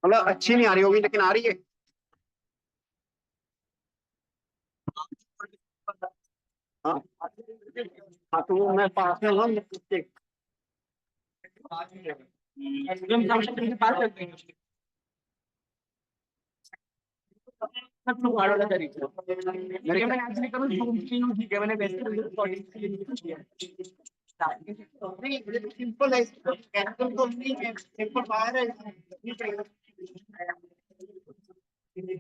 मतलब अच्छी नहीं आ रही होगी लेकिन आ रही है। हाँ। हाँ तो वो मैं पास में हूँ ना, एकदम सामने के पास रहते हैं। सब लोग गाड़ी वाला तरीका मेरे मैंने एक्चुअली कभी जूम की नहीं की, मैंने वैसे रिकॉर्डिंग के लिए किया नहीं सिंपल है, कैप्टन तो नहीं है, सिंपल फायर है नहीं चाहिए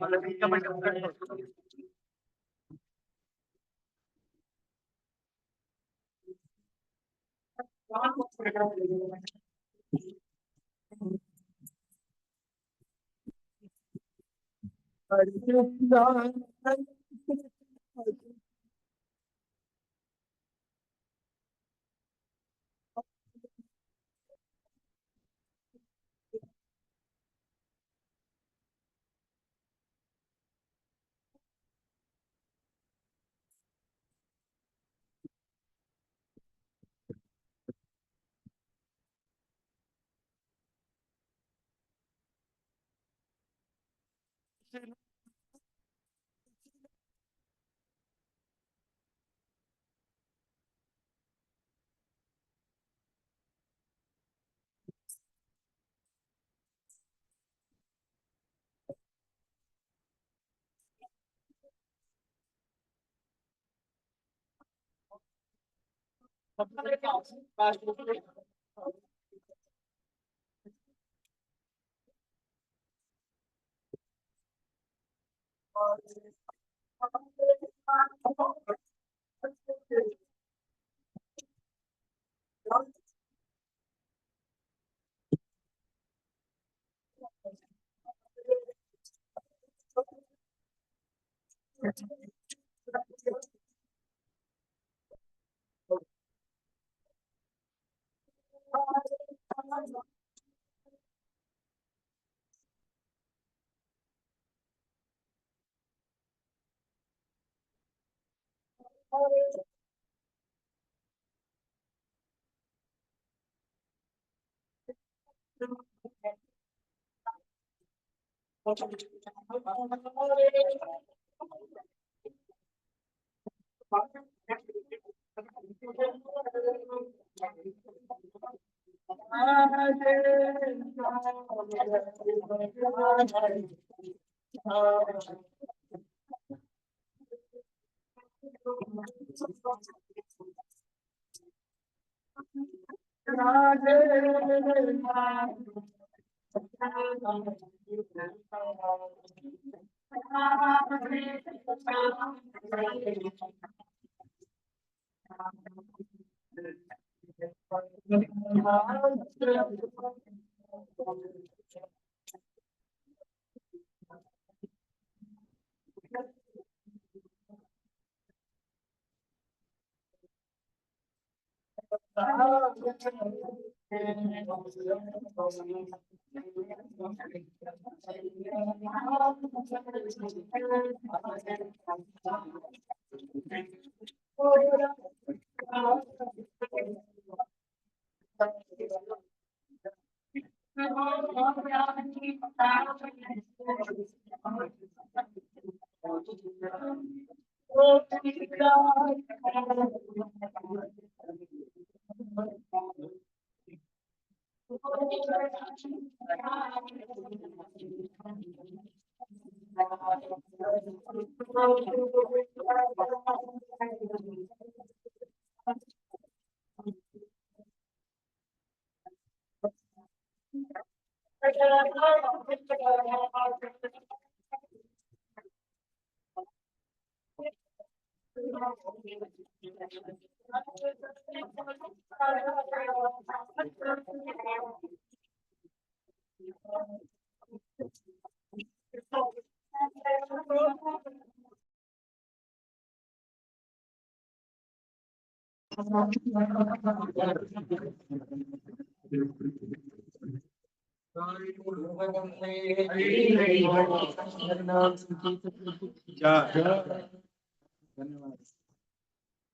मतलब इसका मतलब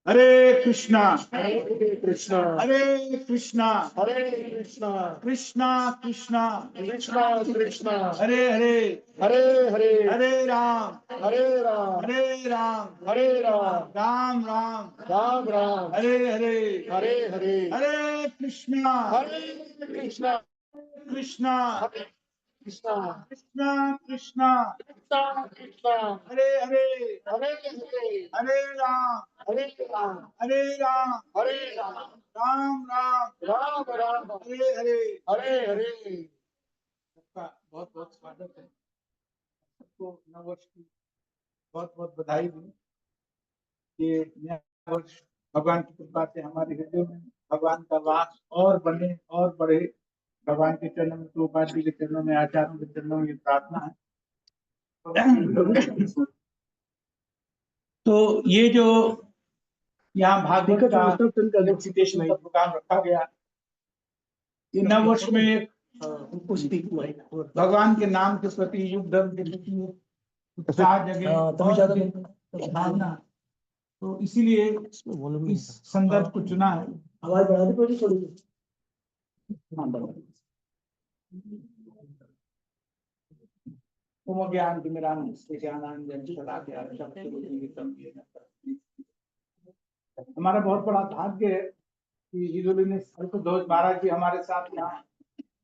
क्या हरे कृष्णा हरे कृष्णा हरे कृष्णा हरे कृष्णा कृष्णा कृष्णा कृष्णा कृष्णा हरे हरे हरे हरे हरे राम हरे राम हरे राम हरे राम राम राम राम राम हरे हरे हरे हरे हरे कृष्णा हरे कृष्णा कृष्णा हरे कृष्णा कृष्णा कृष्णा कृष्णा कृष्णा हरे हरे हरे हरे हरे राम हरे राम हरे राम हरे राम राम राम राम राम हरे हरे हरे हरे। सबका बहुत बहुत स्वागत है। सबको नववर्ष की बहुत बहुत बधाई दी। ये नया वर्ष भगवान की कृपा से हमारे हृदय में भगवान का वास और बने और बढ़े। भगवान के चरणों में, प्रभुपाद जी के चरणों में, आचार्यों के चरणों में ये प्रार्थना है। तो ये जो यहाँ भागवत का रेसिटेशन का प्रोग्राम रखा गया, ये नव वर्ष में एक भगवान के नाम के प्रति युग धर्म के प्रति उत्साह जगे और भावना, तो इसीलिए इस संदर्भ को चुना है। आवाज बढ़ा दे थोड़ी। ओम ज्ञान तिमिराम ज्ञानांजन शलाकया हमारा बहुत बड़ा भाग्य है कि हिरोली ने महाराज जी हमारे साथ यहाँ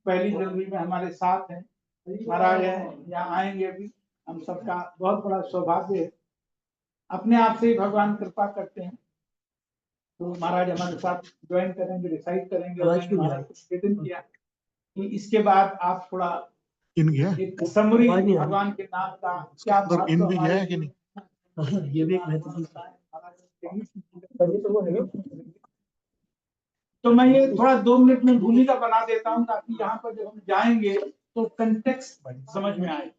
1 जनवरी में हमारे साथ हैं। महाराज हैं, यहाँ आएंगे भी। हम सबका बहुत बड़ा सौभाग्य है। अपने आप से ही भगवान कृपा करते हैं। तो महाराज हमारे साथ ज्वाइन करेंगे, डिसाइड करेंगे। किया कि इसके बाद आप थोड़ा एक समरी भगवान के नाम का क्या इन भी है कि नहीं? ये भी एक महत्वपूर्ण तो मैं ये थोड़ा 2 मिनट में भूमिका बना देता हूँ ताकि यहाँ पर जब हम जाएंगे तो कंटेक्स्ट समझ में आए।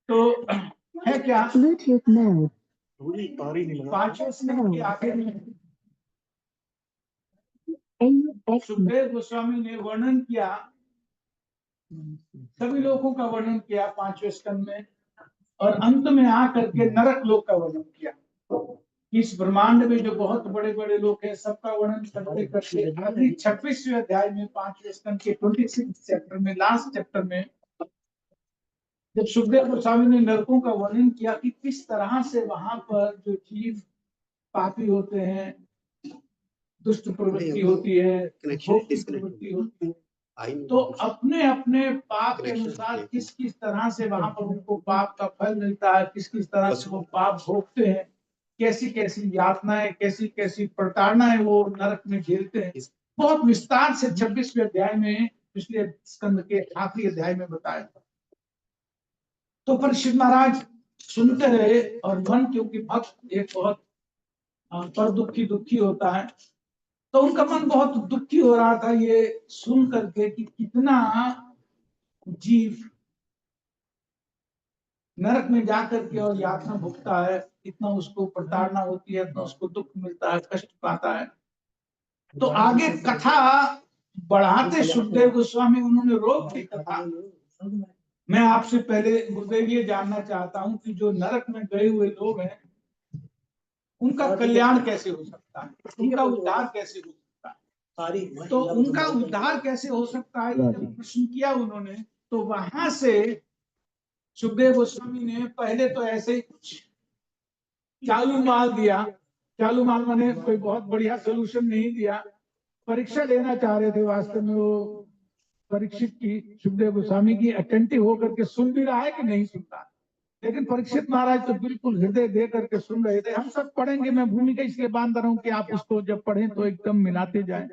तो है क्या, पांचवें स्कंद के आखिर में सुखदेव गोस्वामी ने वर्णन किया, सभी लोगों का वर्णन किया 5वें स्कंद में, और अंत में आकर के नरक लोक का वर्णन किया। इस ब्रह्मांड में जो बहुत बड़े बड़े लोग हैं सबका वर्णन करते करते आखिरी 26वें अध्याय में 5वें स्कंद के 26 चैप्टर में, लास्ट चैप्टर में, जब सुखदेव गोस्वामी ने नरकों का वर्णन किया कि किस तरह से वहां पर जो जीव पापी होते हैं, दुष्ट प्रवृत्ति होती है, भोग की प्रवृत्ति होती है, तो अपने अपने पाप के अनुसार किस किस तरह से वहां पर उनको पाप का फल मिलता है, किस किस तरह से वो पाप भोगते हैं, कैसी कैसी यातनाएं, कैसी कैसी प्रताड़नाएं वो नरक में झेलते हैं, बहुत विस्तार से 26वें अध्याय में, पिछले स्कंद के आखिरी अध्याय में बताया। तो परीक्षित महाराज सुनते रहे, और मन, क्योंकि भक्त एक बहुत पर दुखी होता है, तो उनका मन बहुत दुखी हो रहा था ये सुन करके कि कितना जीव नरक में जाकर के और यातना भुगता है, इतना उसको प्रताड़ना होती है, इतना उसको दुख मिलता है, कष्ट पाता है। तो आगे कथा बढ़ाते सुखदेव गोस्वामी उन्होंने रोक दी कथा। मैं आपसे पहले गुरुदेव ये जानना चाहता हूँ कि जो नरक में गए हुए लोग हैं उनका कल्याण कैसे हो सकता है, उनका उद्धार कैसे हो सकता है। तो उनका उद्धार कैसे हो सकता है ये जब प्रश्न किया उन्होंने, तो वहां से सुखदेव गोस्वामी ने पहले तो ऐसे ही कुछ चालू माल दिया। चालू माल माने कोई बहुत बढ़िया सोल्यूशन नहीं दिया, परीक्षा लेना चाह रहे थे। वास्तव में वो परीक्षित की, सुखदेव गोस्वामी की अटेंटिव होकर के सुन भी रहा है कि नहीं सुन रहा, लेकिन परीक्षित महाराज तो बिल्कुल हृदय दे करके सुन रहे थे। हम सब पढ़ेंगे, मैं भूमिका इसलिए बांध रहा हूँ कि आप उसको जब पढ़ें तो एकदम मिलाते जाएं।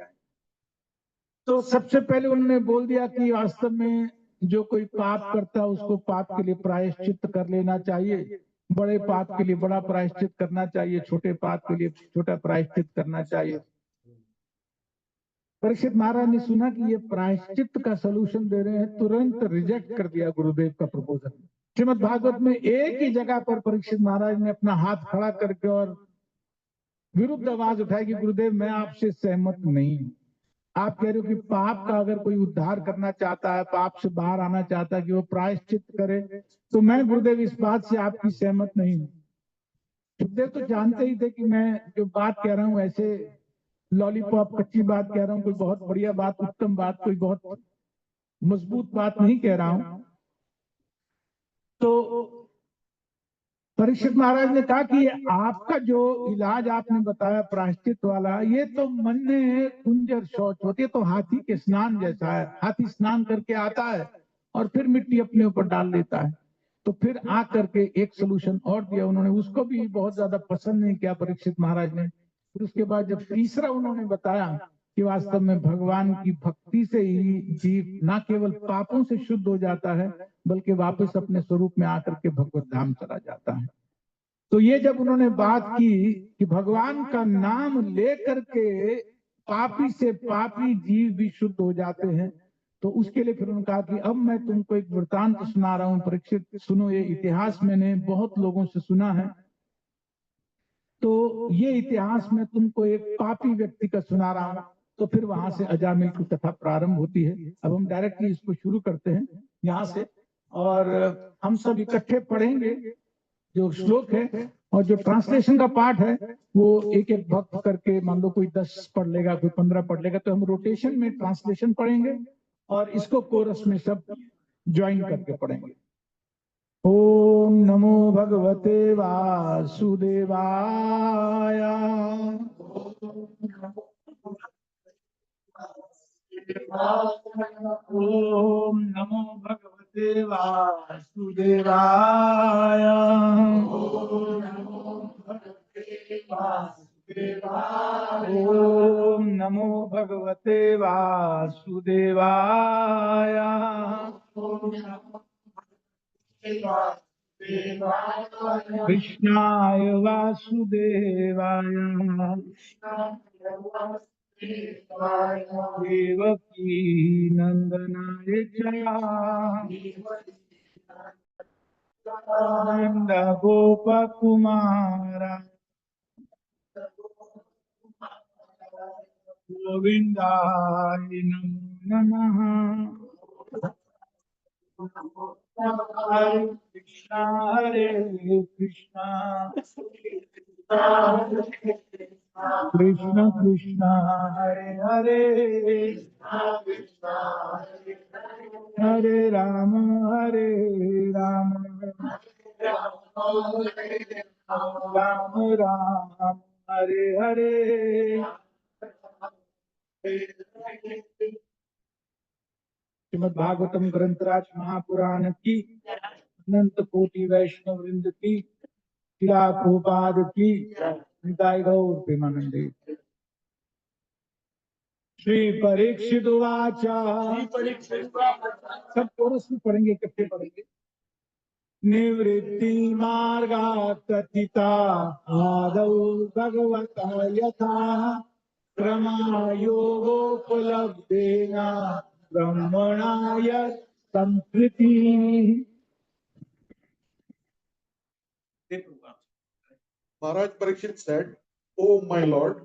तो सबसे पहले उन्होंने बोल दिया कि वास्तव में जो कोई पाप करता है उसको पाप के लिए प्रायश्चित कर लेना चाहिए, बड़े पाप के लिए बड़ा प्रायश्चित करना चाहिए, छोटे पाप के लिए छोटा प्रायश्चित करना चाहिए। परीक्षित महाराज ने सुना कि ये प्रायश्चित का सलूशन दे रहे हैं, तुरंत रिजेक्ट कर दिया गुरुदेव का प्रपोजल। श्रीमद् भागवत में एक ही जगह पर परीक्षित महाराज ने अपना हाथ खड़ा करके और विरुद्ध आवाज उठाई कि गुरुदेव मैं आपसे सहमत नहीं हूं। आप कह रहे हो कि पाप का अगर कोई उद्धार करना चाहता है, पाप से बाहर आना चाहता है कि वो प्रायश्चित करे, तो मैं गुरुदेव इस बात से आपकी सहमत नहीं हूँ। गुरुदेव तो जानते ही थे कि मैं जो बात कह रहा हूँ ऐसे लॉलीपॉप कच्ची बात कह रहा हूँ, कोई बहुत बढ़िया बात, उत्तम बात, कोई बहुत मजबूत बात नहीं कह रहा हूँ। तो परीक्षित महाराज ने कहा कि आपका जो इलाज आपने बताया प्रायश्चित वाला, ये तो मन में कुंजर शौच होती है, तो हाथी के स्नान जैसा है। हाथी स्नान करके आता है और फिर मिट्टी अपने ऊपर डाल लेता है। तो फिर आ करके एक सोल्यूशन और दिया उन्होंने, उसको भी बहुत ज्यादा पसंद नहीं किया परीक्षित महाराज ने। फिर उसके बाद जब तीसरा उन्होंने बताया कि वास्तव में भगवान की भक्ति से ही जीव न केवल पापों से शुद्ध हो जाता है, बल्कि वापस अपने स्वरूप में आकर के भगवत धाम चला जाता है। तो ये जब उन्होंने बात की कि भगवान का नाम ले करके पापी से पापी जीव भी शुद्ध हो जाते हैं, तो उसके लिए फिर उन्होंने कहा कि अब मैं तुमको एक वृतांत सुना रहा हूं परीक्षित, सुनो। ये इतिहास मैंने बहुत लोगों से सुना है, तो ये इतिहास में तुमको एक पापी व्यक्ति का सुना रहा हूं। तो फिर वहां से अजामिल की कथा प्रारंभ होती है। अब हम डायरेक्टली इसको शुरू करते हैं यहाँ से, और हम सब इकट्ठे पढ़ेंगे जो श्लोक है, और जो ट्रांसलेशन का पार्ट है वो एक एक भक्त करके, मान लो कोई 10 पढ़ लेगा, कोई 15 पढ़ लेगा, तो हम रोटेशन में ट्रांसलेशन पढ़ेंगे और इसको कोरस में सब ज्वाइन करके पढ़ेंगे। ओम नमो भगवते वासुदेवाय। ओम नमो भगवते वासुदेवाय। ओम नमो भगवते वासुदेवाय। कृष्णाय वासुदेवाय देवकी नंदनाय च नंद गोप कुमार गोविंदाय नमो नमः। हरे कृष्णा कृष्ण कृष्ण हरे हरे, हरे राम राम राम हरे हरे। श्रीमद् भागवतम ग्रंथराज महापुराण की, अनंत कोटि वैष्णव वृंद की, शिला प्रभुपाद की, निताय गौर प्रेमानंदे। श्री परीक्षित उवाच, सब कोरस में पढ़ेंगे, इकट्ठे पढ़ेंगे। निवृत्ति मार्गात् कथिता आदौ भगवता यथा, क्रमयोगोपलब्धेन ब्रह्मणा यत् संस्कृति। Maharaj Parikshit said, "O my Lord,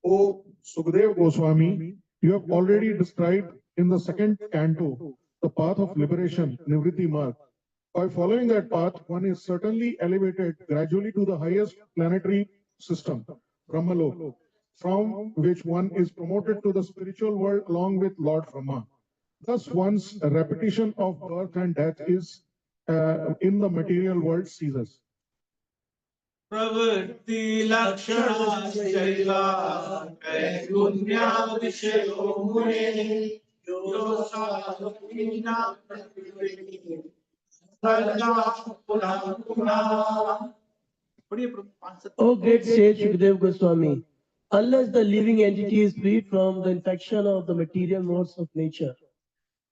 O Sukadeva Goswami, you have already described in the second canto the path of liberation, Nivritti Marg. By following that path, one is certainly elevated gradually to the highest planetary system, Brahmalok, from which one is promoted to the spiritual world along with Lord Brahma. Thus, one's repetition of birth and death is in the material world ceases." प्रवृत्ति लक्षण चैवा त्रैगुण्या विषयो मुने यो साधुना प्रतिवेदी सदा पुनः पुनः। O great sage Sukadeva Goswami, unless the living entity is freed from the infection of the material modes of nature,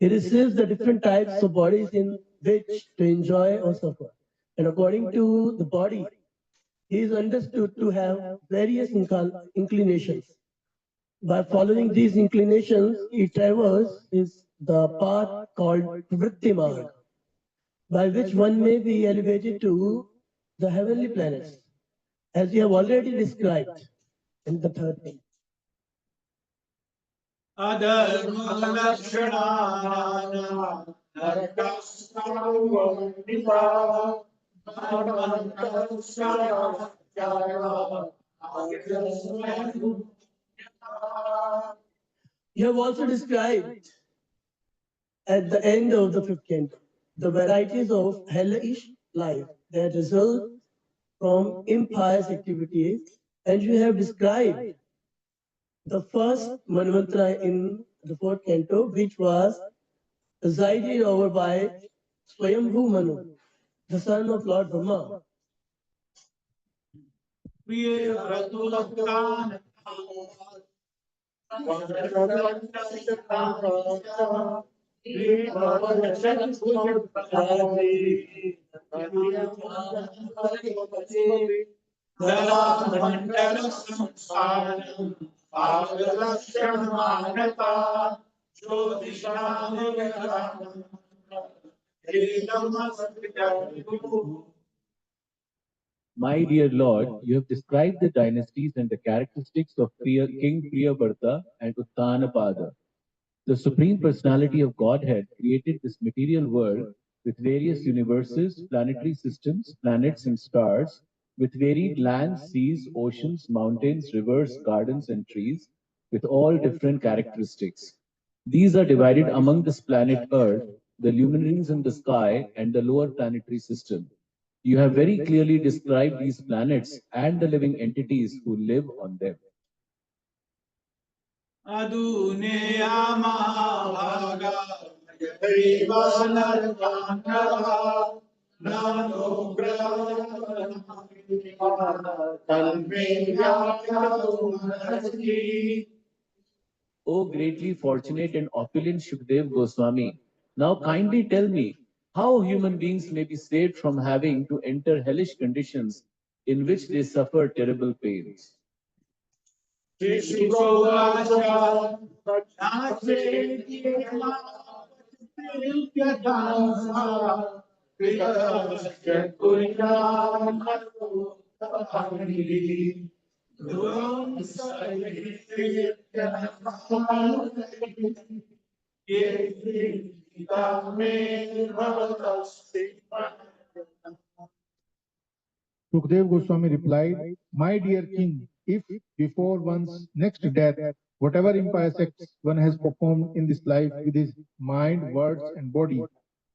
he receives the different types of bodies in which to enjoy or suffer. And according to the body, he is understood to have various inclinations. By following these inclinations, he traverses the path called Vritti Marg, by which one may be elevated to the heavenly planets, as you have already described in the third page. अधर्मलक्षणानां नरकस्तावन्निता You have also described at the end of the fifth canto the varieties of hellish life that result from impious activities, and you have described the first manvantara in the fourth canto, which was presided over by Swayambhu Manu, the son of Lord Brahma. My dear Lord, you have described the dynasties and the characteristics of King Priyavarta and Uttanapada. The Supreme Personality of Godhead created this material world with various universes, planetary systems, planets, and stars, with varied lands, seas, oceans, mountains, rivers, gardens, and trees, with all different characteristics. These are divided among this planet Earth, the luminaries in the sky, and the lower planetary system. You have very clearly described these planets and the living entities who live on them. अदुनेयामाभागा O greatly fortunate and opulent Shukdev Goswami, now kindly tell me how human beings may be saved from having to enter hellish conditions in which they suffer terrible pains. Sukdev Goswami replied, "My dear king, if before one's next death, whatever impious acts one has performed in this life with his mind, words, and body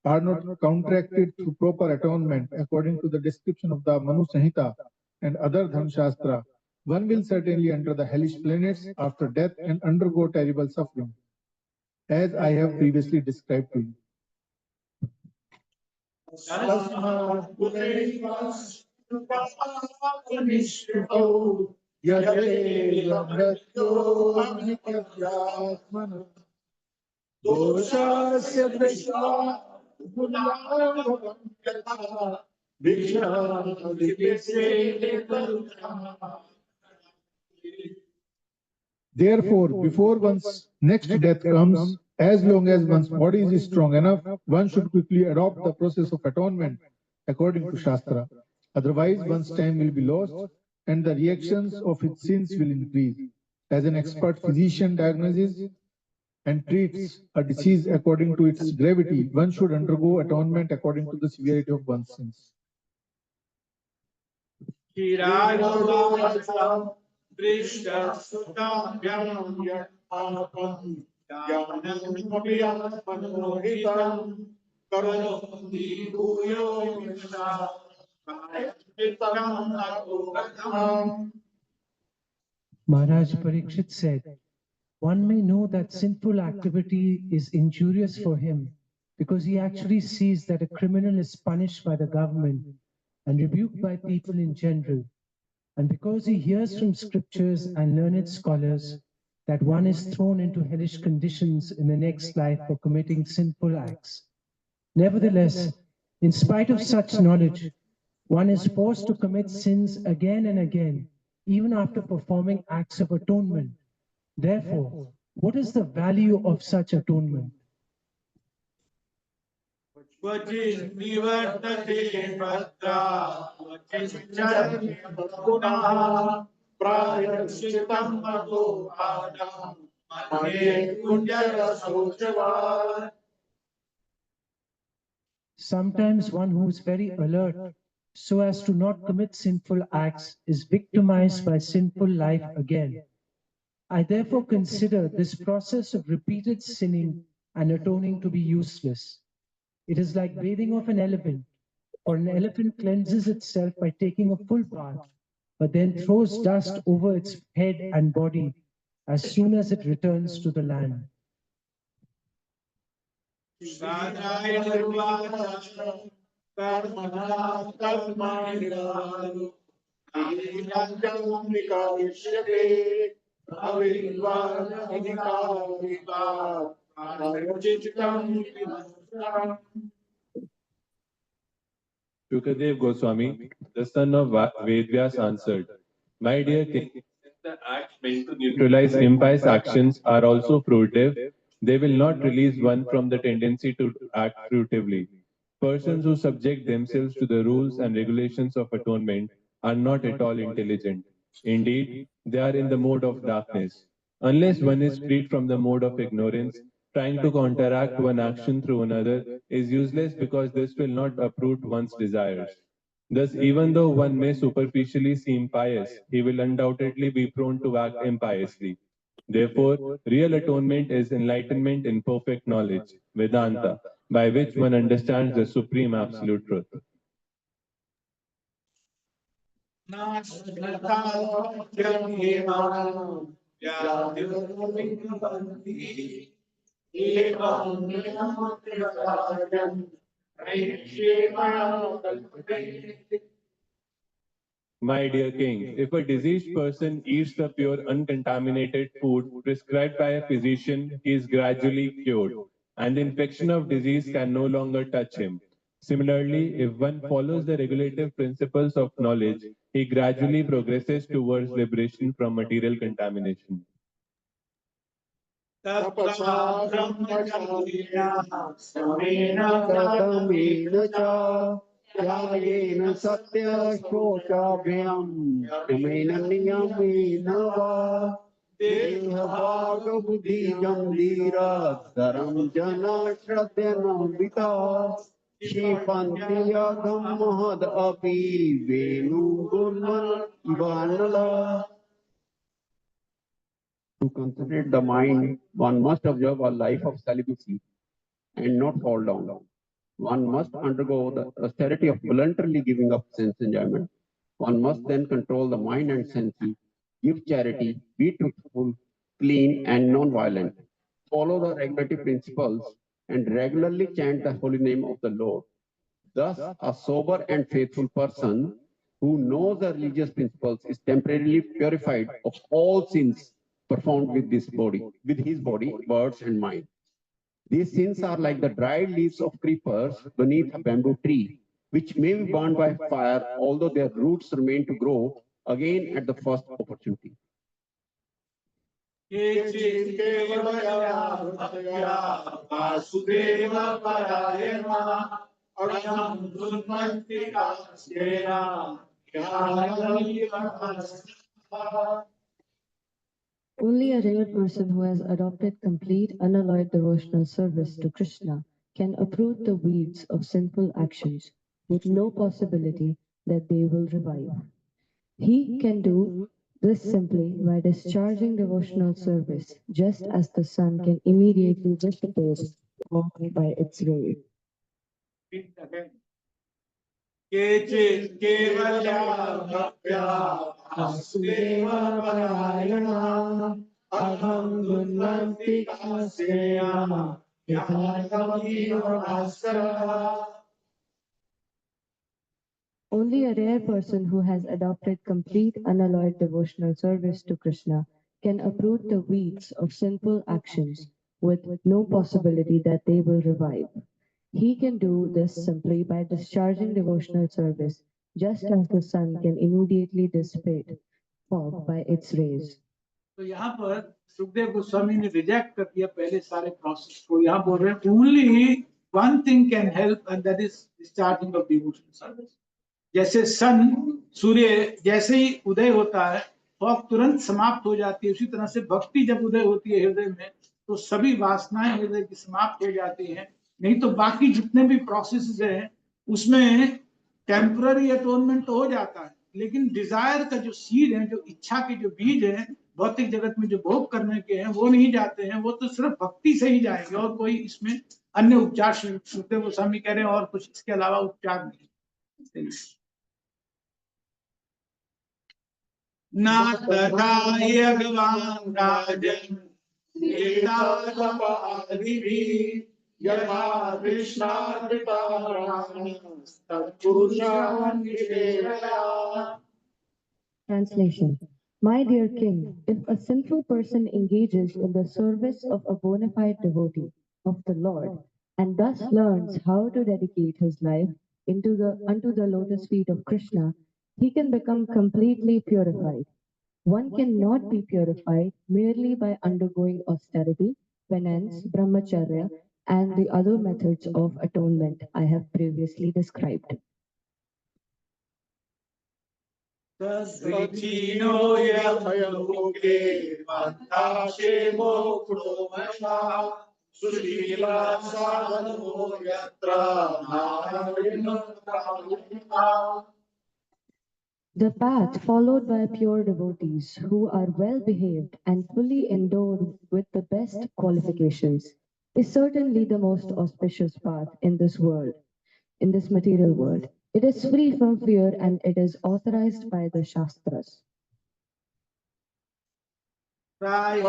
are not counteracted through proper atonement according to the description of the Manu Samhita and other Dharma Shastra, one will certainly enter the hellish planets after death and undergo terrible suffering, as I have previously described to you." Therefore, before one's next death comes, as long as one's body is strong enough, one should quickly adopt the process of atonement according to Shastra. Otherwise, one's time will be lost and the reactions of its sins will increase. As an expert physician diagnoses and treats a disease according to its gravity, one should undergo atonement according to the severity of one's sins. Maharaj Parikshit said, one may know that sinful activity is injurious for him because he actually sees that a criminal is punished by the government and rebuked by people in general, and because he hears from scriptures and learned scholars that one is thrown into hellish conditions in the next life for committing sinful acts. Nevertheless, in spite of such knowledge, one is forced to commit sins again and again, even after performing acts of atonement. Therefore, what is the value of such atonement? Sometimes one who is very alert so as to not commit sinful acts is victimized by sinful life again. I therefore consider this process of repeated sinning and atoning to be useless. It is like bathing of an elephant, for an elephant cleanses itself by taking a full bath, but then throws dust over its head and body as soon as it returns to the land. Shukadev Goswami, the son of Vedvyas, answered, My dear king, since the acts meant to neutralize impious actions are also fruitive, they will not release one from the tendency to act fruitively. Persons who subject themselves to the rules and regulations of atonement are not at all intelligent. Indeed, they are in the mode of darkness. Unless one is freed from the mode of ignorance, trying to counteract one action through another is useless because this will not uproot one's desires. Thus, even though one may superficially seem pious, he will undoubtedly be prone to act impiously. Therefore, real atonement is enlightenment in perfect knowledge, Vedanta, by which one understands the supreme absolute truth. My dear king, if a diseased person eats the pure uncontaminated food prescribed by a physician, he is gradually cured, and the infection of disease can no longer touch him. Similarly, if one follows the regulative principles of knowledge, he gradually progresses towards liberation from material contamination. त्यागेन सत्यशोचाभ्याम् यमेन नियमेन वा देहभागबुद्धिजं धीरधरं जना श्रद्धेनान्विता क्षिपन्ति यगं महदपि वेणुगुल्मइवानला. To concentrate the mind, one must observe a life of celibacy and not fall down. One must undergo the austerity of voluntarily giving up sense enjoyment. One must then control the mind and senses, give charity, be truthful, clean, and non-violent, follow the regulative principles, and regularly chant the holy name of the Lord. Thus, a sober and faithful person who knows the religious principles is temporarily purified of all sins performed with his body, words, and mind. These sins are like the dried leaves of creepers beneath a bamboo tree, which may be burned by fire, although their roots remain to grow again at the first opportunity. Only a rare person who has adopted complete unalloyed devotional service to Krishna can uproot the weeds of sinful actions with no possibility that they will revive. He can do this simply by discharging devotional service, just as the sun can immediately dissipate by its rays. Only a rare person who has adopted complete unalloyed devotional service to Krishna can uproot the weeds of sinful actions with no possibility that they will revive. He can do this simply by discharging devotional service, just as the sun can immediately dissipate fog by its rays. तो यहाँ पर सुखदेव गोस्वामी ने reject कर दिया पहले सारे process को. यहाँ बोल रहे हैं only one thing can help and that is discharging of devotional service. जैसे सन सूर्य जैसे ही उदय होता है शौक तुरंत समाप्त हो जाती है। उसी तरह से भक्ति जब उदय होती है हृदय में, तो सभी वासनाएं हृदय की समाप्त हो जाती हैं। नहीं तो बाकी जितने भी प्रोसेस हैं उसमें टेम्पररी अटोनमेंट तो हो जाता है, लेकिन डिजायर का जो सीड है, जो इच्छा के जो बीज है भौतिक जगत में जो भोग करने के हैं, वो नहीं जाते हैं। वो तो सिर्फ भक्ति से ही जाएंगे, और कोई इसमें अन्य उपचार सुखदेव गोस्वामी कह रहे हैं और कुछ इसके अलावा उपचार नहीं। ना तथा भगवान राजन यथा Translation. My dear king, if a sinful person engages in the service of a bona fide devotee of the Lord and thus learns how to dedicate his life unto the lotus feet of Krishna, he can become completely purified. One cannot be purified merely by undergoing austerity, penance, brahmacharya, and the other methods of atonement I have previously described. तद्विचीनो यलोके पन्थाशे मोक्षोमया Sushila साधनो यत्र नारायणो नारायणः। The path followed by pure devotees who are well behaved and fully endowed with the best qualifications is certainly the most auspicious path in this world, in this material world. It is free from fear and it is authorized by the Shastras. My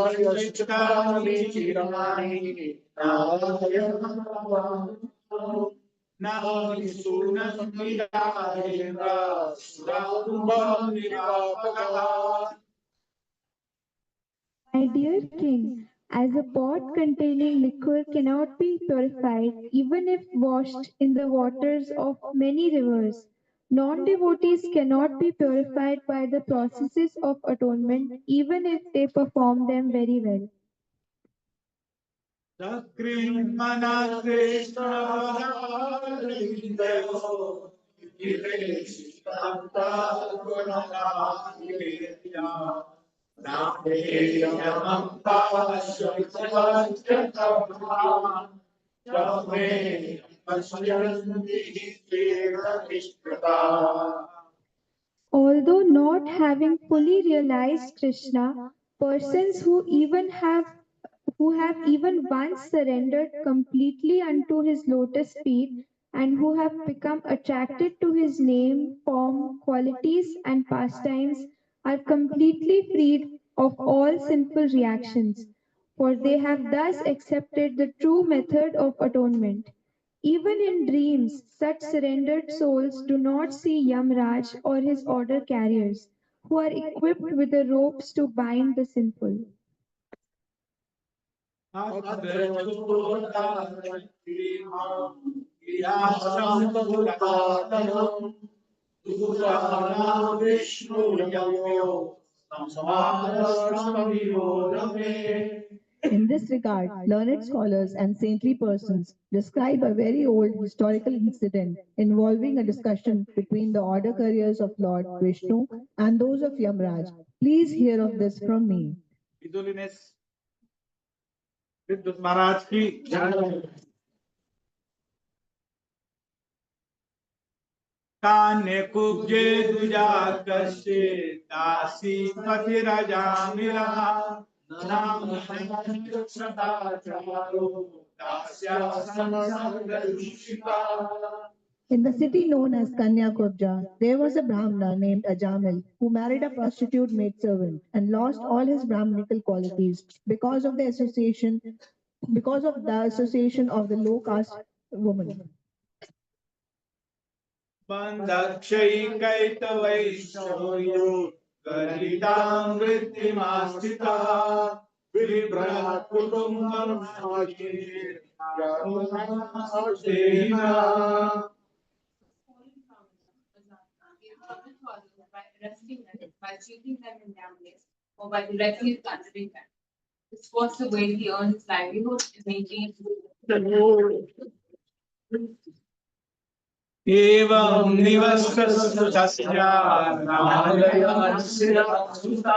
dear king, as a pot containing liquor cannot be purified even if washed in the waters of many rivers, non-devotees cannot be purified by the processes of atonement even if they perform them very well. Although not having fully realized Krishna, persons who have even once surrendered completely unto his lotus feet and who have become attracted to his name, form, qualities, and pastimes are completely freed of all sinful reactions, for they have thus accepted the true method of atonement. Even in dreams, such surrendered souls do not see Yamraj or his order carriers, who are equipped with the ropes to bind the sinful. In this regard, learned scholars and saintly persons describe a very old historical incident involving a discussion between the order couriers of Lord Vishnu and those of Yamraj. Please hear of this from me. His Holiness Vidyut Maharaj की जय। Kanye कुब्जे दुजा कश्ये दासी पति राजामिला नाम सदाचारो दास्या संसर्गदूषिता। In the city known as Kanyakurja, there was a Brahmana named Ajamil who married a prostitute maidservant and lost all his Brahminical qualities because of the association of the low caste woman. बन्धक्षैकैतवैश्वर्यो गरितां वृत्तिमास्थिता विभ्राट् कुटुम्बमाश्रिता। By arresting them, by cheating them in gambling, or by directly plundering them. This was the way he earned his livelihood and maintained his एवं निवस्तस्य नालयस्य सुता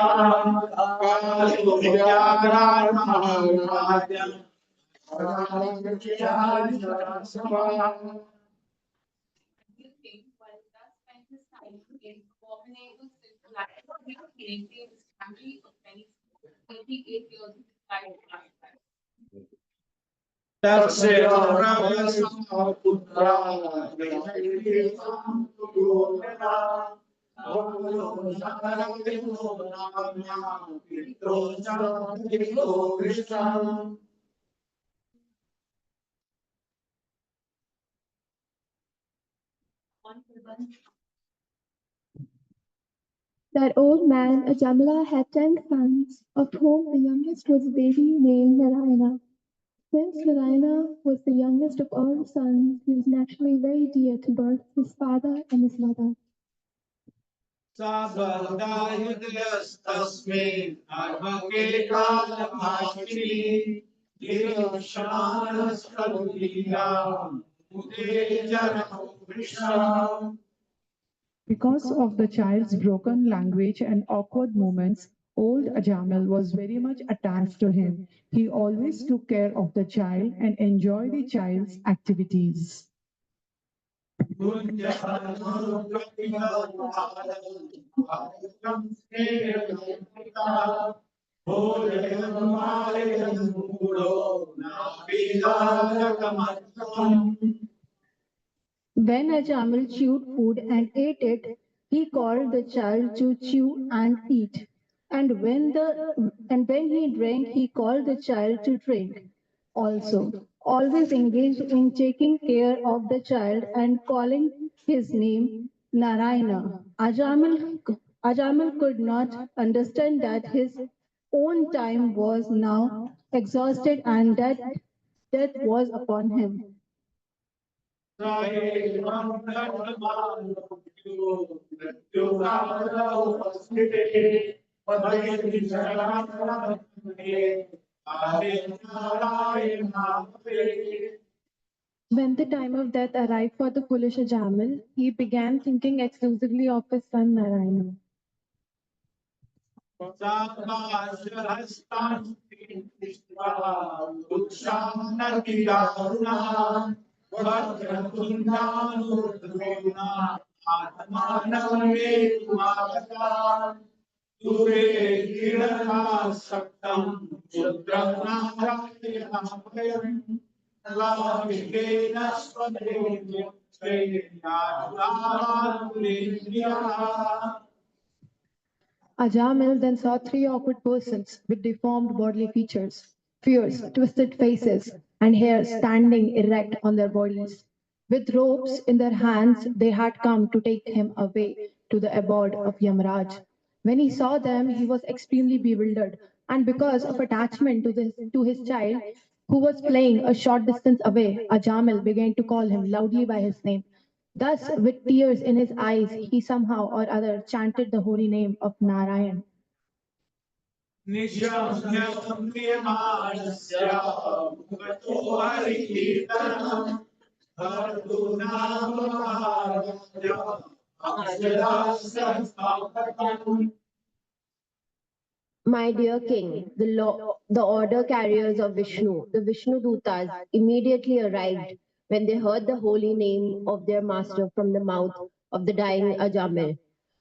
कालो ज्ञानान् महाराज You think while thus spent his time in abominable sinful activity, he maintained his family of 28 years of his life lifetime. तस्य पुत्रा That old man, Ajamila, had 10 sons, of whom the youngest was a baby named Narayana. Since Narayana was the youngest of all the sons, he was naturally very dear to both his father and his mother. तस्मिन् अर्भके कालभाषिणी दीक्षानस्कलीलाम् उदेजनकृष्णाम्. Because of the child's broken language and awkward moments, old Ajamil was very much attached to him. He always took care of the child and enjoyed the child's activities. When Ajamil chewed food and ate it, he called the child to chew and eat. And when he drank, he called the child to drink. Also, always engaged in taking care of the child and calling his name Narayana. Ajamil could not understand that his own time was now exhausted and that death was upon him. When the time of death arrived for the foolish Ajamil, he began thinking exclusively of his son Narayana. Ajamil then saw three awkward persons with deformed bodily features, fierce, twisted faces, and hair standing erect on their bodies. With ropes in their hands, they had come to take him away to the abode of Yamraj. When he saw them, he was extremely bewildered, and because of attachment to his child, who was playing a short distance away, Ajamil began to call him loudly by his name. Thus, with tears in his eyes, he somehow or other chanted the holy name of Narayan. My dear king, the order carriers of Vishnu, the Vishnu Dutas, immediately arrived when they heard the holy name of their master from the mouth of the dying Ajamil,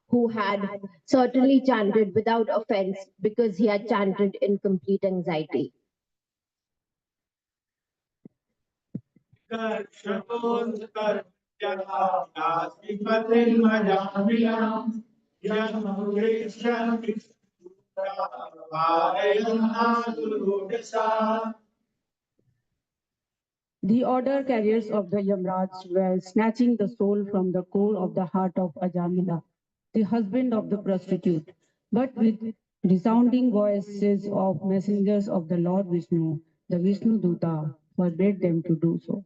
who had certainly chanted without offense because he had chanted in complete anxiety. The order carriers of the Yamraj were snatching the soul from the core of the heart of Ajamila, the husband of the prostitute. But with resounding voices of messengers of the Lord Vishnu, the Vishnu Duta forbade them to do so.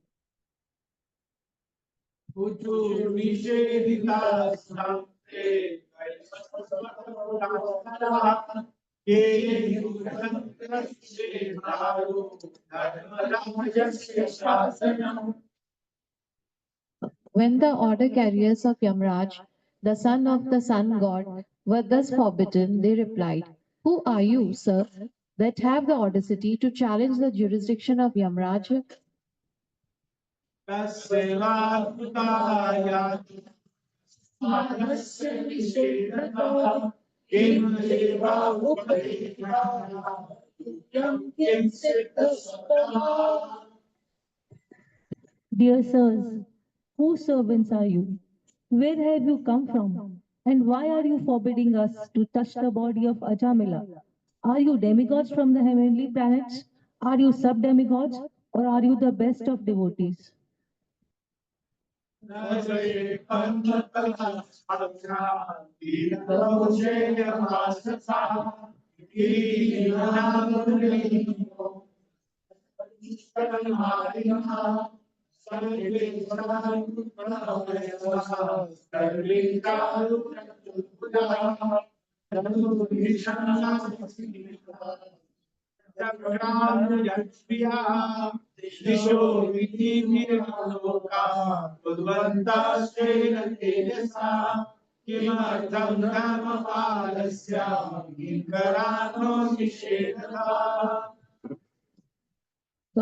When the order carriers of Yamraj, the son of the sun god, were thus forbidden, they replied, "Who are you, sir, that have the audacity to challenge the jurisdiction of Yamraj?" Dear sirs, whose servants are you? Where have you come from? And why are you forbidding us to touch the body of Ajamila? Are you demigods from the heavenly planets? Are you sub-demigods? Or are you the best of devotees? The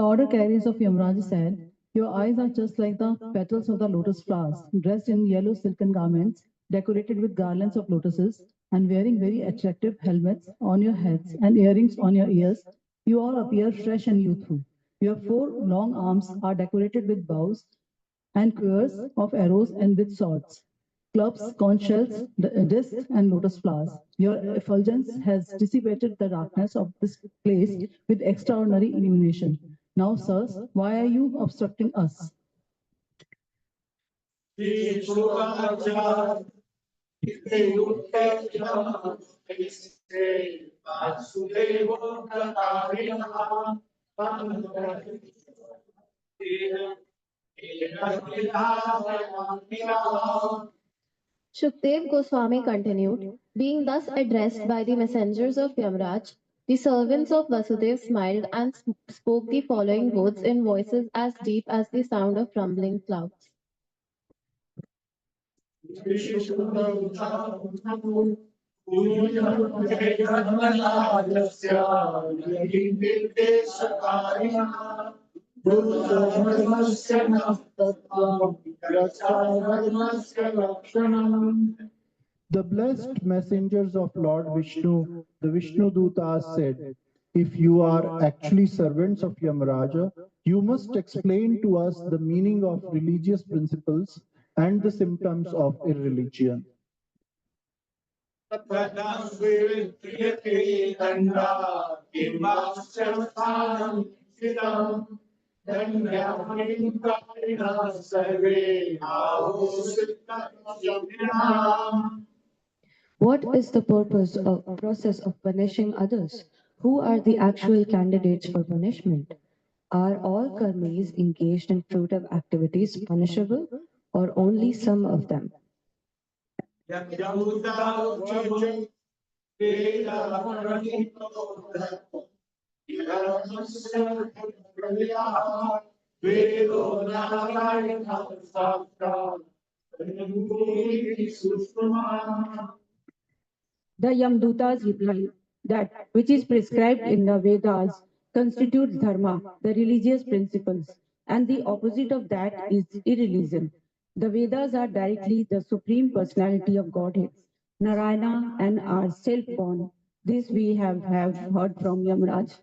order carriers of Yamraj said, "Your eyes are just like the petals of the lotus flowers, dressed in yellow silken garments, decorated with garlands of lotuses, and wearing very attractive helmets on your heads and earrings on your ears. You all appear fresh and youthful. Your 4 long arms are decorated with bows and quivers of arrows and with swords, clubs, conch shells, discs, and lotus flowers. Your effulgence has dissipated the darkness of this place with extraordinary illumination. Now, sirs, why are you obstructing us?" Shukdev Goswami continued, being thus addressed by the messengers of Yamraj, the servants of Vasudev smiled and spoke the following words in voices as deep as the sound of rumbling clouds. The blessed messengers of Lord Vishnu, the Vishnu Dutas said, if you are actually servants of Yamraja, you must explain to us the meaning of religious principles and the symptoms of irreligion. What is the purpose of process of punishing others? Who are the actual candidates for punishment? Are all karmis engaged in fruitive activities punishable, or only some of them? The Yamdutas replied that which is prescribed in the Vedas constitutes dharma, the religious principles, and the opposite of that is irreligion. The Vedas are directly the supreme personality of Godhead, Narayana, and are self-born. This we have heard from Yamraj.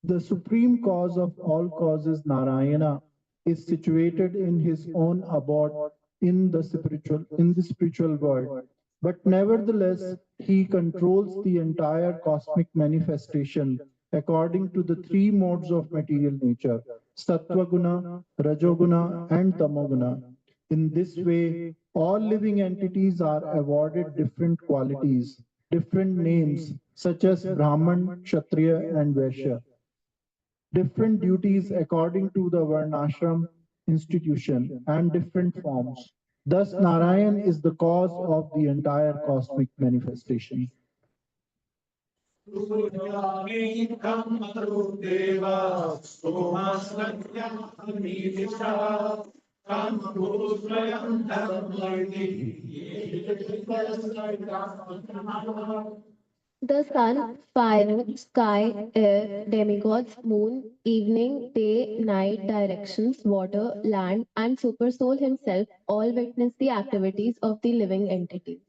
The supreme cause of all causes, Narayana, is situated in his own abode in the spiritual world. But nevertheless, he controls the entire cosmic manifestation according to the 3 modes of material nature, Sattvaguna, Rajoguna, and Tamoguna. In this way, all living entities are awarded different qualities, different names, such as Brahman, Kshatriya, and Vaishya, different duties according to the Varnashram, institution, and different forms. Thus, Narayan is the cause of the entire cosmic manifestation. The sun, fire, sky, air, demigods, moon, evening, day, night, directions, water, land, and Supersoul himself all witness the activities of the living entity.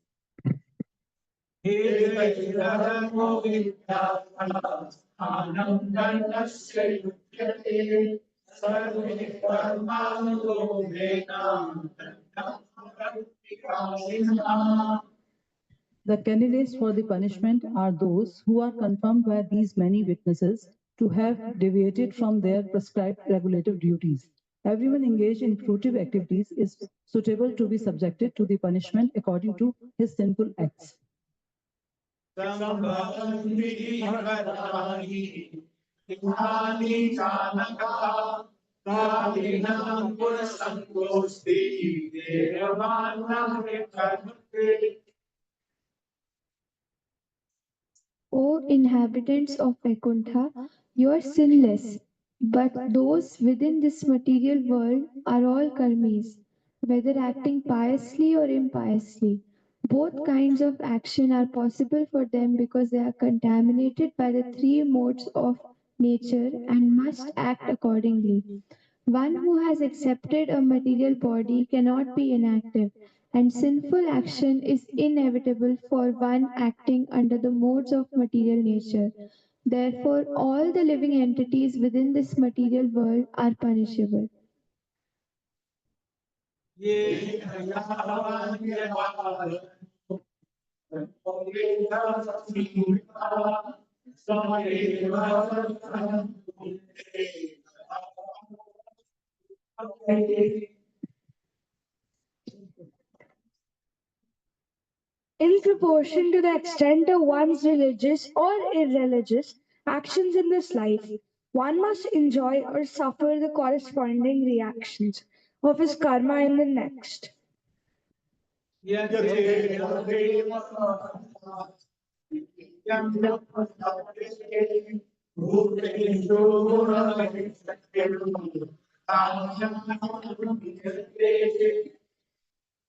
The candidates for the punishment are those who are confirmed by these many witnesses to have deviated from their prescribed regulative duties. Everyone engaged in fruitive activities is suitable to be subjected to the punishment according to his sinful acts. O inhabitants of Vaikuntha, you are sinless, but those within this material world are all karmis, whether acting piously or impiously. Both kinds of action are possible for them because they are contaminated by the three modes of nature and must act accordingly. One who has accepted a material body cannot be inactive, and sinful action is inevitable for one acting under the modes of material nature. Therefore, all the living entities within this material world are punishable. In proportion to the extent of one's religious or irreligious actions in this life, one must enjoy or suffer the corresponding reactions of his karma in the next.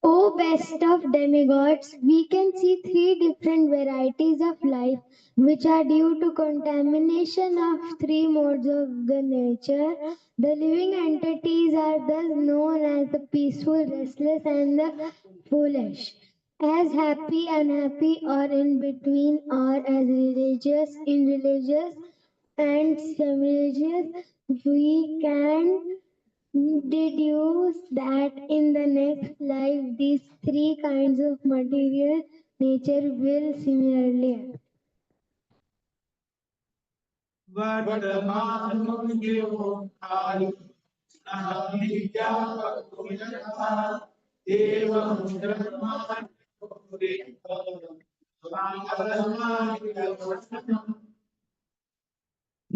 O best of demigods, we can see three different varieties of life which are due to contamination of three modes of the nature. The living entities are thus known as the peaceful, restless, and the foolish. As happy, unhappy, or in between, or as religious, irreligious, and semi-religious, we can deduce that in the next life these three kinds of material nature will similarly act.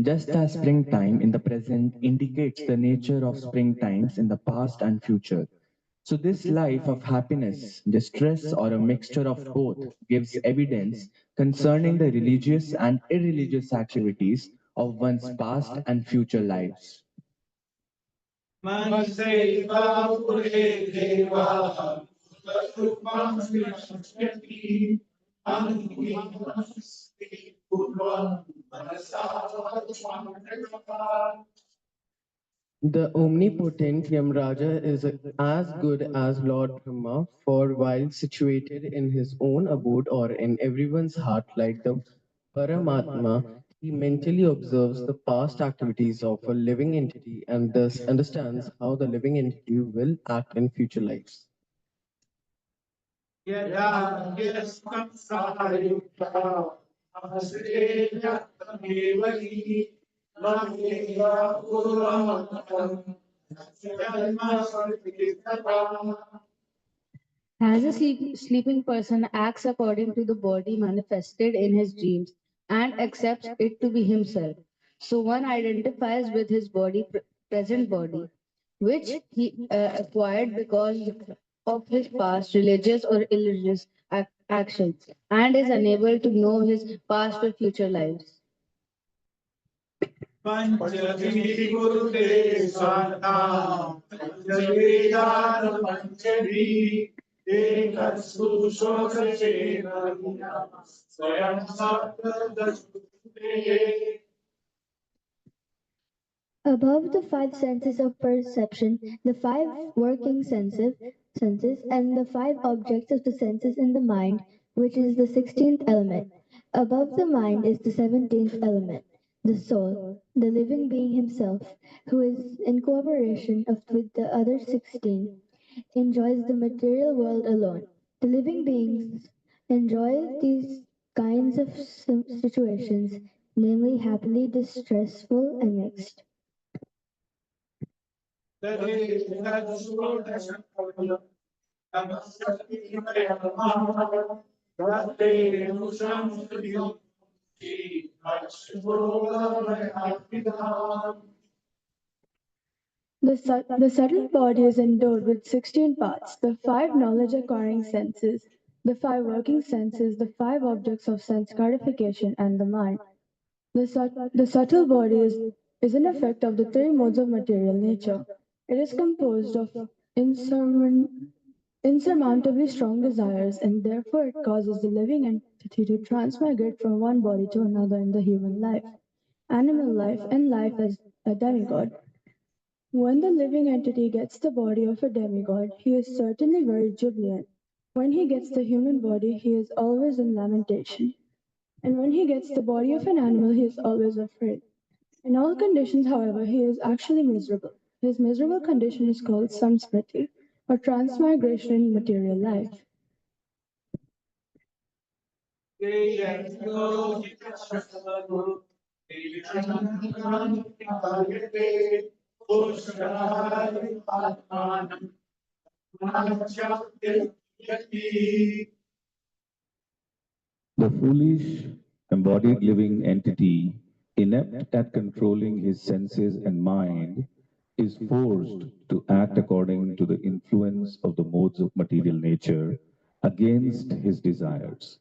Just as springtime in the present indicates the nature of springtimes in the past and future, so this life of happiness, distress, or a mixture of both gives evidence concerning the religious and irreligious activities of one's past and future lives. The omnipotent Yamraja is as good as Lord Brahma, for while situated in his own abode or in everyone's heart like the Paramatma, he mentally observes the past activities of a living entity and thus understands how the living entity will act in future lives. As a sleeping person acts according to the body manifested in his dreams and accepts it to be himself, so one identifies with his present body. which he acquired because of his past religious or irreligious actions, and is unable to know his past or future lives. पंचवी गुरुदेवाना पंचवेदान पंचवी एक सुशोषेण स्वयं सप्तदशे. Above the five senses of perception, the five working senses, and the five objects of the senses in the mind, which is the 16th element. Above the mind is the 17th element, the soul, the living being himself, who is in cooperation with the other 16, enjoys the material world alone. The living beings enjoy these kinds of situations, namely happily, distressful, and mixed. The subtle body is endowed with 16 parts, the five knowledge acquiring senses, the five working senses, the five objects of sense gratification, and the mind. The subtle body is an effect of the three modes of material nature. It is composed of insurmountably strong desires, and therefore it causes the living entity to transmigrate from one body to another in the human life, animal life, and life as a demigod. When the living entity gets the body of a demigod, he is certainly very jubilant. When he gets the human body, he is always in lamentation. And when he gets the body of an animal, he is always afraid. In all conditions, however, he is actually miserable. His miserable condition is called samsmriti, or transmigration in material life. The foolish, embodied living entity, inept at controlling his senses and mind, is forced to act according to the influence of the modes of material nature against his desires.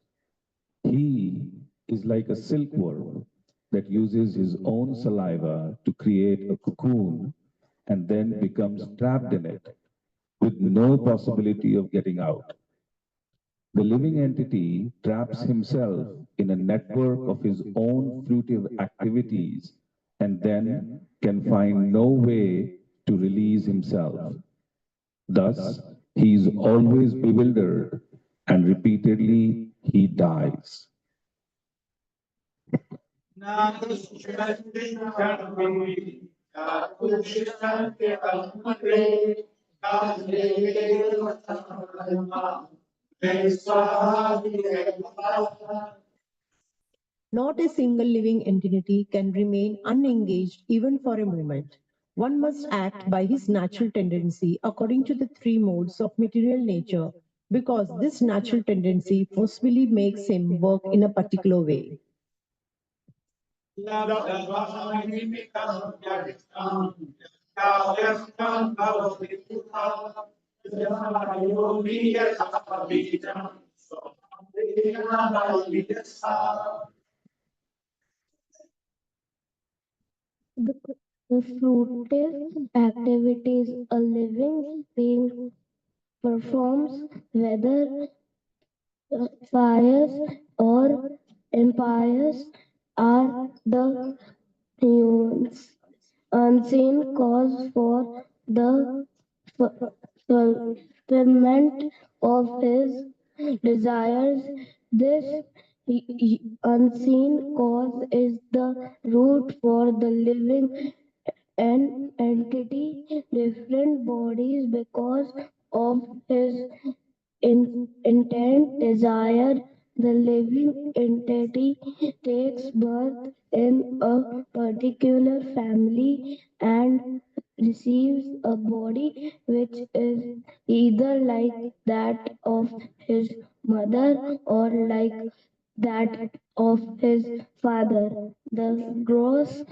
He is like a silkworm that uses his own saliva to create a cocoon and then becomes trapped in it with no possibility of getting out. The living entity traps himself in a network of his own fruitive activities and then can find no way to release himself. Thus, he is always bewildered and repeatedly he dies. Not a single living entity can remain unengaged even for a moment. One must act by his natural tendency according to the three modes of material nature, because this natural tendency forcibly makes him work in a particular way. The, the fruitive activities a living being performs, whether pious or impious, are the unseen cause for the fulfillment of his desires. This unseen cause is the root for the living entity, different bodies because of his intent desire. The living entity takes birth in a particular family and receives a body which is either like that of his mother or like that of his father. The gross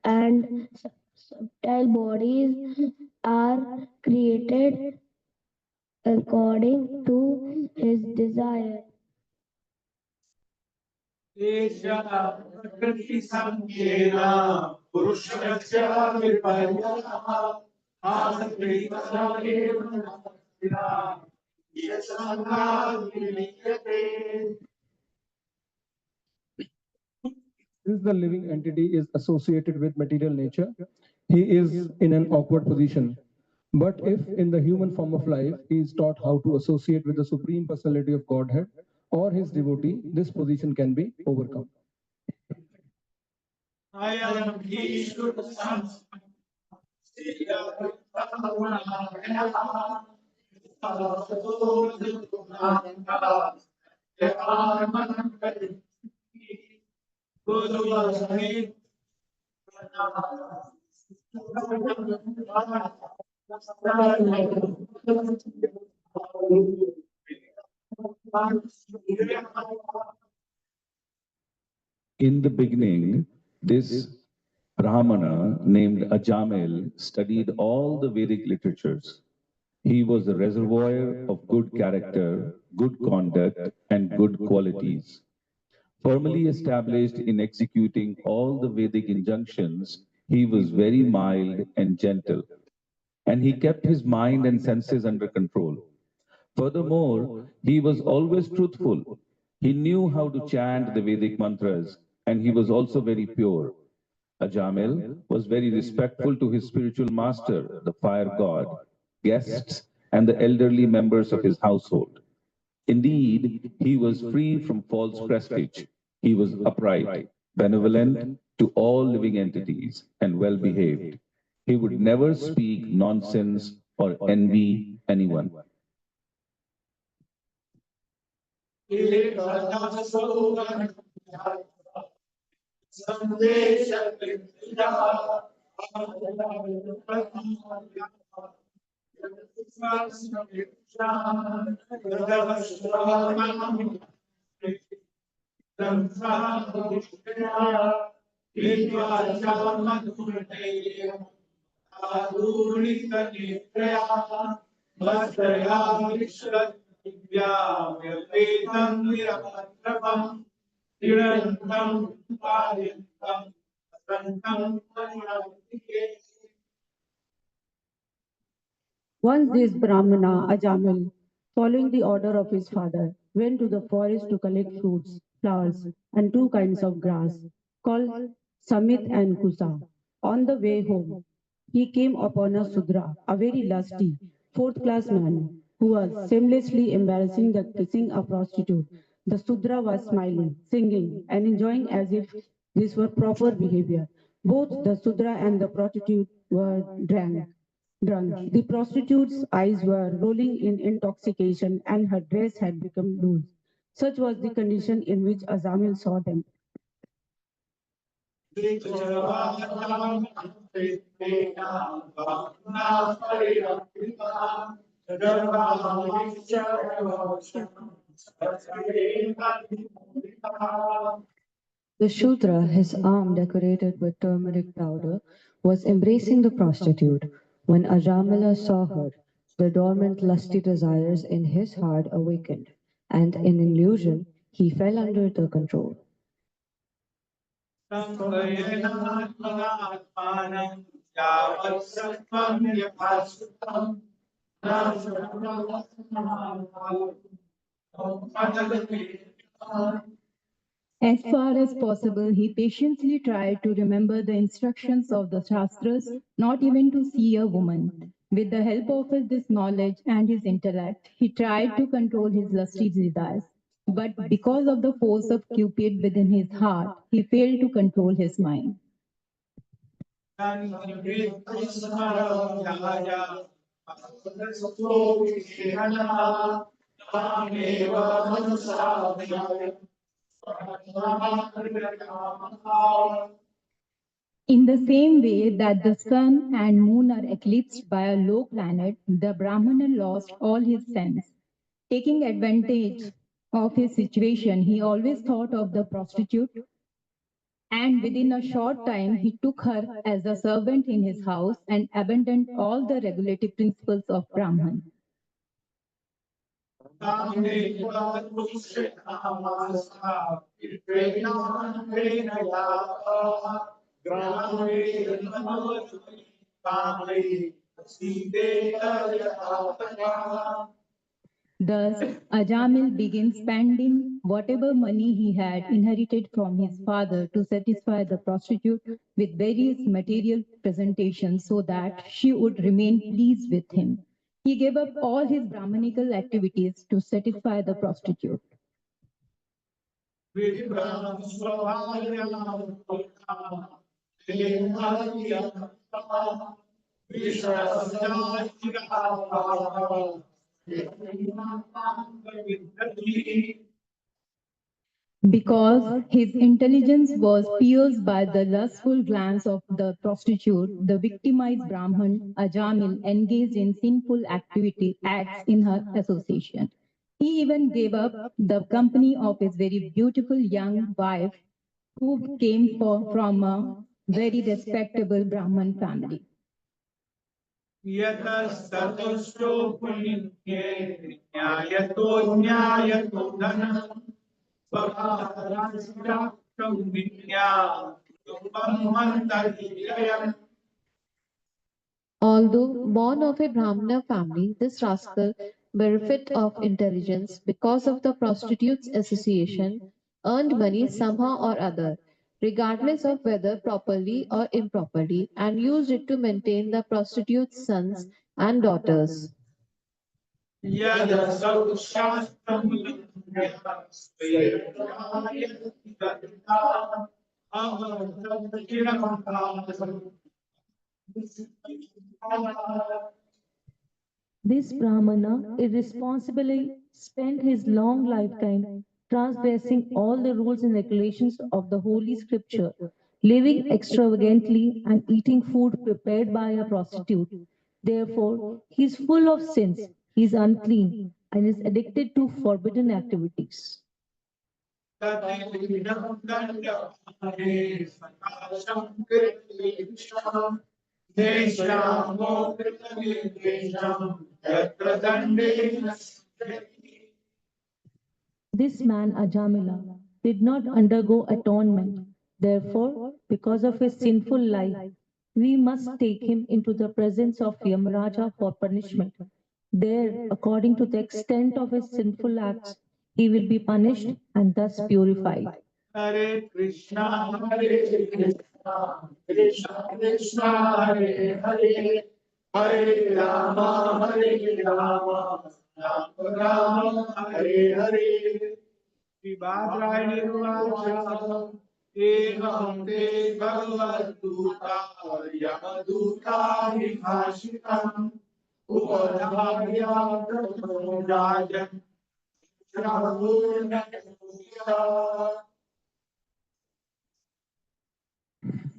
and subtle bodies are created according to his desire. Since the living entity is associated with material nature, he is in an awkward position. But if in the human form of life he is taught how to associate with the Supreme Personality of Godhead or his devotee, this position can be overcome. I am Ishwar Sam. In the beginning, this Brahmana named Ajamil studied all the Vedic literatures. He was a reservoir of good character, good conduct, and good qualities. Firmly established in executing all the Vedic injunctions, he was very mild and gentle, and he kept his mind and senses under control. Furthermore, he was always truthful. He knew how to chant the Vedic mantras, and he was also very pure. Ajamil was very respectful to his spiritual master, the fire god, guests, and the elderly members of his household. Indeed, he was free from false prestige. He was upright, benevolent to all living entities, and well behaved. He would never speak nonsense or envy anyone. Once this Brahmana, Ajamil, following the order of his father, went to the forest to collect fruits, flowers, and two kinds of grass, called Samit and Kusa. On the way home, he came upon a Sudra, a very lusty, fourth-class man, who was shamelessly embarrassing the kissing a prostitute. The Sudra was smiling, singing, and enjoying as if this were proper behavior. Both the Sudra and the prostitute were drunk. The prostitute's eyes were rolling in intoxication and her dress had become loose. Such was the condition in which Azamil saw them. The Shudra, his arm decorated with turmeric powder, was embracing the prostitute. When Ajamila saw her, the dormant lusty desires in his heart awakened, and in illusion he fell under the control. As far as possible, he patiently tried to remember the instructions of the Shastras, not even to see a woman. With the help of this knowledge and his intellect, he tried to control his lusty desires. But because of the force of Cupid within his heart, he failed to control his mind. In the same way that the sun and moon are eclipsed by a low planet, the Brahmana lost all his sense. Taking advantage of his situation, he always thought of the prostitute And within a short time, he took her as a servant in his house and abandoned all the regulative principles of Brahman. Thus, Ajamil began spending whatever money he had inherited from his father to satisfy the prostitute with various material presentations so that she would remain pleased with him. He gave up all his Brahmanical activities to satisfy the prostitute. Because his intelligence was pierced by the lustful glance of the prostitute, the victimized Brahman Ajamil engaged in sinful acts in her association. He even gave up the company of his very beautiful young wife who came from a very respectable Brahman family. Although born of a Brahmana family, this rascal, bereft of intelligence because of the prostitute's association, earned money somehow or other, regardless of whether properly or improperly, and used it to maintain the prostitute's sons and daughters. This Brahmana irresponsibly spent his long lifetime transgressing all the rules and regulations of the Holy Scripture, living extravagantly and eating food prepared by a prostitute. Therefore, he is full of sins, he is unclean, and is addicted to forbidden activities. This man, Ajamila, did not undergo atonement. Therefore, because of his sinful life, we must take him into the presence of Yamraja for punishment. There, according to the extent of his sinful acts, he will be punished and thus purified. Hare Krishna, Krishna Krishna, Hare Hare, Hare Rama, Rama Rama, Hare Hare. Vibhadrayani Vacha, Evam Te Bhagavaduta, Yamaduta Vibhashitam, Upadharya Rajan, Shravuna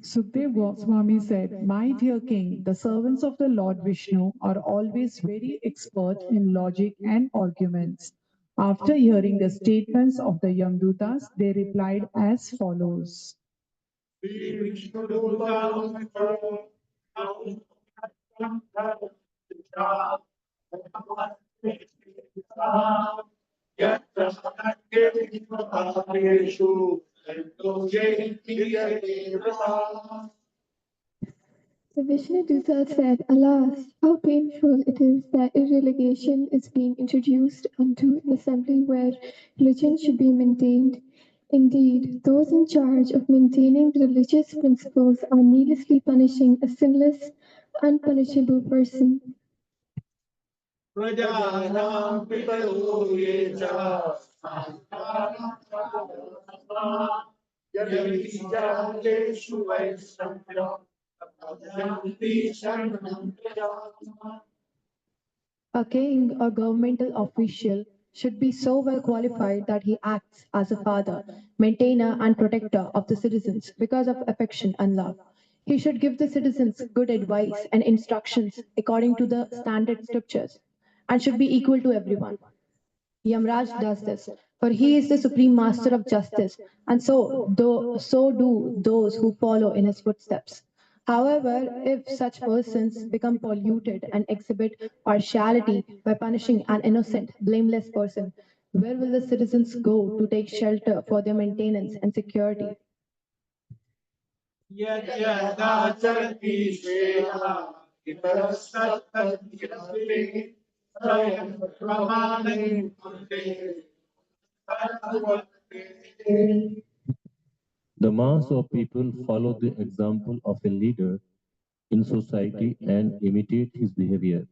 Sukdev Goswami said, "My dear king, the servants of the Lord Vishnu are always very expert in logic and arguments." After hearing the statements of the Yamdutas, they replied as follows. The Vishnudutta said, "Alas, how painful it is that irreligion is being introduced unto an assembly where religion should be maintained. Indeed, those in charge of maintaining the religious principles are needlessly punishing a sinless, unpunishable person." Prajanam Pitaro Yecha Yadavijayeshu Vaishnava Janti Shanam A king or governmental official should be so well qualified that he acts as a father, maintainer, and protector of the citizens because of affection and love. He should give the citizens good advice and instructions according to the standard scriptures and should be equal to everyone. Yamraj does this For he is the supreme master of justice, and so do those who follow in his footsteps. However, if such persons become polluted and exhibit partiality by punishing an innocent, blameless person, where will the citizens go to take shelter for their maintenance and security? The mass of people follow the example of a leader in society and imitate his behavior.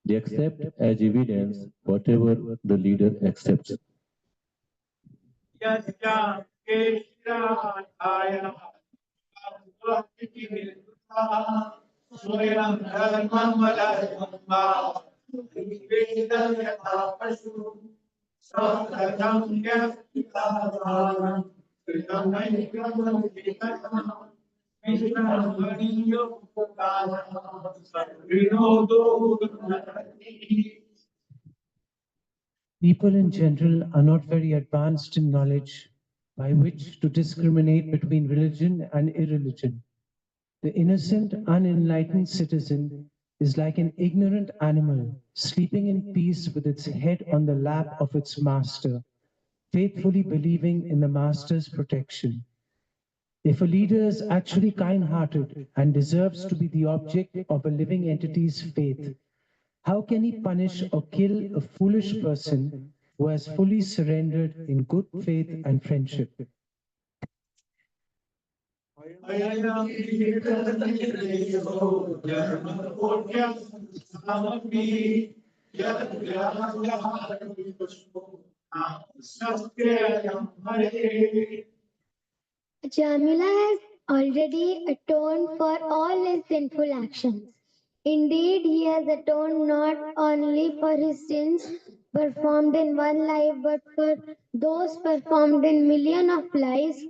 They accept as evidence whatever the leader accepts. People in general are not very advanced in knowledge by which to discriminate between religion and irreligion. The innocent, unenlightened citizen is like an ignorant animal sleeping in peace with its head on the lap of its master, faithfully believing in the master's protection. If a leader is actually kind-hearted and deserves to be the object of a living entity's faith, how can he punish or kill a foolish person who has fully surrendered in good faith and friendship? Jamila has already atoned for all his sinful actions. Indeed, he has atoned not only for his sins performed in one life, but for those performed in millions of lives.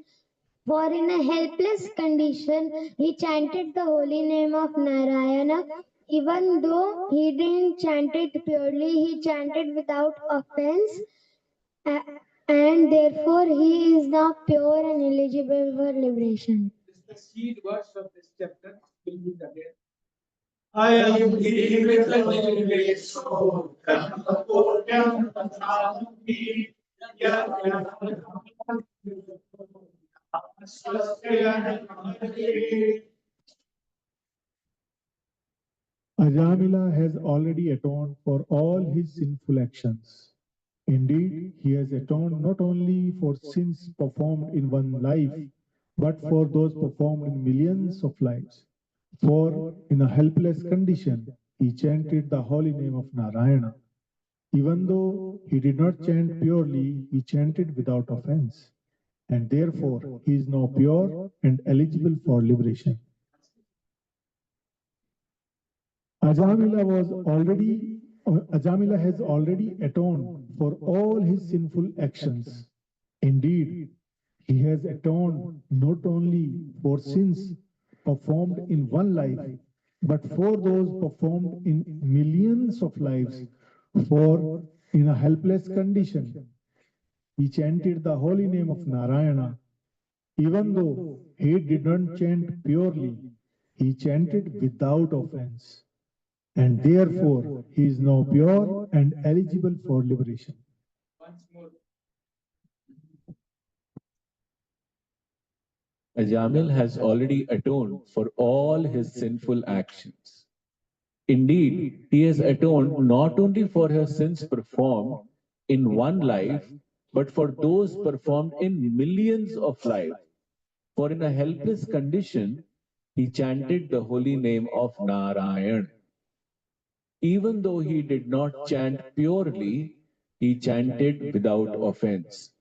For in a helpless condition, he chanted the holy name of Narayana. Even though he didn't chant it purely, he chanted without offense, a- and therefore he is now pure and eligible for liberation. The seed words of this chapter will be again. I am the soul. Ajamila has already atoned for all his sinful actions. Indeed, he has atoned not only for sins performed in one life, but for those performed in millions of lives. For in a helpless condition, he chanted the holy name of Narayana. Even though he did not chant purely, he chanted without offense. And therefore, he is now pure and eligible for liberation. Ajamila has already atoned for all his sinful actions. Indeed, he has atoned not only for sins performed in one life, but for those performed in millions of lives. For in a helpless condition, he chanted the holy name of Narayana. Even though he did not chant purely, he chanted without offense. And therefore he is now pure and eligible for liberation. Once more. Ajamil has already atoned for all his sinful actions. Indeed, he has atoned not only for his sins performed in one life, but for those performed in millions of lives. For in a helpless condition, he chanted the holy name of Narayan. Even though he did not chant purely, he chanted without offense.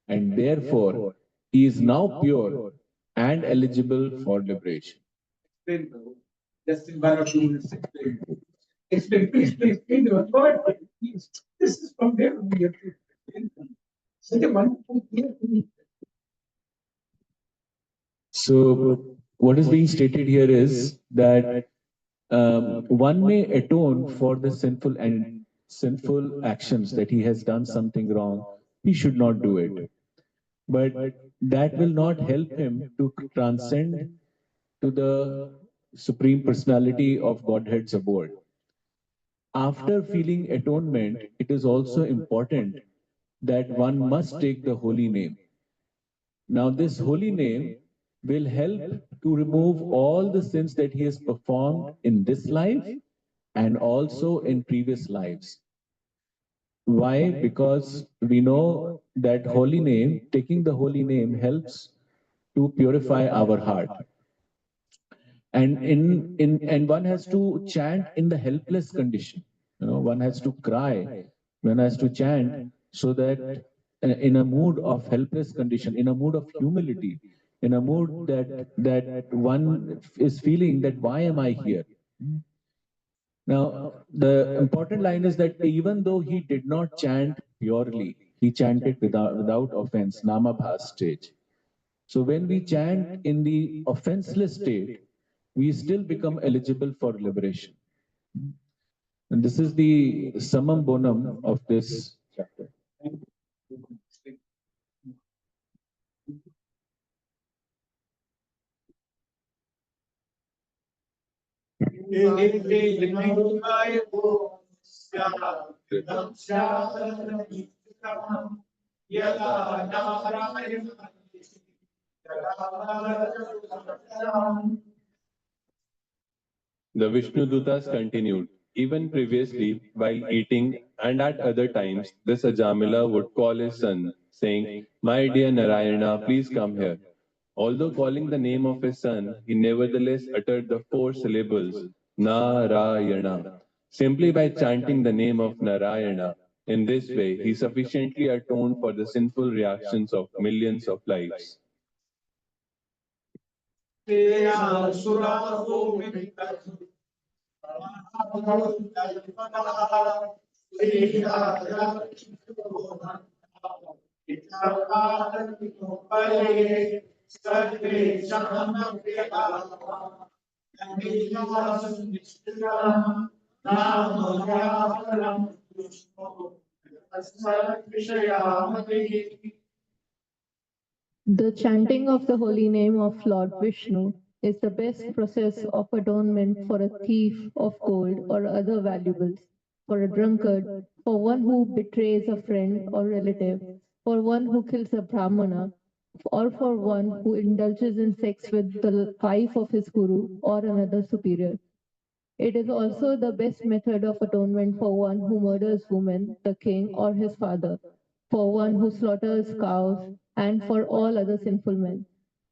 And therefore, he is now pure and eligible for liberation. Explain, Prabhu. Just in 1 or 2 minutes, explain. Explain the word. Please. This is from there we have to explain. Such a wonderful thing. So, what is being stated here is that one may atone for the sinful actions that he has done something wrong, he should not do it. But that will not help him to transcend to the Supreme Personality of Godhead's abode. After feeling atonement, it is also important that one must take the holy name. Now, this holy name will help to remove all the sins that he has performed in this life and also in previous lives. Why? Because we know that holy name, taking the holy name helps to purify our heart. And one has to chant in the helpless condition. One has to cry, one has to chant so that in a mood of helpless condition, in a mood of humility, in a mood that one is feeling that why am I here? Now, the important line is that even though he did not chant purely, he chanted without offense, namabhas stage. So when we chant in the offenseless state, we still become eligible for liberation. And this is the summum bonum of this chapter. The Vishnudutas continued. Even previously, while eating and at other times, this Ajamila would call his son, saying, "My dear Narayana, please come here." Although calling the name of his son, he nevertheless uttered the four syllables, Narayana. Simply by chanting the name of Narayana, in this way, he sufficiently atoned for the sinful reactions of millions of lives. The chanting of the holy name of Lord Vishnu is the best process of atonement for a thief of gold or other valuables, for a drunkard, for one who betrays a friend or relative, for one who kills a brahmana, or for one who indulges in sex with the wife of his guru or another superior. It is also the best method of atonement for one who murders women, the king, or his father, for one who slaughters cows, and for all other sinful men.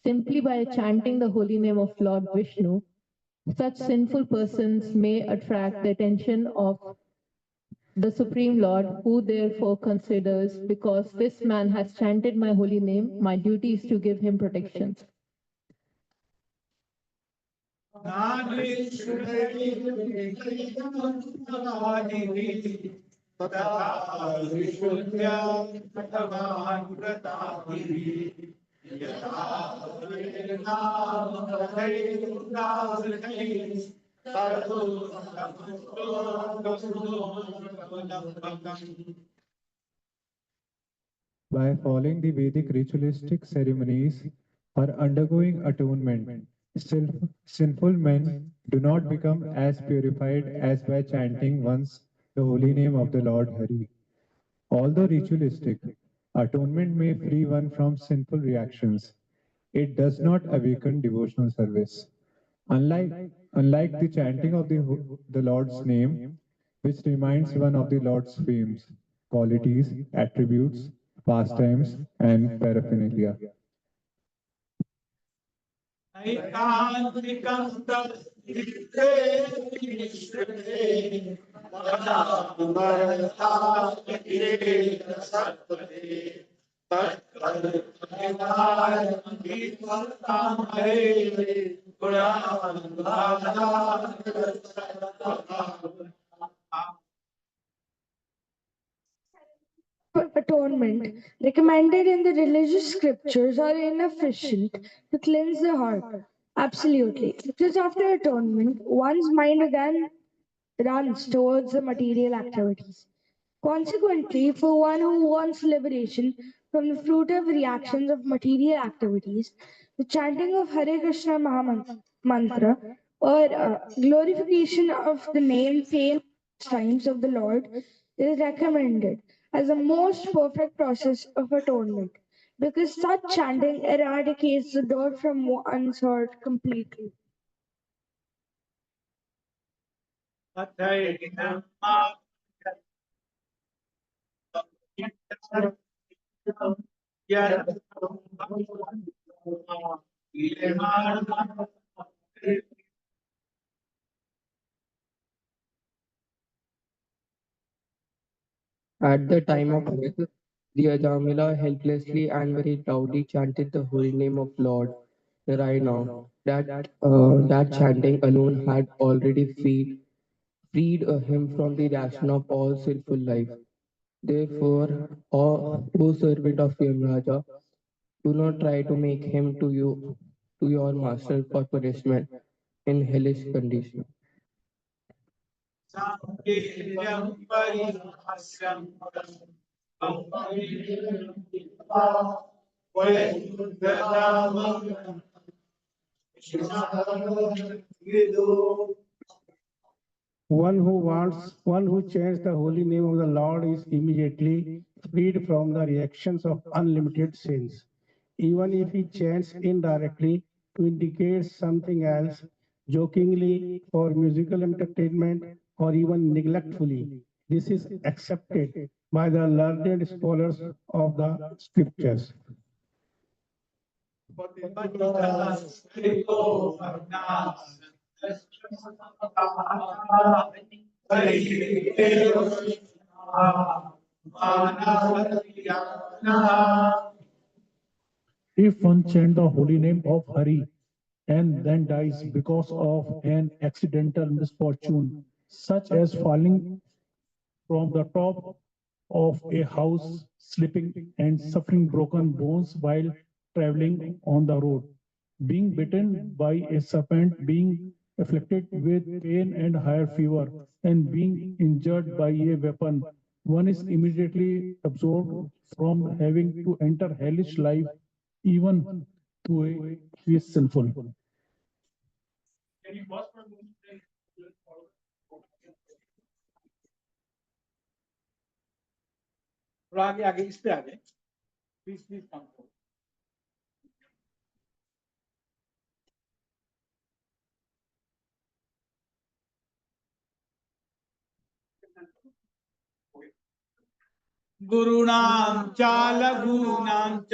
Simply by chanting the holy name of Lord Vishnu, such sinful persons may attract the attention of the Supreme Lord, who therefore considers, because this man has chanted my holy name, my duty is to give him protection. By following the Vedic ritualistic ceremonies or undergoing atonement, sinful men do not become as purified as by chanting once the holy name of the Lord Hari. Although ritualistic, atonement may free one from sinful reactions. It does not awaken devotional service. Unlike the chanting of the Lord's name, which reminds one of the Lord's fames, qualities, attributes, pastimes, and paraphernalia. Atonement recommended in the religious scriptures are inefficient to cleanse the heart. Absolutely. Just after atonement, one's mind again runs towards the material activities. Consequently, for one who wants liberation from the fruitive reactions of material activities, the chanting of Hare Krishna Mantra or glorification of the name, fame, times of the Lord is recommended as a most perfect process of atonement because such chanting eradicates the dirt from one's heart completely. At the time of death, the Ajamila helplessly and very loudly chanted the holy name of Lord Narayana. That chanting alone had already freed him from the reaction of all sinful life. Therefore, O servant of Yamraja, do not try to make him to your master for punishment in hellish condition. One who chants the holy name of the Lord is immediately freed from the reactions of unlimited sins. Even if he chants indirectly to indicate something else, jokingly for musical entertainment, or even neglectfully, this is accepted by the learned scholars of the scriptures. If one chant the holy name of Hari and then dies because of an accidental misfortune, such as falling from the top of a house, slipping and suffering broken bones while traveling on the road, being bitten by a serpent, being afflicted with pain and higher fever, and being injured by a weapon, one is immediately absorbed from having to enter hellish life, even though he is sinful. और आगे आगे इस पे आगे please please काम करो गुरुणां च लघूनां च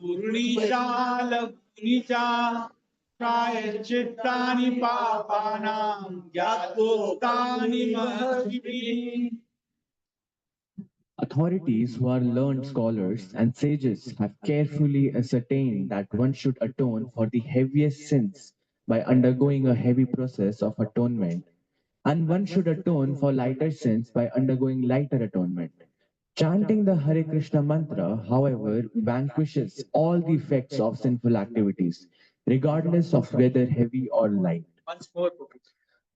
गुरुणीशा लघुनीचा प्रायश्चित्तानि पापानां ज्ञातोक्तानि महर्षिभिः. Authorities who are learned scholars and sages have carefully ascertained that one should atone for the heaviest sins by undergoing a heavy process of atonement, and one should atone for lighter sins by undergoing lighter atonement. Chanting the Hare Krishna mantra, however, vanquishes all the effects of sinful activities, regardless of whether heavy or light. Once more, please.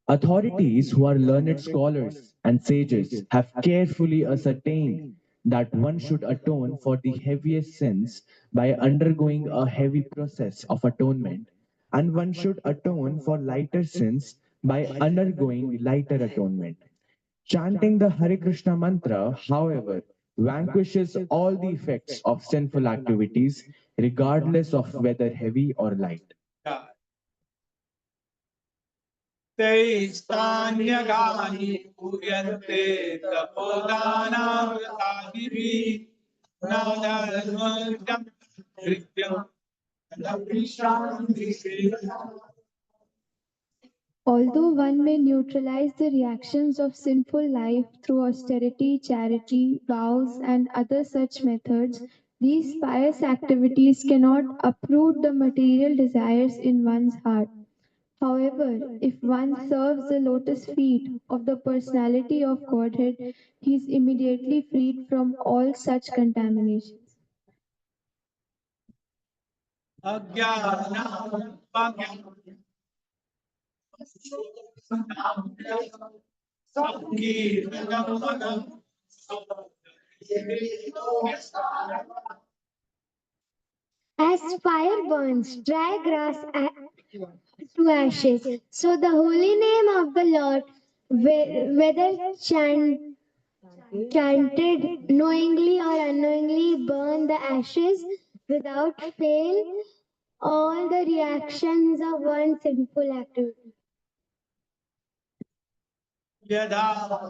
Authorities who are learned scholars and sages have carefully ascertained that one should atone for the heaviest sins by undergoing a heavy process of atonement, and one should atone for lighter sins by undergoing lighter atonement. Chanting the Hare Krishna mantra, however, vanquishes all the effects of sinful activities, regardless of whether heavy or light. तैस्तान्यगानि पूयन्ते तपोदानाव्रतादिभिः न धर्मं कृत्यं न विश्रान्तिः. Although one may neutralize the reactions of sinful life through austerity, charity, vows, and other such methods, these pious activities cannot uproot the material desires in one's heart. However, if one serves the lotus feet of the personality of Godhead, he is immediately freed from all such contaminations. As fire burns dry grass to ashes, so the holy name of the Lord, whether chanted knowingly or unknowingly, burn the ashes without fail, all the reactions of one sinful activity. यदा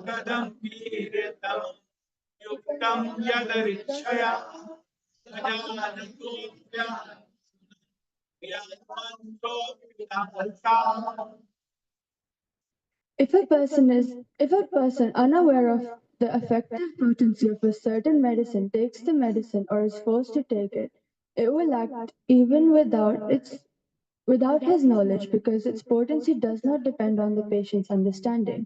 गदं वीरतं युक्तं यदरिच्छया If a person unaware of the effective potency of a certain medicine takes the medicine or is forced to take it, it will act even without his knowledge because its potency does not depend on the patient's understanding.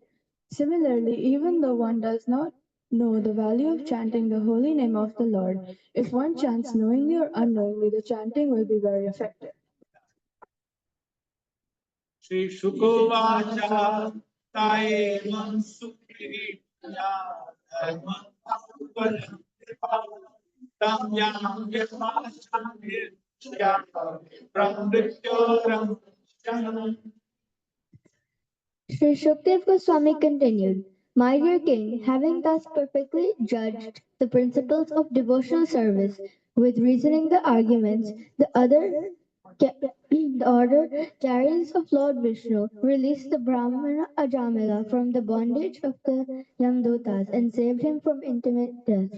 Similarly, even though one does not know the value of chanting the holy name of the Lord, if one chants knowingly or unknowingly, the chanting will be very effective. Shri शुकोवाच ताएवं सुकृत्या धर्मं तं यां यथाशान्तिर्या प्रमृत्योरं शरणं. Sri Shukdev Goswami continued, My dear king, having thus perfectly judged the principles of devotional service with reasoning the arguments, the order carriers of Lord Vishnu released the Brahmana Ajamila from the bondage of the Yamdutas and saved him from intimate death.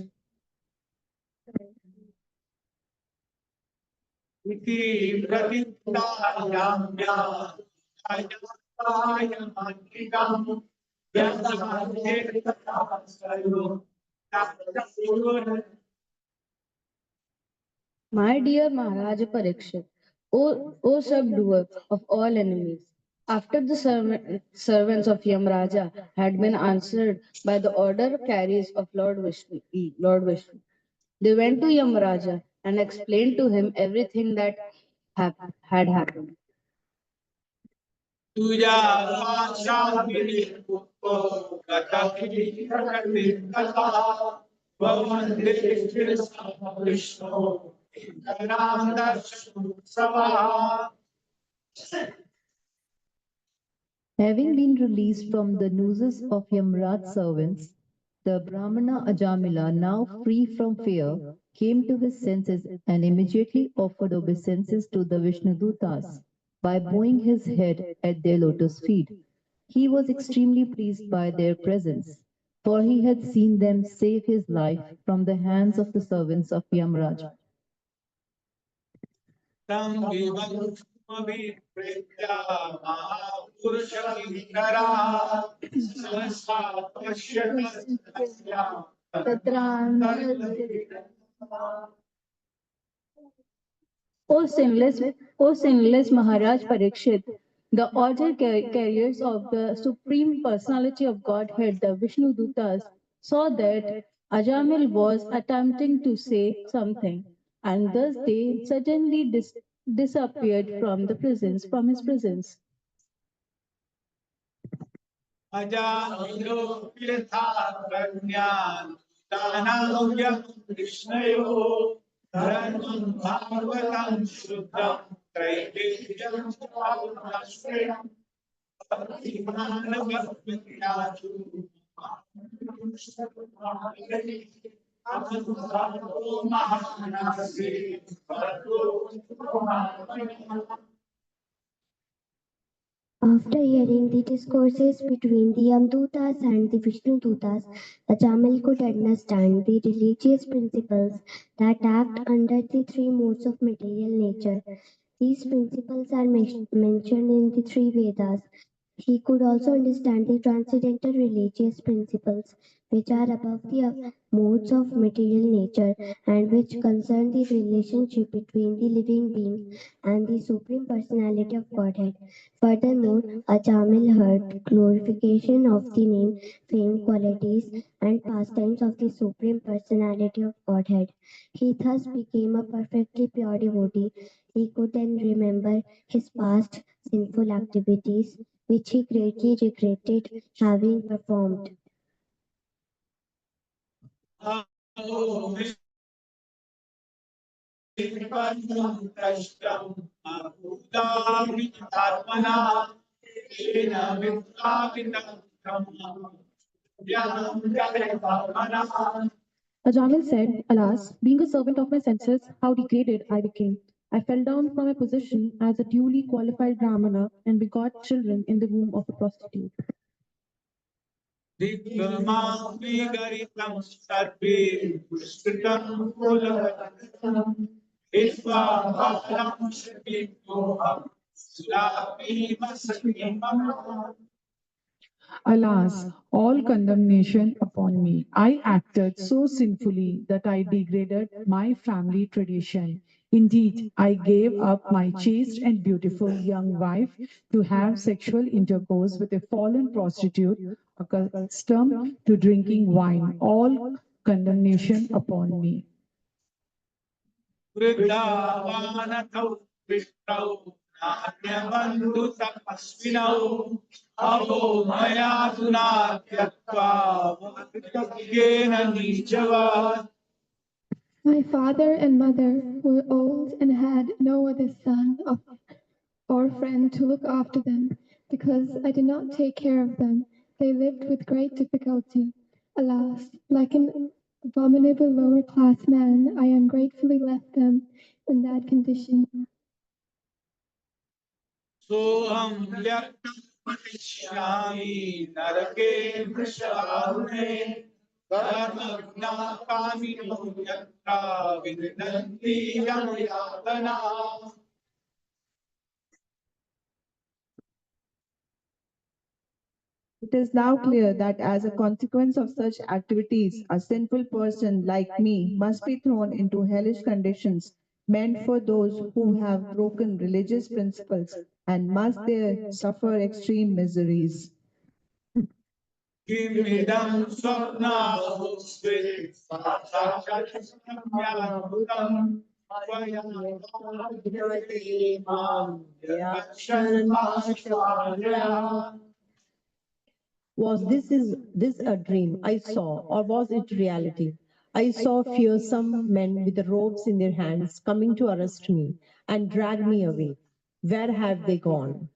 इति प्रतिज्ञायाम्या अयमायमान्तिकम् यदान्ते तथा सयो तत्सुर. My dear Maharaja Parikshit, O subduer of all enemies, after the servants of Yamraja had been answered by the order carriers of Lord Vishnu, they went to Yamraja and explained to him everything that had happened. तुया वाचा विनिपुतो गतहि प्रकृति कथा ववन्दे विष्णु गणान्दर्शनु सभा. Having been released from the nooses of Yamraj servants, the Brahmana Ajamila, now free from fear, came to his senses and immediately offered obeisances to the Vishnudutas by bowing his head at their lotus feet. He was extremely pleased by their presence, for he had seen them save his life from the hands of the servants of Yamraj. तं विवक्ष्मभिप्रेत्या महापुरुषलिङ्गरा सहसा पश्यतस्या O sinless Maharaj Parikshit, the order carriers of the Supreme Personality of Godhead, the Vishnu Dutas, saw that Ajamil was attempting to say something, and thus they suddenly disappeared from his presence. अजामिलो यथा प्रज्ञान दानव्यं कृष्णयो धर्मं भागवतं शुद्धं त्रैवेद्यं चारुणाश्रयम् भक्तिमानवत्याचु महानासी भक्तो. After hearing the discourses between the Yamdutas and the Vishnudutas, Ajamil could understand the religious principles that act under the three modes of material nature. These principles are mentioned in the three Vedas. He could also understand the transcendental religious principles which are above the modes of material nature and which concern the relationship between the living being and the Supreme Personality of Godhead. Furthermore, Ajamil heard glorification of the name, fame, qualities, and pastimes of the Supreme Personality of Godhead. He thus became a perfectly pure devotee. He could then remember his past sinful activities, which he greatly regretted having performed. Ajamil said, Alas, being a servant of my senses, how degraded I became. I fell down from my position as a duly qualified Brahmana and begot children in the womb of a prostitute. Alas, all condemnation upon me. I acted so sinfully that I degraded my family tradition. Indeed, I gave up my chaste and beautiful young wife to have sexual intercourse with a fallen prostitute accustomed to drinking wine. All condemnation upon me. My father and mother were old and had no other son or friend to look after them. Because I did not take care of them, they lived with great difficulty. Alas, like an abominable lower class man, I ungratefully left them in that condition. It is now clear that as a consequence of such activities, a sinful person like me must be thrown into hellish conditions meant for those who have broken religious principles and must there suffer extreme miseries. Was this a dream I saw, or was it reality? I saw fearsome men with ropes in their hands coming to arrest me and drag me away. Where have they gone?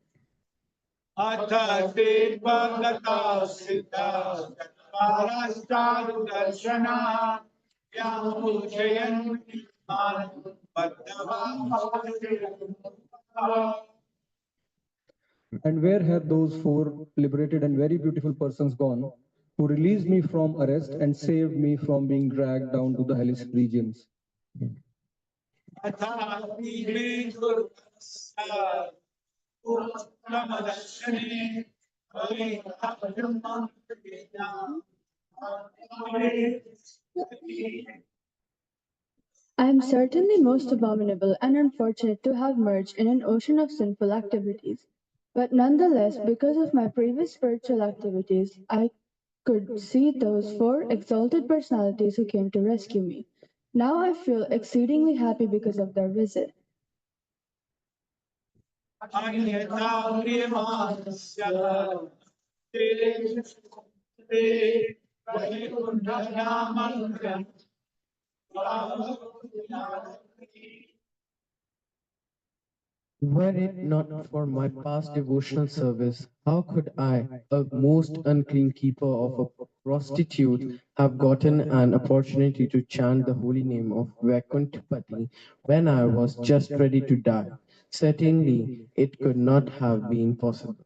And where have those four liberated and very beautiful persons gone who released me from arrest and saved me from being dragged down to the hellish regions? I am certainly most abominable and unfortunate to have merged in an ocean of sinful activities. But nonetheless, because of my previous spiritual activities, I could see those four exalted personalities who came to rescue me. Now I feel exceedingly happy because of their visit. Were it not for my past devotional service, how could I, a most unclean keeper of a prostitute, have gotten an opportunity to chant the holy name of Vaikuntapati when I was just ready to die? Certainly, it could not have been possible.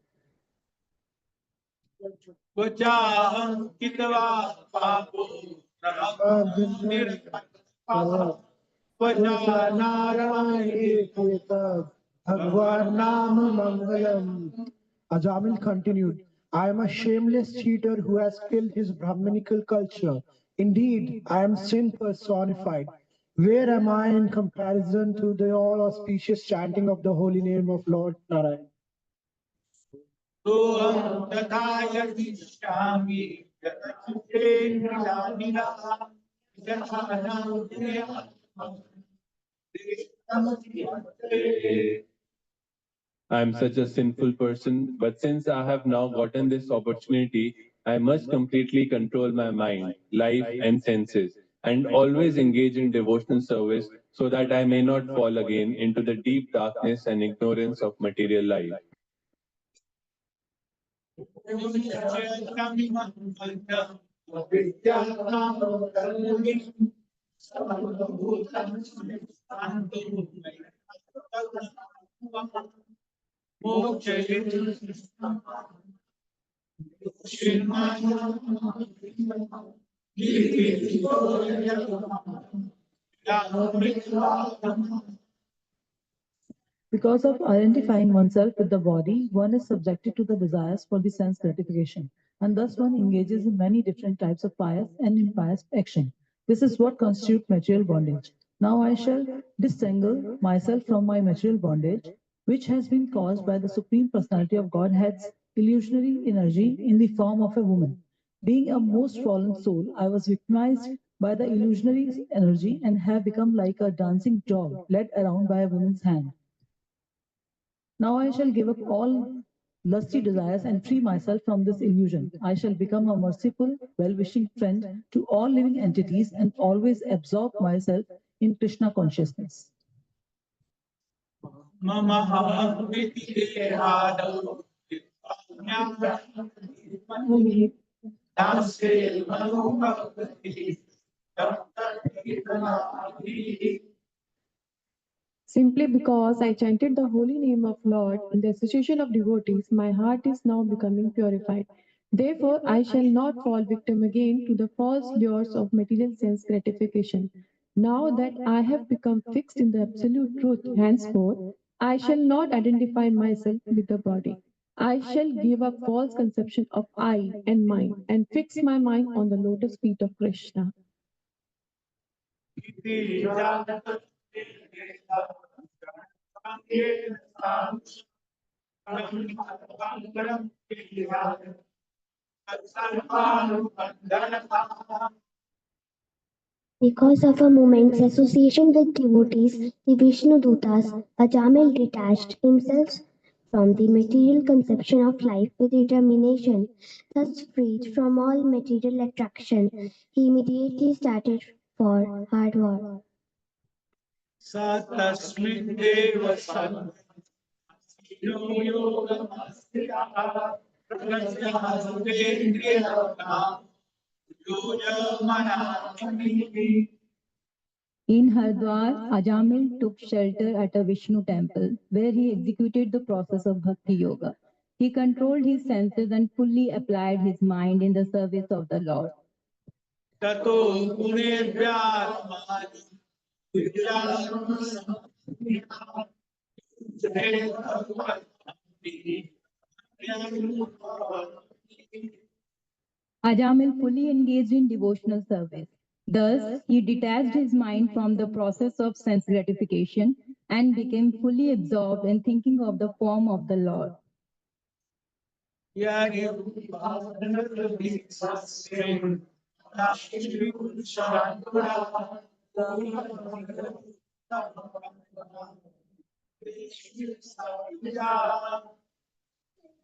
Ajamil continued, I am a shameless cheater who has killed his Brahminical culture. Indeed, I am sin personified. Where am I in comparison to the all auspicious chanting of the holy name of Lord Narayan? I am such a sinful person, but since I have now gotten this opportunity, I must completely control my mind, life, and senses, and always engage in devotional service so that I may not fall again into the deep darkness and ignorance of material life. Because of identifying oneself with the body, one is subjected to the desires for the sense gratification, and thus one engages in many different types of pious and impious action. This is what constitutes material bondage. Now I shall disentangle myself from my material bondage, which has been caused by the Supreme Personality of Godhead's illusionary energy in the form of a woman. Being a most fallen soul, I was victimized by the illusionary energy and have become like a dancing dog led around by a woman's hand. Now I shall give up all lusty desires and free myself from this illusion. I shall become a merciful, well-wishing friend to all living entities and always absorb myself in Krishna consciousness. Simply because I chanted the holy name of Lord in the association of devotees, my heart is now becoming purified. Therefore, I shall not fall victim again to the false lures of material sense gratification. Now that I have become fixed in the absolute truth, henceforth, I shall not identify myself with the body. I shall give up false conception of I and mine and fix my mind on the lotus feet of Krishna. Because of a moment's association with devotees, the Vishnu Dutas, Ajamil detached himself from the material conception of life with determination. Thus freed from all material attraction, he immediately started for hard war. In Hardwar, Ajamil took shelter at a Vishnu temple where he executed the process of Bhakti Yoga. He controlled his senses and fully applied his mind in the service of the Lord. Ajamil fully engaged in devotional service. Thus, he detached his mind from the process of sense gratification and became fully absorbed in thinking of the form of the Lord.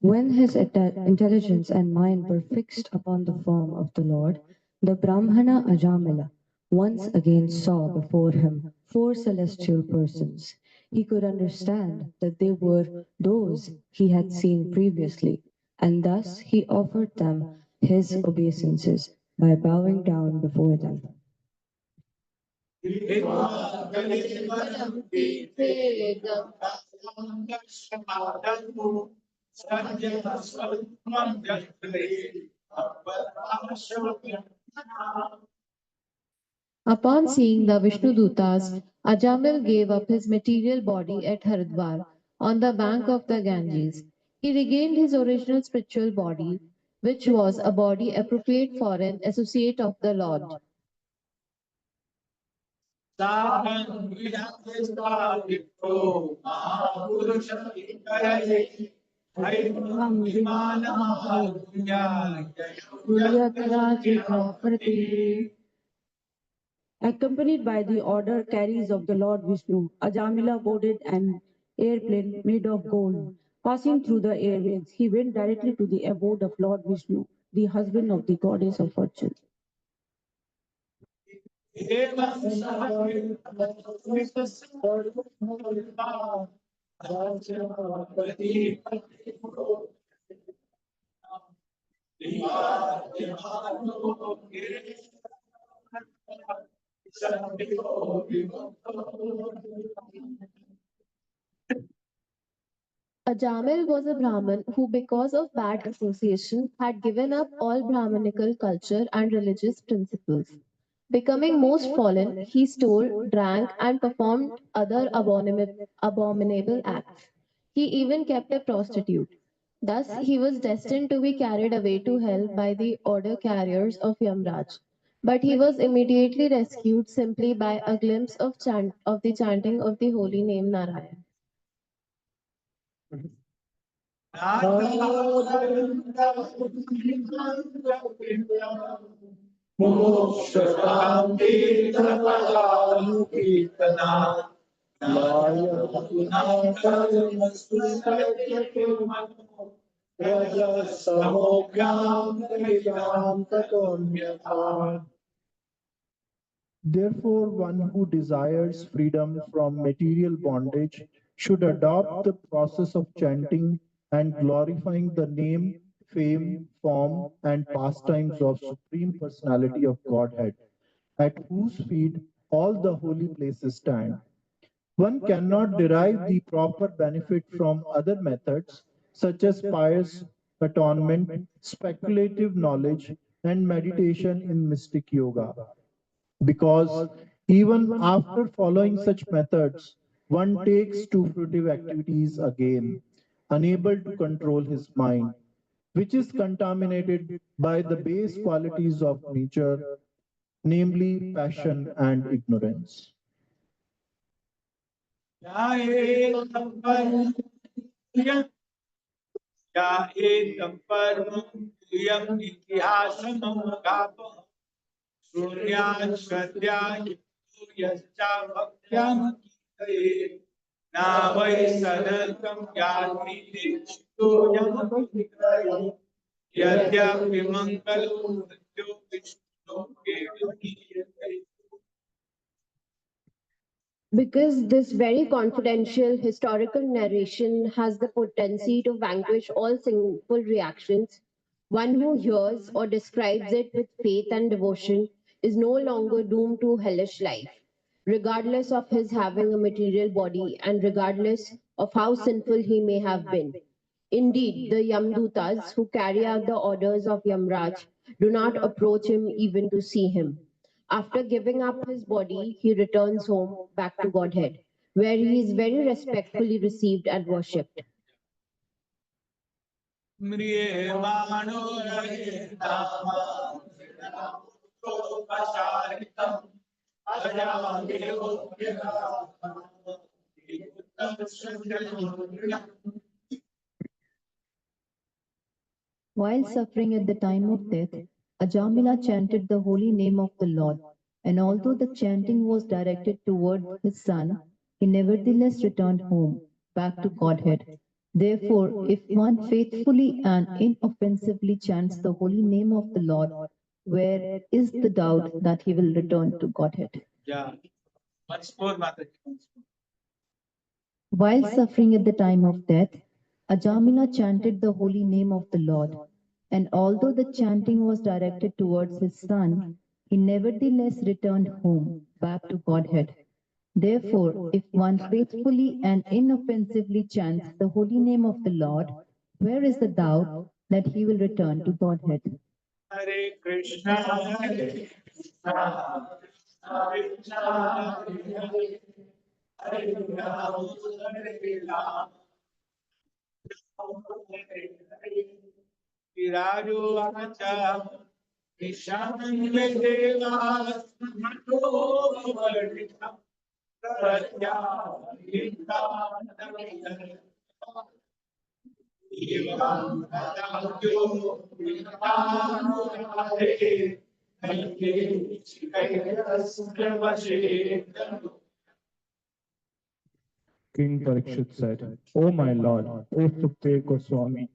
When his intelligence and mind were fixed upon the form of the Lord, the Brahmana Ajamila once again saw before him four celestial persons. He could understand that they were those he had seen previously, and thus he offered them his obeisances by bowing down before them. Upon seeing the Vishnu Dutas, Ajamil gave up his material body at Haridwar on the bank of the Ganges. He regained his original spiritual body, which was a body appropriate for an associate of the Lord. Accompanied by the order carriers of the Lord Vishnu, Ajamila boarded an airplane made of gold. Passing through the airways, he went directly to the abode of Lord Vishnu. the husband of the goddess of fortune. Ajamil was a Brahmin who, because of bad association, had given up all Brahminical culture and religious principles. Becoming most fallen, he stole, drank, and performed other abominable acts. He even kept a prostitute. Thus, he was destined to be carried away to hell by the order carriers of Yamraj. But he was immediately rescued simply by a glimpse of the chanting of the holy name Narayan. Therefore, one who desires freedom from material bondage should adopt the process of chanting and glorifying the name, fame, form, and pastimes of Supreme Personality of Godhead, at whose feet all the holy places stand. One cannot derive the proper benefit from other methods, such as pious atonement, speculative knowledge, and meditation in mystic yoga, because even after following such methods, one takes to fruitive activities again, unable to control his mind, which is contaminated by the base qualities of nature, namely passion and ignorance. Because this very confidential historical narration has the potency to vanquish all sinful reactions, one who hears or describes it with faith and devotion is no longer doomed to hellish life, regardless of his having a material body and regardless of how sinful he may have been. Indeed, the Yamdutas who carry out the orders of Yamraj do not approach him even to see him. After giving up his body, he returns home back to Godhead, where he is very respectfully received and worshipped. While suffering at the time of death, Ajamila chanted the holy name of the Lord, and although the chanting was directed toward his son, he nevertheless returned home, back to Godhead. Therefore, if one faithfully and inoffensively chants the holy name of the Lord, where is the doubt that he will return to Godhead? While suffering at the time of death, Ajamila chanted the holy name of the Lord, and although the chanting was directed towards his son, he nevertheless returned home, back to Godhead. Therefore, if one faithfully and inoffensively chants the holy name of the Lord, where is the doubt that he will return to Godhead? Hare Krishna, Hare Krishna, Krishna Krishna, Hare Ram, Hare Ram, Viraju Acha, Nishange Deva, Mato Varita, Pratya, Gita, Evam Adagyo, Vitamare, Hare Chikayas, King Parikshit said, O my Lord, O Sukhdev Goswami,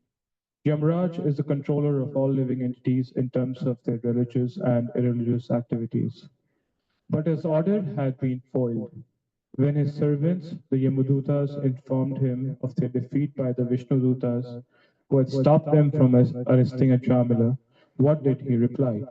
Yamraj is the controller of all living entities in terms of their religious and irreligious activities. But his order had been foiled. When his servants, the Yamadutas, informed him of their defeat by the Vishnudutas, who had stopped them from arresting Ajamila, what did he reply?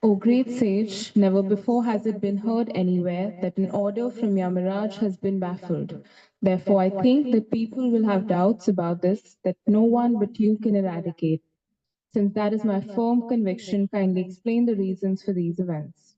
O great sage, never before has it been heard anywhere that an order from Yamaraj has been baffled. Therefore, I think that people will have doubts about this that no one but you can eradicate. Since that is my firm conviction, kindly explain the reasons for these events.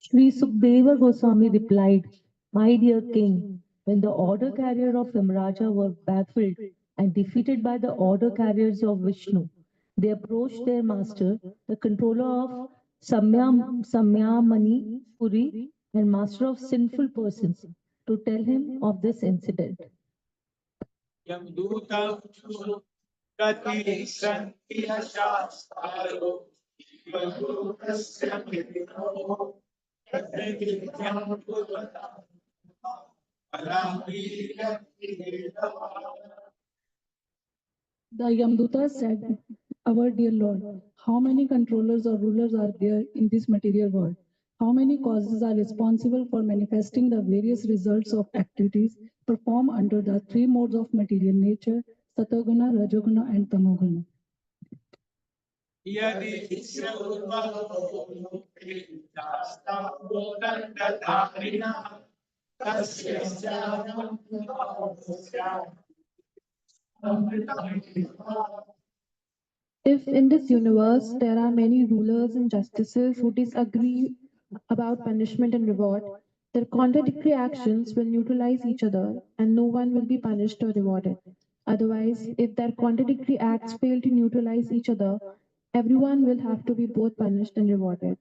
Sri Sukdeva Goswami replied, My dear king, when the order carrier of Yamraja were baffled and defeated by the order carriers of Vishnu, they approached their master, the controller of Samyamani Puri and master of sinful persons, to tell him of this incident. The Yamduta said, Our dear Lord, how many controllers or rulers are there in this material world? How many causes are responsible for manifesting the various results of activities performed under the three modes of material nature, Satoguna, Rajoguna, and Tamoguna? If in this universe there are many rulers and justices who disagree about punishment and reward, their contradictory actions will neutralize each other and no one will be punished or rewarded. Otherwise, if their contradictory acts fail to neutralize each other, everyone will have to be both punished and rewarded.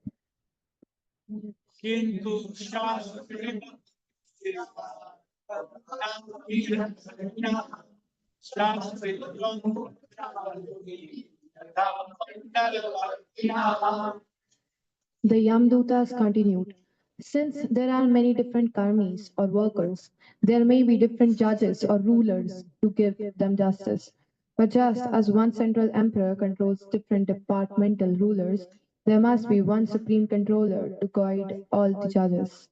The Yamdutas continued, since there are many different karmis or workers, there may be different judges or rulers to give them justice. But just as one central emperor controls different departmental rulers, there must be one supreme controller to guide all the judges.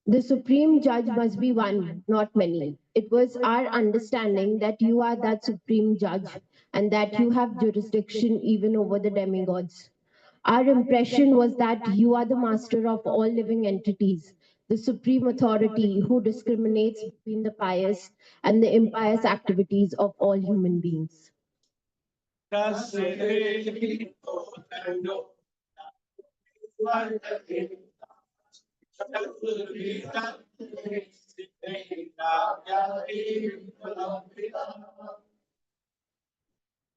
The supreme judge must be one, not many. It was our understanding that you are that supreme judge and that you have jurisdiction even over the demigods. Our impression was that you are the master of all living entities, the supreme authority who discriminates between the pious and the impious activities of all human beings.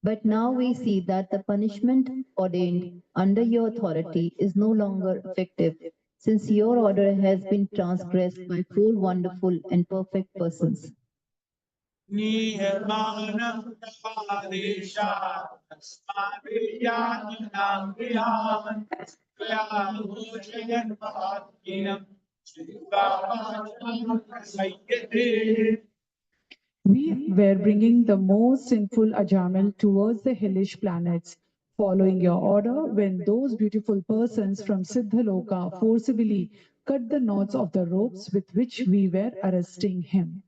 But now we see that the punishment ordained under your authority is no longer effective, since your order has been transgressed by four wonderful and perfect persons. We were bringing the most sinful Ajamil towards the hellish planets, following your order when those beautiful persons from Siddhaloka forcibly cut the knots of the ropes with which we were arresting him.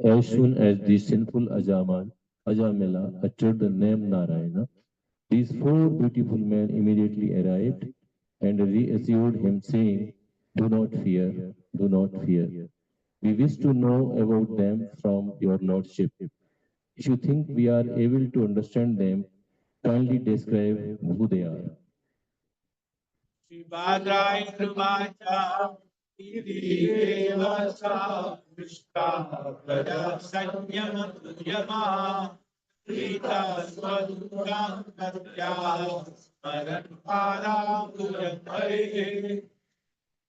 As soon as the sinful Ajamila uttered the name Narayana, these four beautiful men immediately arrived and reassured him, saying, "Do not fear, do not fear. We wish to know about them from your lordship. If you think we are able to understand them, kindly describe who they are."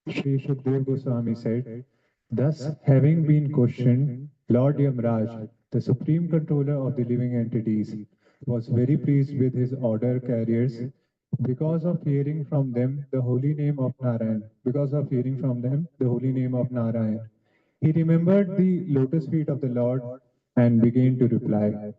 Sri Shukdev Goswami said, thus, having been questioned, Lord Yamraj, the supreme controller of the living entities, was very pleased with his order carriers because of hearing from them the holy name of Narayan. Because of hearing from them the holy name of Narayan. He remembered the lotus feet of the Lord and began to reply.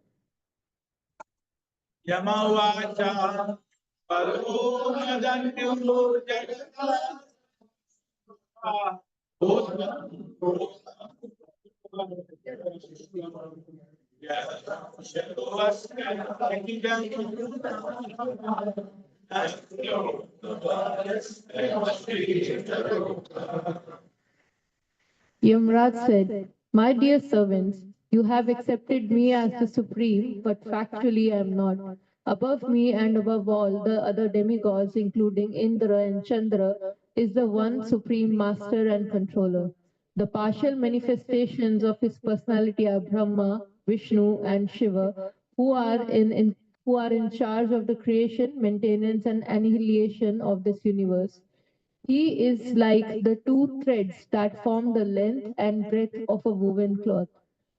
Yamraj said, "My dear servants, you have accepted me as the supreme, but factually I am not. Above me and above all the other demigods, including Indra and Chandra, is the one supreme master and controller. The partial manifestations of his personality are Brahma, Vishnu, and Shiva, who are in charge of the creation, maintenance, and annihilation of this universe. He is like the two threads that form the length and breadth of a woven cloth.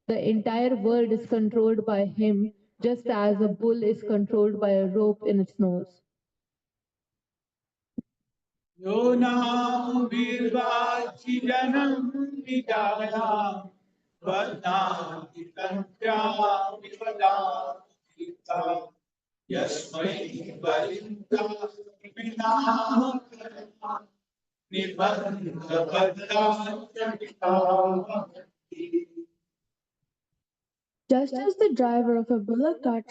The entire world is controlled by him, just as a bull is controlled by a rope in its nose." Just as the driver of a bullock cart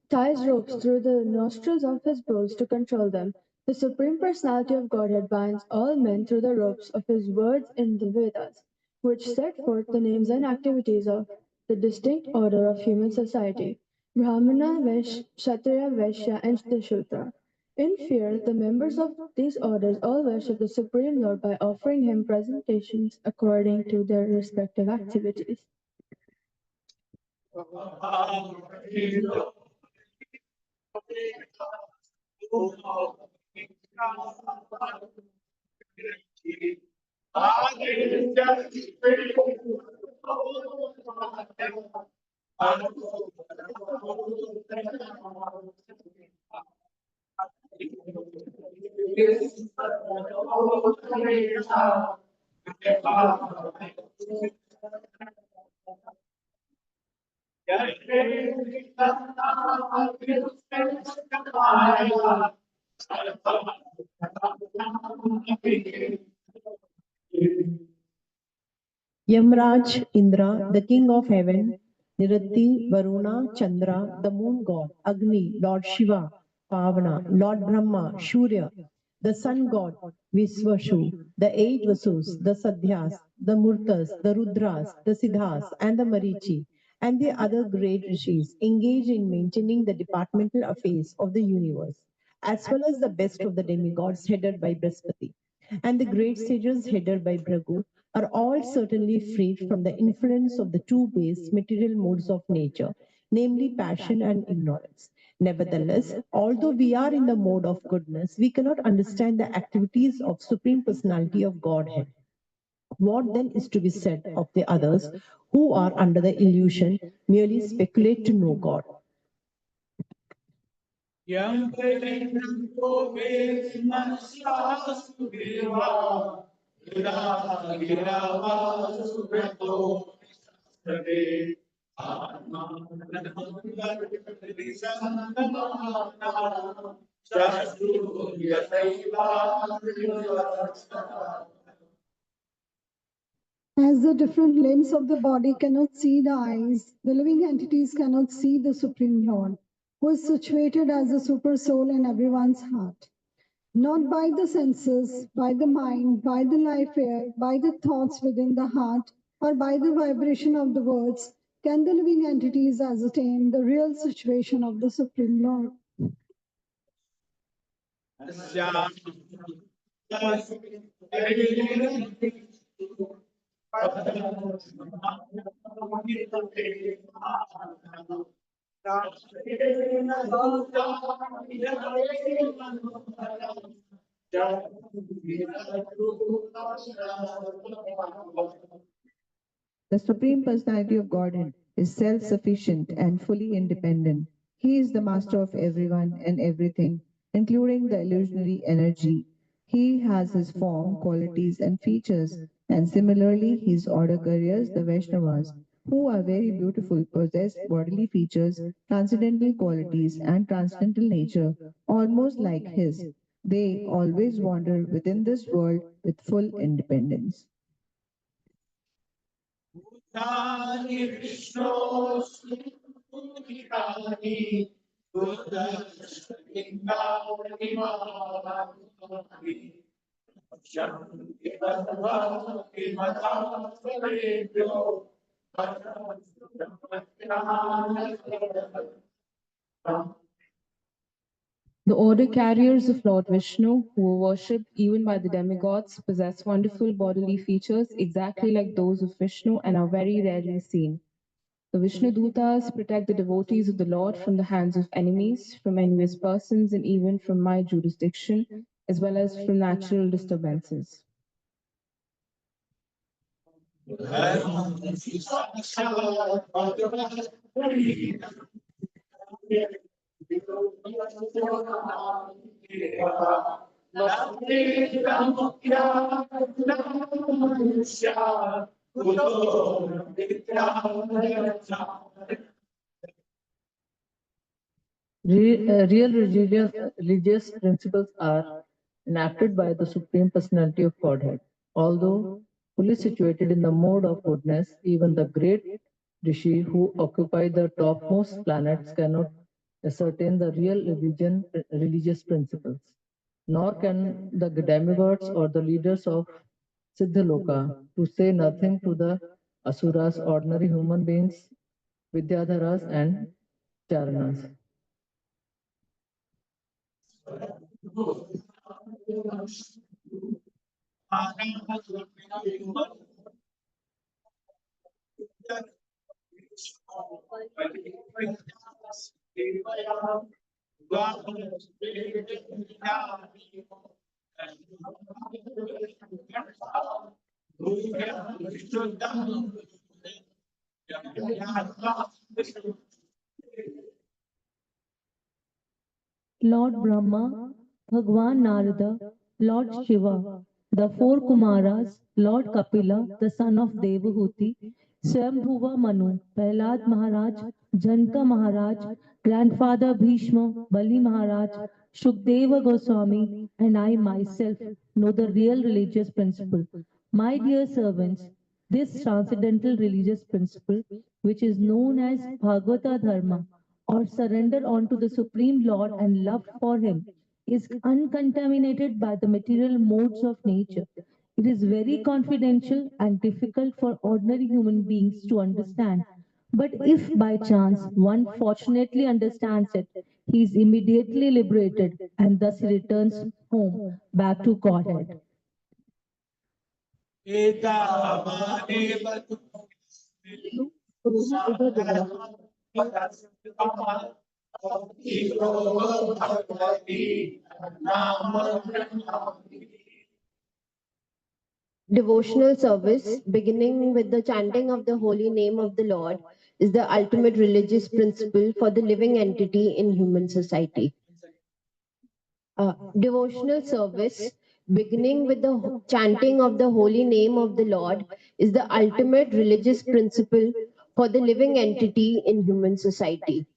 ties ropes through the nostrils of his bulls to control them, the Supreme Personality of Godhead binds all men through the ropes of his words in the Vedas, which set forth the names and activities of the distinct order of human society: Brahmana, Kshatriya, Vaishya, and the Shudra. In fear, the members of these orders all worship the Supreme Lord by offering him presentations according to their respective activities. Yamraj, Indra, the king of heaven, Nirati, Varuna, Chandra, the moon god, Agni, Lord Shiva, Pavana, Lord Brahma, Shurya, the sun god, Visvashu, the eight Vasus, the Sadhyas, the Murtas, the Rudras, the Siddhas, and the Marichi, and the other great rishis engage in maintaining the departmental affairs of the universe, as well as the best of the demigods headed by Brihaspati and the great sages headed by Bhrigu are all certainly freed from the influence of the two base material modes of nature, namely passion and ignorance. Nevertheless, although we are in the mode of goodness, we cannot understand the activities of Supreme Personality of Godhead. What then is to be said of the others who are under the illusion merely speculate to know God? As the different limbs of the body cannot see the eyes, the living entities cannot see the Supreme Lord, who is situated as the super soul in everyone's heart. Not by the senses, by the mind, by the life air, by the thoughts within the heart, or by the vibration of the words, can the living entities ascertain the real situation of the Supreme Lord. The Supreme Personality of Godhead is self-sufficient and fully independent. He is the master of everyone and everything, including the illusionary energy. He has his form, qualities, and features, and similarly, his order carriers, the Vaishnavas, who are very beautiful, possess bodily features, transcendental qualities, and transcendental nature, almost like his. They always wander within this world with full independence. The order carriers of Lord Vishnu, who were worshipped even by the demigods, possess wonderful bodily features exactly like those of Vishnu and are very rarely seen. The Vishnu Dutas protect the devotees of the Lord from the hands of enemies, from envious persons, and even from my jurisdiction, as well as from natural disturbances. Real religious principles are enacted by the Supreme Personality of Godhead. Although fully situated in the mode of goodness, even the great Rishi who occupy the topmost planets cannot ascertain the real religious principles. Nor can the demigods or the leaders of Siddhaloka, to say nothing to the asuras, ordinary human beings, Vidyadharas and Charanas. Lord Brahma, Bhagwan Narada, Lord Shiva, the four Kumaras, Lord Kapila, the son of Devahuti, Swambhuva Manu, Prahlad Maharaj, Janka Maharaj, Grandfather Bhishma, Bali Maharaj, Shukdeva Goswami, and I myself know the real religious principle. My dear servants, this transcendental religious principle, which is known as Bhagavata Dharma, or surrender unto the Supreme Lord and love for Him, is uncontaminated by the material modes of nature. It is very confidential and difficult for ordinary human beings to understand. But if by chance one fortunately understands it, he is immediately liberated and thus he returns home back to Godhead. Devotional service, beginning with the chanting of the holy name of the Lord, is the ultimate religious principle for the living entity in human society. Devotional service, beginning with the chanting of the holy name of the Lord, is the ultimate religious principle for the living entity in human society.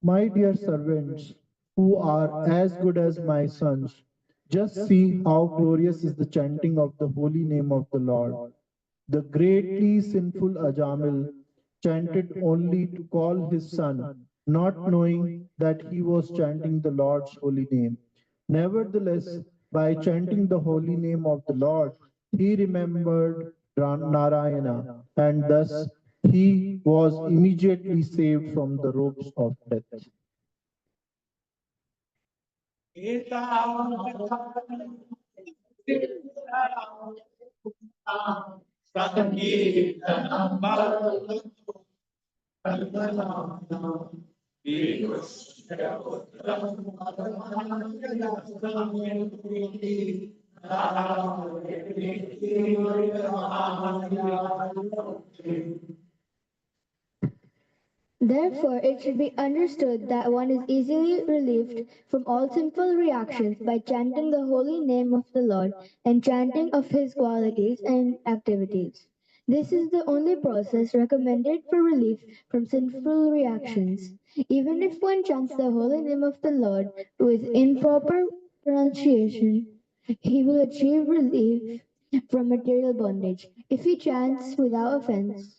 My dear servants, who are as good as my sons, just see how glorious is the chanting of the holy name of the Lord. The greatly sinful Ajamil chanted only to call his son, not knowing that he was chanting the Lord's holy name. Nevertheless, by chanting the holy name of the Lord, he remembered Narayana, and thus he was immediately saved from the ropes of death. Therefore, it should be understood that one is easily relieved from all sinful reactions by chanting the holy name of the Lord and chanting of his qualities and activities. This is the only process recommended for relief from sinful reactions. Even if one chants the holy name of the Lord with improper pronunciation, he will achieve relief from material bondage. If he chants without offenses.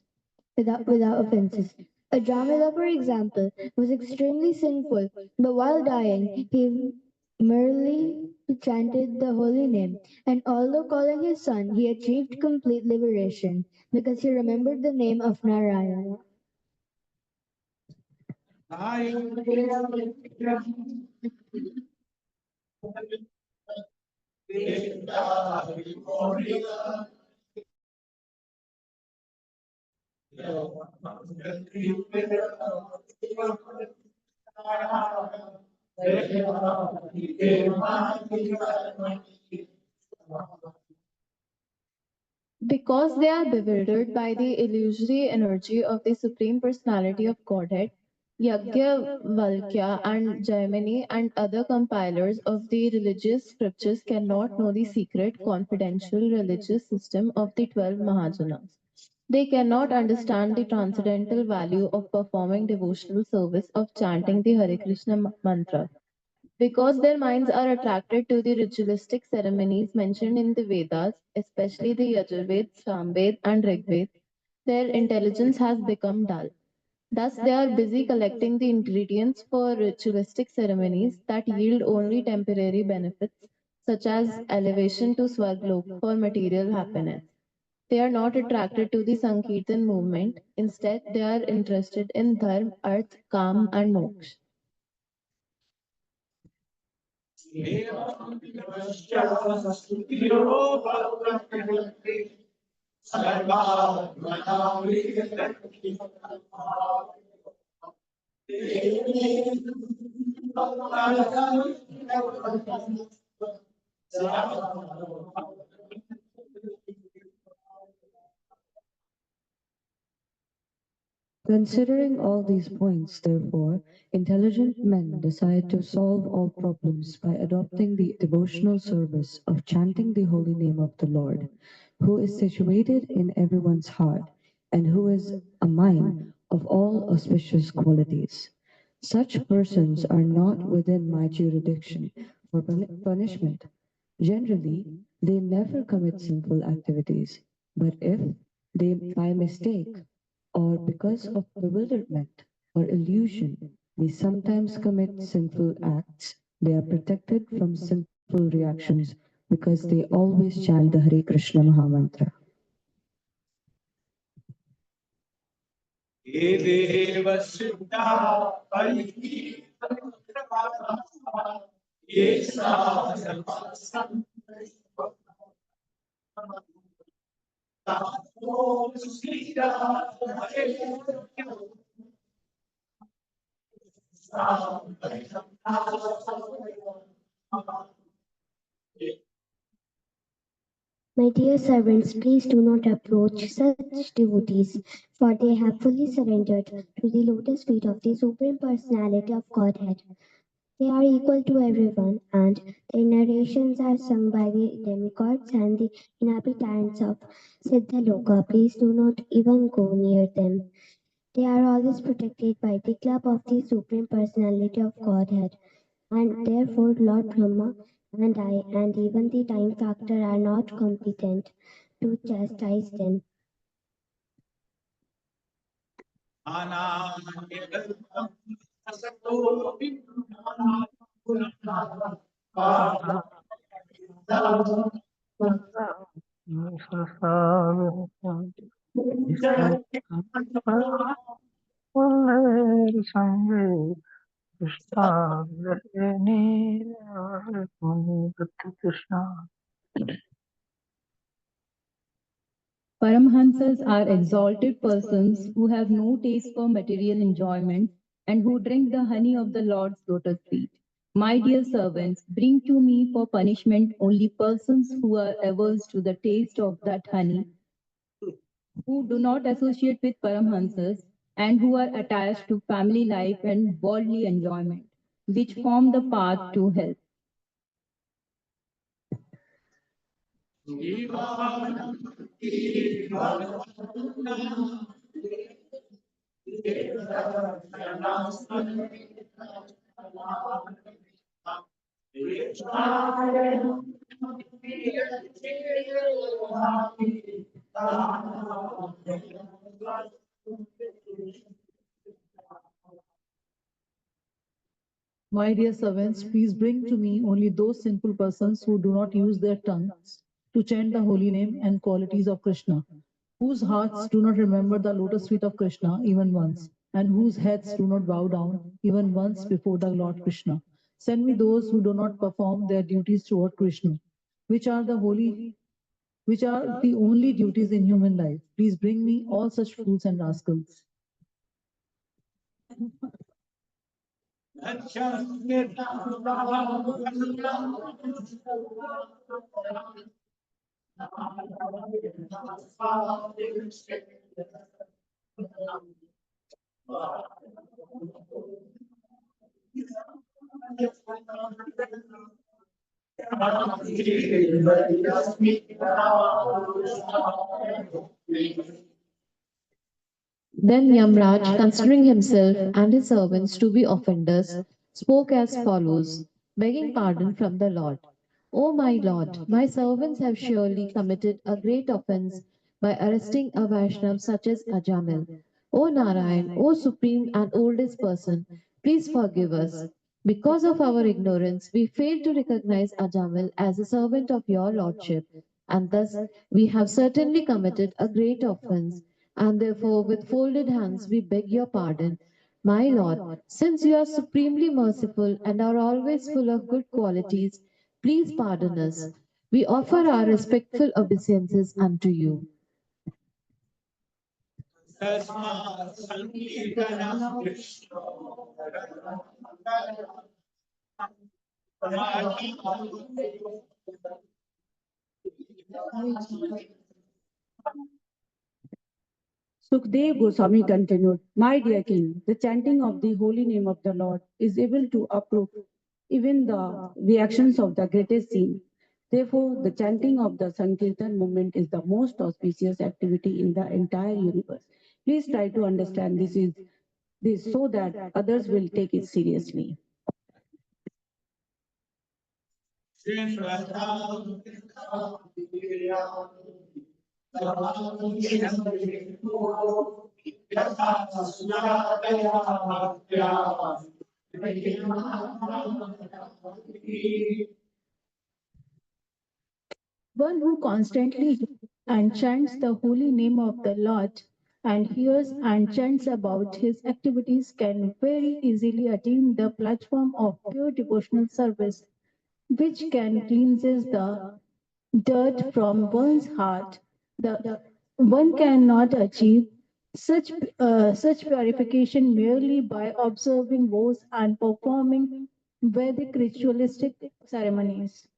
Ajamila, for example, was extremely sinful, but while dying, he merely chanted the holy name, and although calling his son, he achieved complete liberation because he remembered the name of Narayana. Because they are bewildered by the illusory energy of the Supreme Personality of Godhead, Yajnavalkya and Jaimini and other compilers of the religious scriptures cannot know the secret, confidential religious system of the 12 Mahajanas. They cannot understand the transcendental value of performing devotional service of chanting the Hare Krishna mantra. Because their minds are attracted to the ritualistic ceremonies mentioned in the Vedas, especially the Yajurved, Samved, and Rigved, their intelligence has become dull. Thus, they are busy collecting the ingredients for ritualistic ceremonies that yield only temporary benefits, such as elevation to Swarglok for material happiness. They are not attracted to the Sankirtan movement. Instead, they are interested in dharma, arth, kam, and moksha. Considering all these points, therefore, intelligent men decide to solve all problems by adopting the devotional service of chanting the holy name of the Lord, who is situated in everyone's heart and who is a mine of all auspicious qualities. Such persons are not within my jurisdiction for punishment. Generally, they never commit sinful activities, but if they by mistake or because of bewilderment or illusion, they sometimes commit sinful acts. They are protected from sinful reactions because they always chant the Hare Krishna Mahamantra. My dear servants, please do not approach such devotees, for they have fully surrendered to the lotus feet of the Supreme Personality of Godhead. They are equal to everyone, and their narrations are sung by the demigods and the inhabitants of Siddhaloka. Please do not even go near them. They are always protected by the club of the Supreme Personality of Godhead, and therefore Lord Brahma and I and even the time factor are not competent to chastise them. Krishna. Paramhansas are exalted persons who have no taste for material enjoyment and who drink the honey of the Lord's lotus feet. My dear servants, bring to me for punishment only persons who are averse to the taste of that honey, who do not associate with Paramhansas, and who are attached to family life and worldly enjoyment, which form the path to health. My dear servants, please bring to me only those sinful persons who do not use their tongues to chant the holy name and qualities of Krishna, whose hearts do not remember the lotus feet of Krishna even once, and whose heads do not bow down even once before the Lord Krishna. Send me those who do not perform their duties toward Krishna, which are the holy, which are the only duties in human life. Please bring me all such fools and rascals. Then Yamraj, considering himself and his servants to be offenders, spoke as follows, begging pardon from the Lord. O my Lord, my servants have surely committed a great offense by arresting a Vaishnav such as Ajamil. O Narayan, O supreme and oldest person, please forgive us. Because of our ignorance, we failed to recognize Ajamil as a servant of your lordship, and thus we have certainly committed a great offense, and therefore with folded hands we beg your pardon. My Lord, since you are supremely merciful and are always full of good qualities, please pardon us. We offer our respectful obeisances unto you. Sukdev Goswami continued, My dear king, the chanting of the holy name of the Lord is able to uproot even the reactions of the greatest sin. Therefore, the chanting of the Sankirtan movement is the most auspicious activity in the entire universe. Please try to understand this so that others will take it seriously. One who constantly and chants the holy name of the Lord and hears and chants about his activities can very easily attain the platform of pure devotional service, which can cleanses the dirt from one's heart. The one cannot achieve such purification merely by observing vows and performing Vedic ritualistic ceremonies.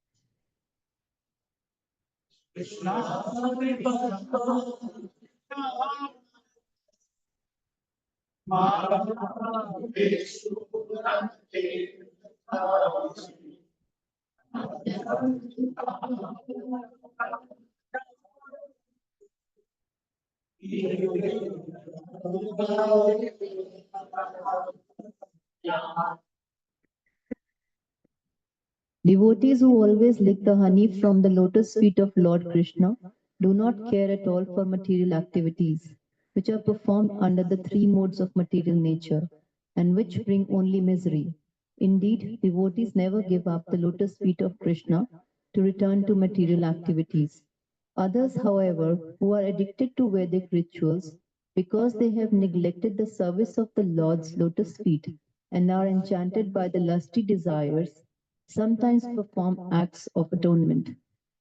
Devotees who always lick the honey from the lotus feet of Lord Krishna do not care at all for material activities, which are performed under the three modes of material nature, and which bring only misery. Indeed, devotees never give up the lotus feet of Krishna to return to material activities. Others, however, who are addicted to Vedic rituals because they have neglected the service of the Lord's lotus feet and are enchanted by the lusty desires, sometimes perform acts of atonement.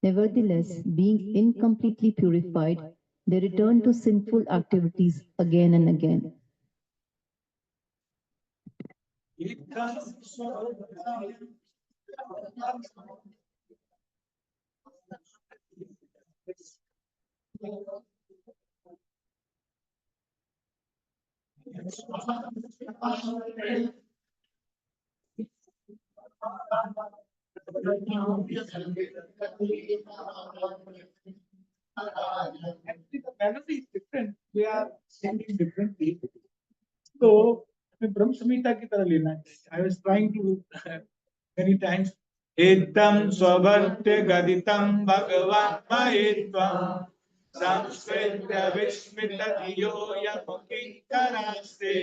Nevertheless, being incompletely purified, they return to sinful activities again and again. Actually, the melody is different. We are singing differently. So, हमें ब्रह्म संहिता की तरह लेना चाहिए. I was trying to many times. Etam स्वभट्य गदितं भगवान् महित्वम् संस्कृत्य विस्मित धियो यमुकिङ्करास्ते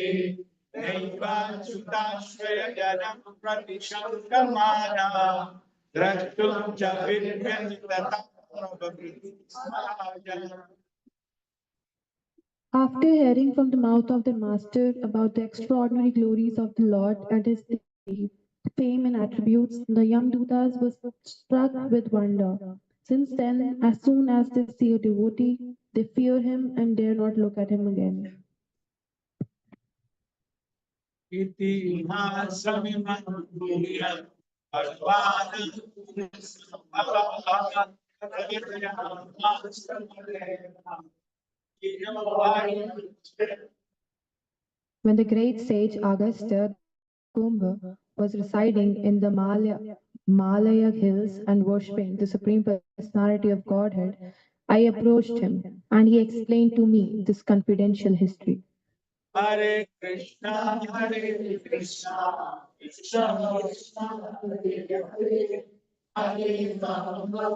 नैवाच्युताश्रय जनं प्रतिशङ्कमाना द्रष्टुं च विद्यन्ततः प्रभृति समाजम्. After hearing from the mouth of the Master about the extraordinary glories of the Lord and his fame and attributes, the Yamdutas were struck with wonder. Since then, as soon as they see a devotee, they fear him and dare not look at him again. When the great sage Agastya Kumbha was residing in the Malaya hills and worshipping the Supreme Personality of Godhead, I approached him and he explained to me this confidential history. Hare Krishna, Krishna Krishna, Hare Hare Rama,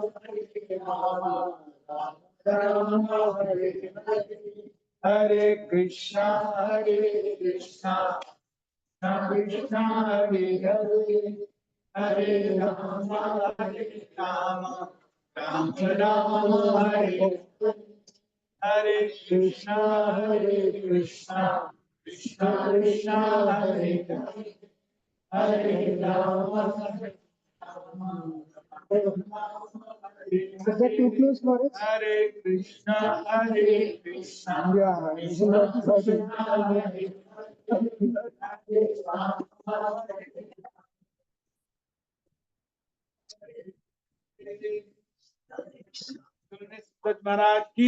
Rama Hare Hare Krishna, Krishna Krishna, Hare Hare Rama, Rama Rama Hare Hare Krishna, Krishna Krishna, Hare Hare Rama, is that too close for us? Hare Krishna, Krishna. Yeah, isn't that महाराज की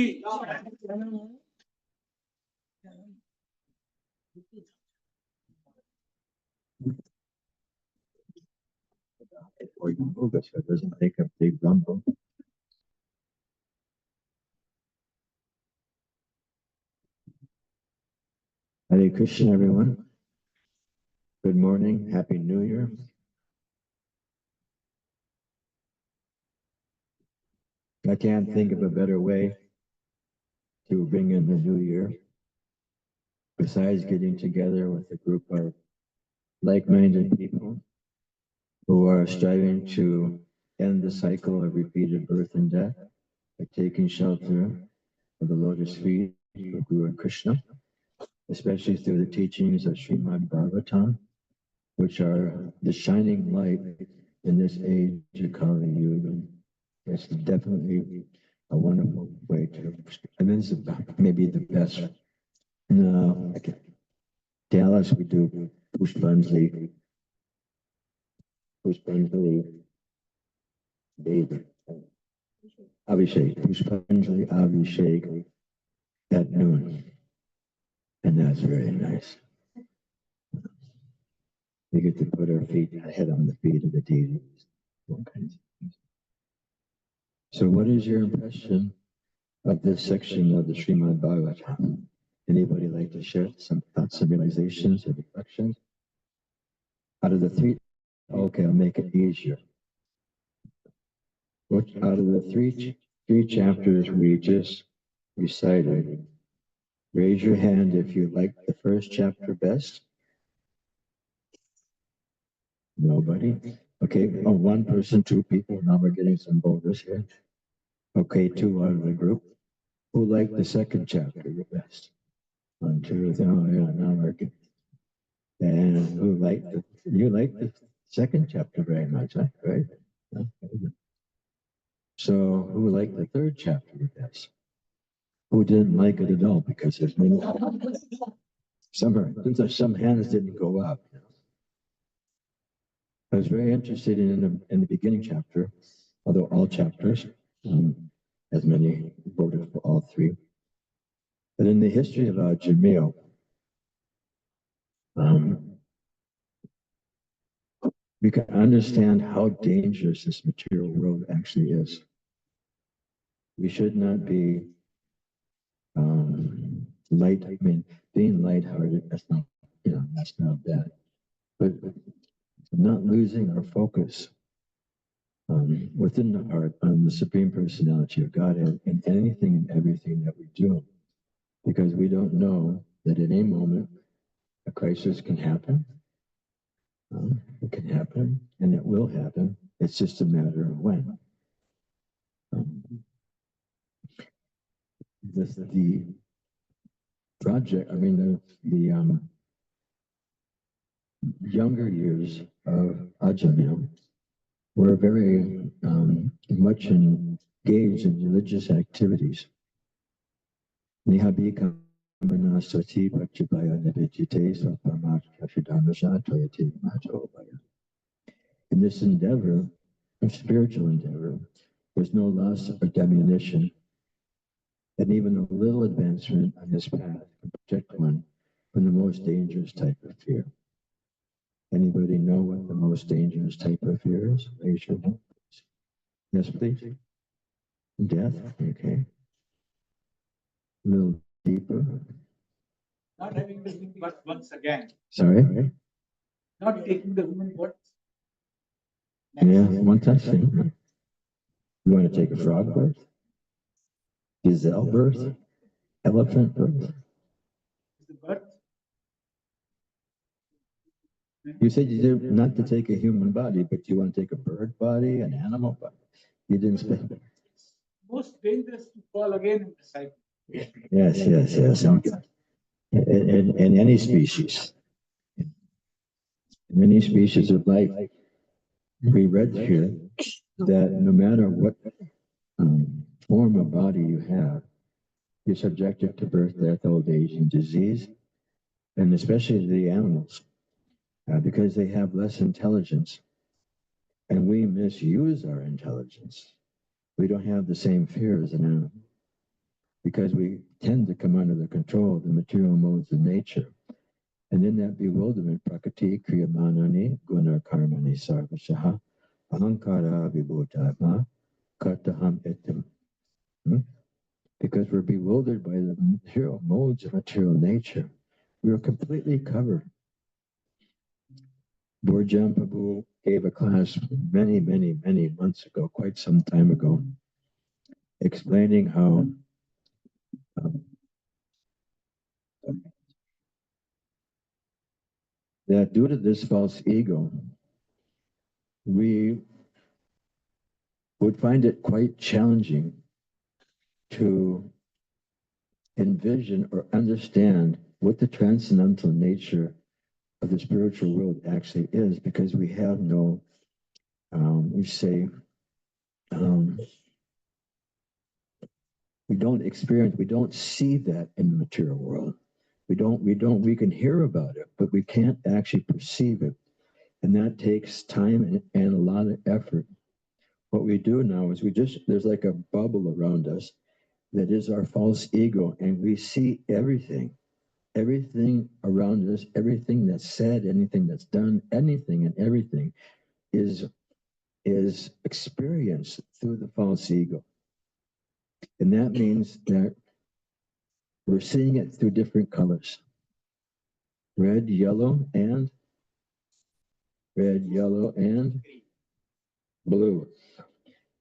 Or you move it so it doesn't make a big rumble. Hare Krishna, everyone. Good morning. Happy New Year. I can't think of a better way to bring in the new year besides getting together with a group of like-minded people who are striving to end the cycle of repeated birth and death by taking shelter of the lotus feet of Guru Krishna, especially through the teachings of Srimad Bhagavatam, which are the shining light in this age of Kali Yuga. It's definitely a wonderful way to, and this is maybe the best. No, okay. Dallas, we do Pushpanjali Devi. Abhishek, Pushpanjali Abhishek at noon. And that's very nice. We get to put our head on the feet of the deity. All kinds of things. So what is your impression of this section of the Srimad Bhagavatam? Anybody like to share some thoughts, some realizations, or reflections? Out of the three, okay, I'll make it easier. What out of the three chapters we just recited, raise your hand if you like the first chapter best. Nobody? Okay, oh, one person, two people. Now we're getting some voters here. Okay, two out of the group. Who liked the second chapter the best? One, two, three. Oh, yeah, now we're getting. And who liked you liked the second chapter very much, huh? Right? Okay. So who liked the third chapter the best? Who didn't like it at all? Because there's many. Some hands didn't go up. I was very interested in the beginning chapter, although all chapters, as many voted for all three. But in the history of Ajamila, we can understand how dangerous this material world actually is. We should not be being lighthearted, that's not bad. But not losing our focus within the heart on the Supreme Personality of Godhead in anything and everything that we do. Because we don't know that at any moment a crisis can happen. It can happen, and it will happen. It's just a matter of when. The project, the younger years of Ajamil were very much engaged in religious activities. In this endeavor, of spiritual endeavor, there's no loss of diminution, and even a little advancement on this path can protect one from the most dangerous type of fear. Anybody know what the most dangerous type of fear is? Raise your hand. Yes, please. Death, okay. A little deeper. Not having the human birth once again. Sorry? Not taking the human birth. Yeah, one such thing. You want to take a frog birth? Gazelle birth? Elephant birth? The birth. You said you did not to take a human body, but you want to take a bird body, an animal body. You didn't say. Most dangerous to fall again in the cycle. Yes. In any species. In any species of life, we read here that no matter what form of body you have, you're subjected to birth, death, old age, and disease, and especially the animals, because they have less intelligence, and we misuse our intelligence. We don't have the same fear as an animal, because we tend to come under the control of the material modes of nature. And in that bewilderment, prakriti kriyamanani guna karmani sarvashaha ahankara vibhutama kartaham etim. Because we're bewildered by the material modes of material nature. We are completely covered. Borjam Prabhu gave a class many months ago, quite some time ago, explaining how that due to this false ego, we would find it quite challenging to envision or understand what the transcendental nature of the spiritual world actually is, because we have no, we don't experience, we don't see that in the material world. We can hear about it, but we can't actually perceive it. And that takes time and a lot of effort what we do now is there's like a bubble around us that is our false ego, and we see everything around us, everything that's said, anything that's done, anything and everything is experienced through the false ego. And that means that we're seeing it through different colors. Red, yellow, and blue.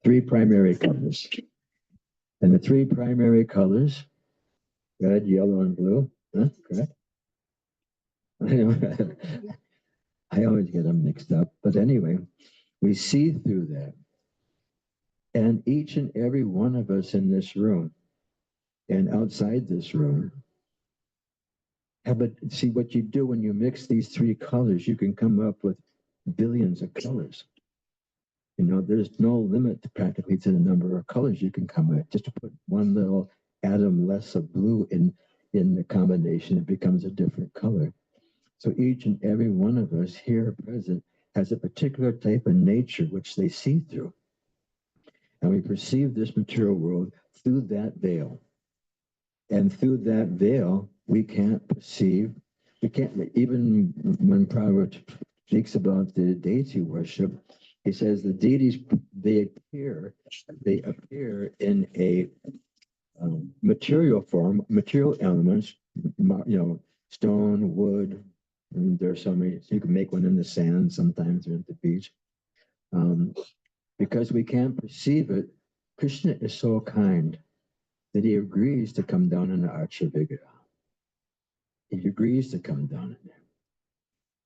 Three primary colors. And the three primary colors, red, yellow, and blue, correct? I always get them mixed up. But anyway, we see through that. And each and every one of us in this room and outside this room, but see what you do when you mix these three colors, you can come up with billions of colors. You know, there's no limit practically to the number of colors you can come with. Just to put one little atom less of blue in the combination, it becomes a different color. So each and every one of us here present has a particular type of nature which they see through. And we perceive this material world through that veil. And through that veil, we can't, even when Prabhupada speaks about the deity worship, he says the deities, they appear in a material form, material elements, stone, wood, and there's so many, you can make one in the sand sometimes or at the beach. Because we can't perceive it, Krishna is so kind that he agrees to come down in the Archa Vigraha. He agrees to come down in there.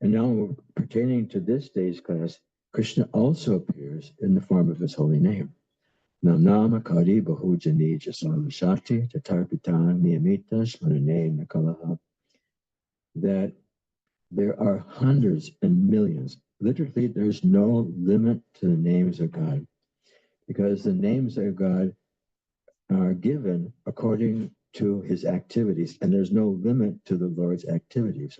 And now, pertaining to this day's class, Krishna also appears in the form of his holy name. Now, Nama Kari Bahujani Jasam Shakti Tatarpitan Niyamita Smarane Nakalaha. That there are hundreds and millions. Literally, there's no limit to the names of God, because the names of God are given according to his activities, and there's no limit to the Lord's activities.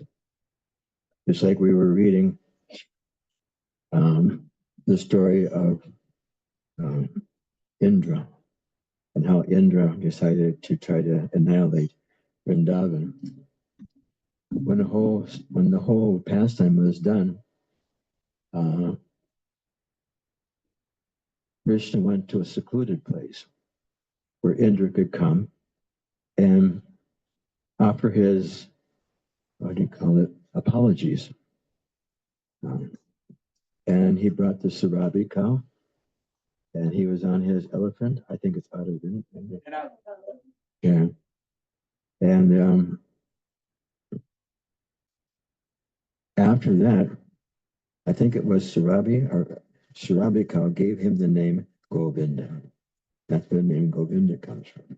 Just like we were reading the story of Indra, and how Indra decided to try to annihilate Vrindavan. When the whole pastime was done, Krishna went to a secluded place where Indra could come and offer his, apologies. And he brought the Sarabi cow, and he was on his elephant. I think it's Arjun. Yeah. And after that, I think it was Sarabi cow gave him the name Govinda. That's where the name Govinda comes from.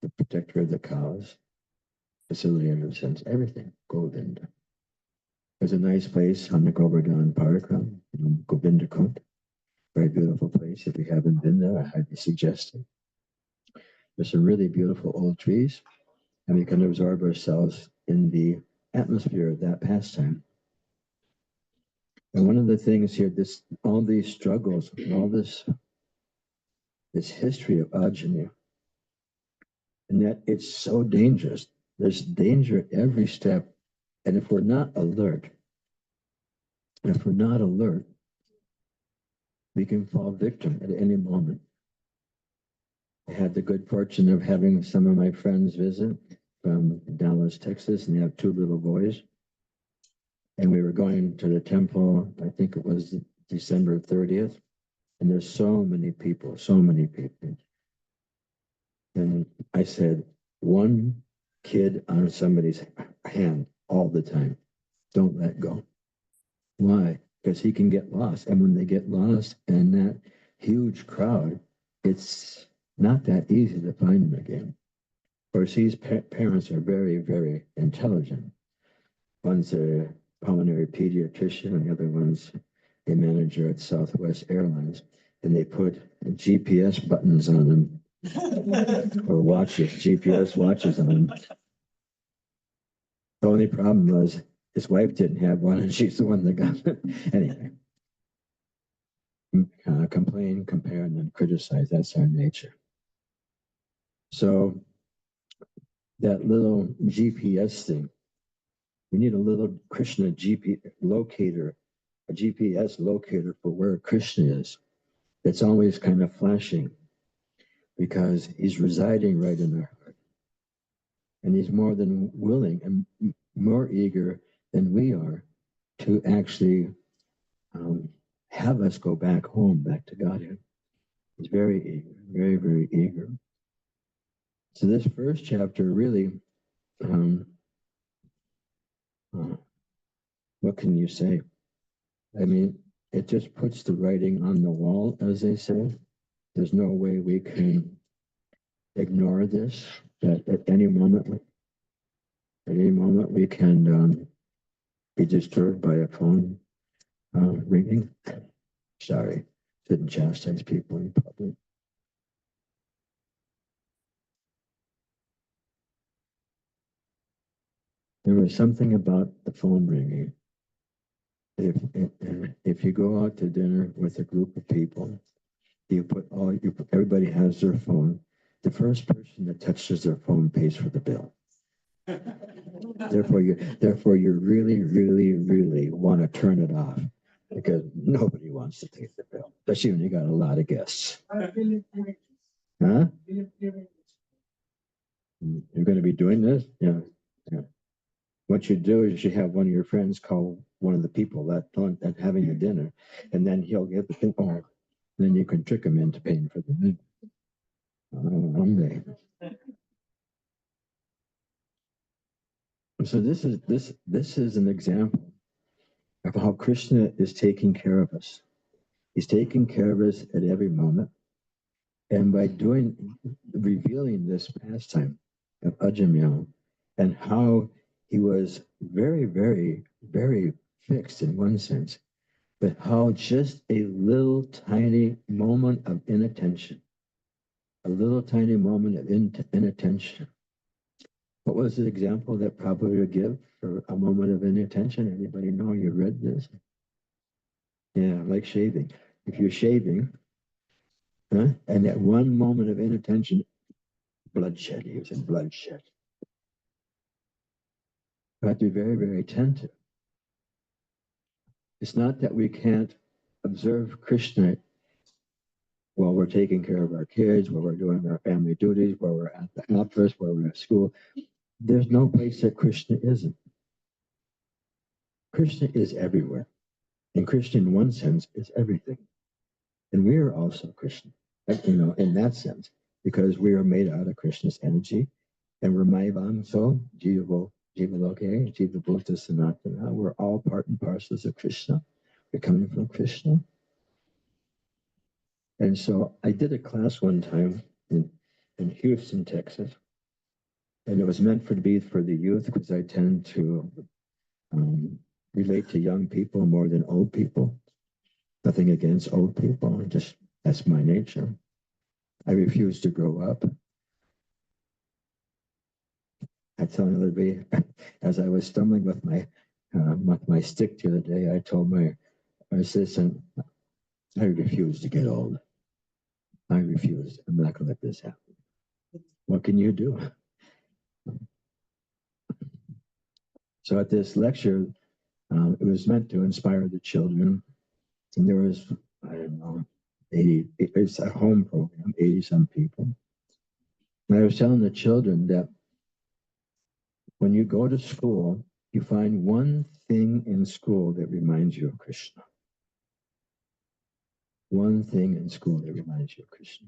The protector of the cows, facility in a sense, everything, Govinda. There's a nice place on the Govardhan Parikram, Govinda Kund. Very beautiful place. If you haven't been there, I highly suggest it. There's some really beautiful old trees, and we can absorb ourselves in the atmosphere of that pastime. And one of the things here, all these struggles, all this history of Ajamila, and that it's so dangerous. There's danger at every step. And if we're not alert, we can fall victim at any moment. I had the good fortune of having some of my friends visit from Dallas, Texas, and they have two little boys. And we were going to the temple, I think it was December 30th, and there's so many people. And I said, one kid on somebody's hand all the time. Don't let go. Why? Because he can get lost. And when they get lost in that huge crowd, it's not that easy to find them again. Of course, these parents are very, very intelligent. One's a pulmonary pediatrician, and the other one's a manager at Southwest Airlines. And they put GPS buttons on them, or GPS watches on them. The only problem was his wife didn't have one, and she's the one that got it. Anyway. complain, compare, and then criticize. That's our nature. So that little GPS thing, we need a little Krishna locator, a GPS locator for where Krishna is. That's always kind of flashing because he's residing right in our heart. And he's more than willing and more eager than we are to actually have us go back home, back to Godhead. He's very eager, very, very eager. So this first chapter really, what can you say? I mean, it just puts the writing on the wall, as they say. There's no way we can ignore this. That at any moment we can be disturbed by a phone ringing. Sorry, shouldn't chastise people in public. There was something about the phone ringing. If you go out to dinner with a group of people, everybody has their phone. The first person that touches their phone pays for the bill. Therefore, you really, really, really want to turn it off because nobody wants to take the bill, especially when you got a lot of guests. Huh? You're going to be doing this? Yeah. What you do is you have one of your friends call one of the people that having the dinner, and then he'll get the thing. Oh, then you can trick him into paying for the dinner. So this is an example of how Krishna is taking care of us. He's taking care of us at every moment. And by revealing this pastime of Ajamila and how he was very, very, very fixed in one sense, but how just a little tiny moment of inattention, a little tiny moment of inattention. What was the example that Prabhupada would give for a moment of inattention? Anybody know? You read this? Yeah, like shaving. If you're shaving, and that one moment of inattention, bloodshed, he was in bloodshed. We have to be very, very attentive. It's not that we can't observe Krishna while we're taking care of our kids, while we're doing our family duties, while we're at the office, while we're at school. There's no place that Krishna isn't. Krishna is everywhere. And Krishna, in one sense, is everything. And we are also Krishna, in that sense, because we are made out of Krishna's energy. And we're Maivam, so Jivaloke, Jiva Bhuta Sanatana. We're all part and parcels of Krishna. We're coming from Krishna. And so I did a class one time in Houston, Texas. And it was meant to be for the youth because I tend to relate to young people more than old people. Nothing against old people, just that's my nature. I refuse to grow up. I tell everybody, as I was stumbling with my stick the other day, I told my assistant, I refuse to get old. I refuse. I'm not going to let this happen. What can you do? So at this lecture, it was meant to inspire the children. And there was, I don't know, 80, it's a home program, 80-some people. And I was telling the children that when you go to school, you find one thing in school that reminds you of Krishna. One thing in school that reminds you of Krishna.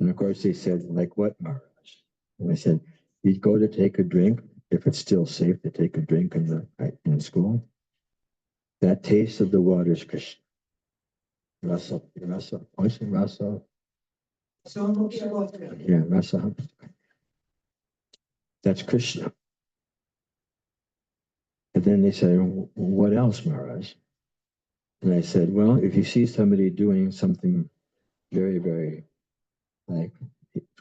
And of course they said, like what, Maharaj? And I said, you go to take a drink, if it's still safe to take a drink in school, that taste of the water is Krishna. Rasa. Yeah, rasa. That's Krishna. And then they said, what else, Maharaj? And I said, well, if you see somebody doing something very, very, like,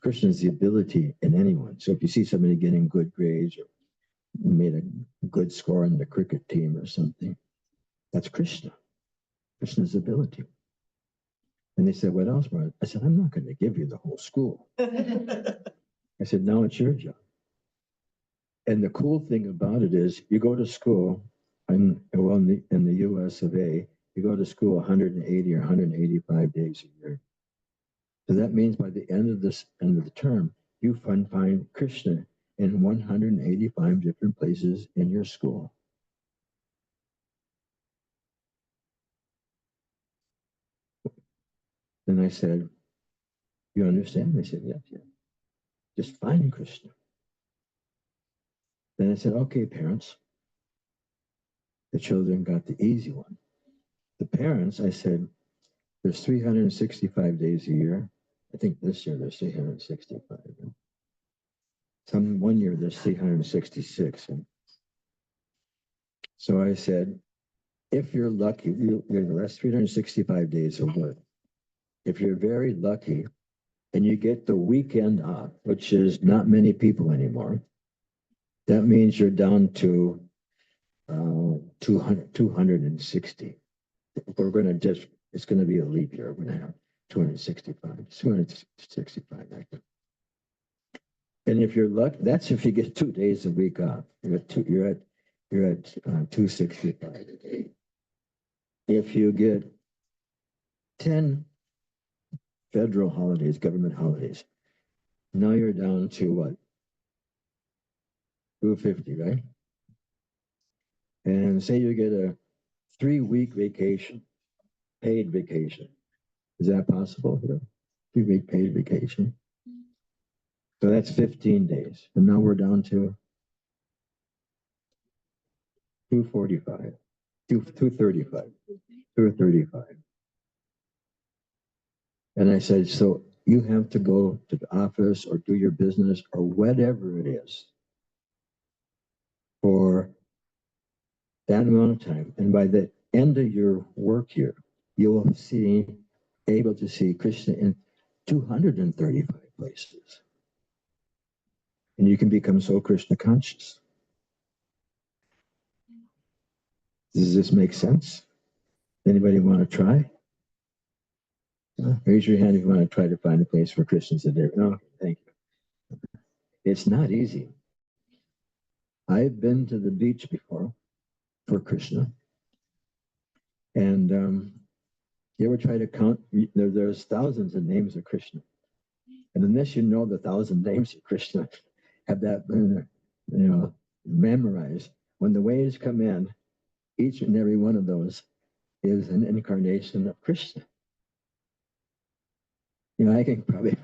Krishna is the ability in anyone. So if you see somebody getting good grades or made a good score on the cricket team or something, that's Krishna. Krishna's ability. And they said, what else, Maharaj? I said, I'm not going to give you the whole school. I said, now it's your job. And the cool thing about it is you go to school, in the US of A, you go to school 180 or 185 days a year. So that means by the end of the term, you find Krishna in 185 different places in your school. Then I said, you understand? They said, yes, yes. Just find Krishna. Then I said, okay, parents. The children got the easy one. The parents, I said, there's 365 days a year. I think this year there's 365. One year there's 366. And so I said, if you're lucky, that's 365 days of work. If you're very lucky and you get the weekend off, which is not many people anymore, that means you're down to 260. We're going to just, it's going to be a leap year. We're going to have 265. And if you're lucky, that's if you get 2 days a week off. You're at 265. If you get 10 federal holidays, government holidays, now you're down to what? 250, right? And say you get a 3-week vacation, paid vacation. Is that possible here? 3-week paid vacation. So that's 15 days. And now we're down to 245, 235, 235. And I said, so you have to go to the office or do your business or whatever it is for that amount of time. And by the end of your work year, you will able to see Krishna in 235 places. And you can become so Krishna conscious. Does this make sense? Anybody want to try? Raise your hand if you want to try to find a place for Krishna today. No, thank you. It's not easy. I've been to the beach before for Krishna. And you ever try to count? There's thousands of names of Krishna. And unless you know the 1,000 names of Krishna, have that memorized, when the waves come in, each and every one of those is an incarnation of Krishna. I can probably,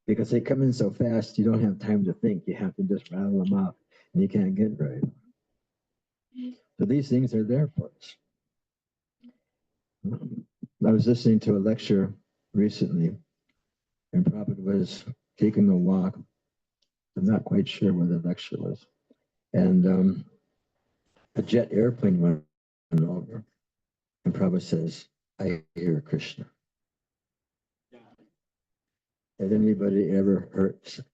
because they come in so fast, you don't have time to think. You have to just rattle them off, and you can't get very far. So these things are there for us. I was listening to a lecture recently, and Prabhupada was taking a walk. I'm not quite sure where the lecture was. And a jet airplane went over, and Prabhupada says, I hear Krishna. Has anybody ever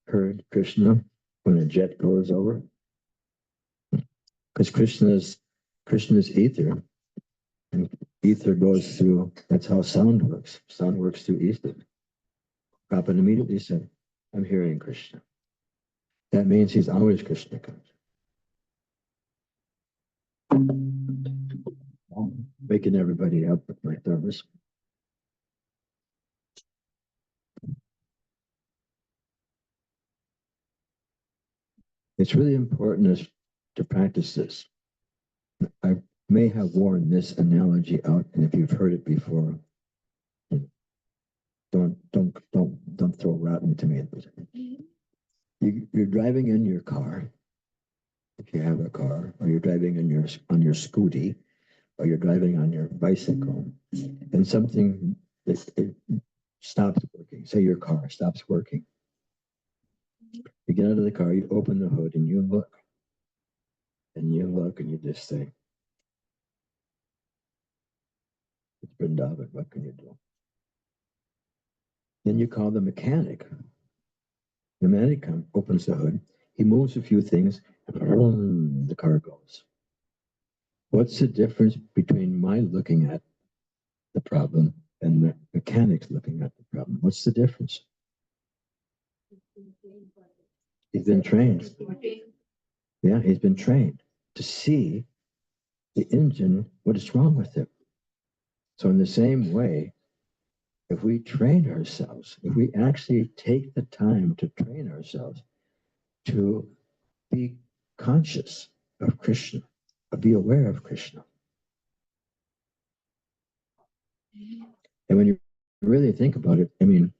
heard Krishna when a jet goes over? Because Krishna's ether, and ether goes through, that's how sound works. Sound works through ether. Prabhupada immediately said, I'm hearing Krishna. That means he's always Krishna conscious. Waking everybody up with my thermos. It's really important to practice this. I may have worn this analogy out, and if you've heard it before, don't throw rotten tomatoes. You're driving in your car, if you have a car, or you're driving on your scooty, or you're driving on your bicycle, and something it stops working. Say your car stops working. You get out of the car, you open the hood, and you look. And you look, and you just say, it's Vrindavan, what can you do? Then you call the mechanic. The mechanic opens the hood, he moves a few things, and the car goes. What's the difference between my looking at the problem and the mechanics looking at the problem. What's the difference? He's been trained. Yeah, he's been trained to see the engine, what is wrong with it. So in the same way, if we train ourselves, if we actually take the time to train ourselves to be conscious of Krishna, be aware of Krishna. And when you really think about it, I mean,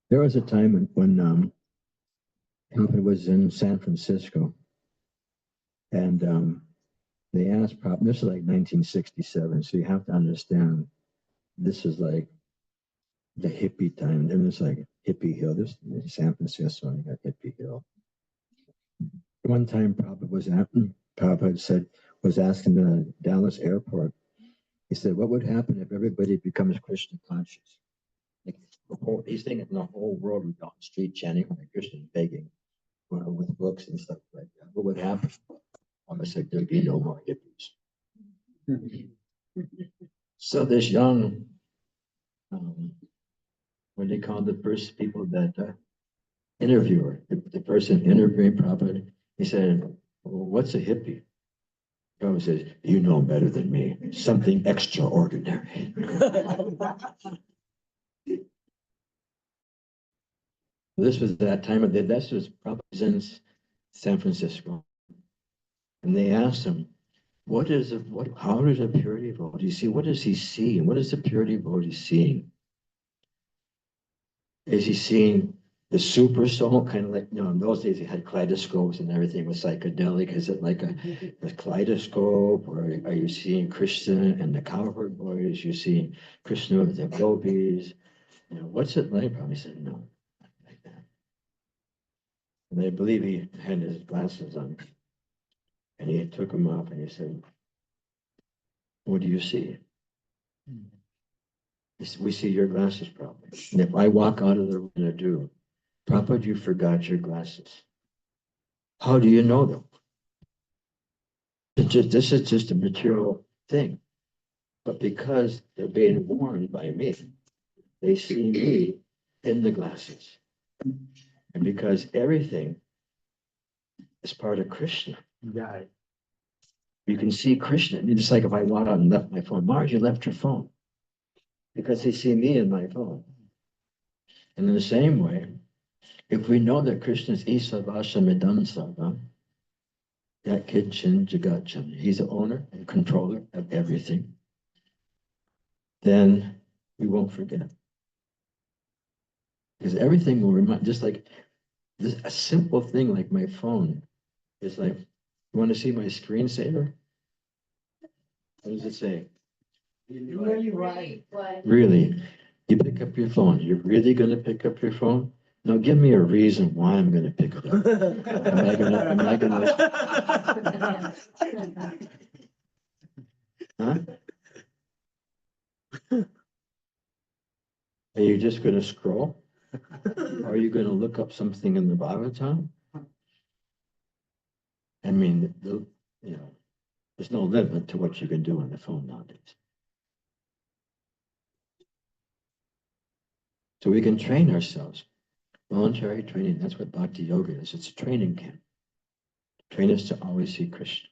there was a time when Prabhupada was in San Francisco, and they asked Prabhupada, this is like 1967, so you have to understand, this is like the hippie time. Then it's like Hippie Hill. This is San Francisco, and you got Hippie Hill. One time Prabhupada was asking the Dallas airport, he said, what would happen if everybody becomes Krishna conscious? Like he's thinking the whole world would be on the street chanting Hare Krishna, begging, with books and stuff like that. What would happen? Almost like there'd be no more hippies. So this young, what they call the first people that interviewer, the person interviewing Prabhupada, he said, well, what's a hippie? Prabhupada says, you know better than me, something extraordinary. This was that time of this was probably in San Francisco. And they asked him, how does a purity devotee see? What does he see? What is the purity devotee seeing? Is he seeing the super soul, kind of like, in those days they had kaleidoscopes and everything was psychedelic. Is it like a kaleidoscope, or are you seeing Krishna and the cowherd boys? You're seeing Krishna with the gopis? What's it like? Probably said no, not like that. And I believe he had his glasses on, and he took them off, and he said, what do you see? He said, we see your glasses, Prabhupada. And if I walk out of the room and I do, Prabhupada, you forgot your glasses. How do you know them? This is just a material thing. But because they're being worn by me, they see me in the glasses. And because everything is part of Krishna. Yeah. You can see Krishna. It's like if I walked out and left my phone. Marge, you left your phone. Because they see me in my phone. And in the same way, if we know that Krishna is Isavasha Midansava, that Kitchen Jagachan, he's the owner and controller of everything, then we won't forget. Because everything will remind, just like this, a simple thing like my phone is like, you want to see my screensaver? What does it say? Really right. Really? You pick up your phone. You're really going to pick up your phone? Now give me a reason why I'm going to pick it up. Am I gonna... Huh? Are you just going to scroll? Or are you going to look up something in the Bhagavatam? I mean, there's no limit to what you can do on the phone nowadays. So we can train ourselves. Voluntary training, that's what Bhakti Yoga is. It's a training camp. Train us to always see Krishna.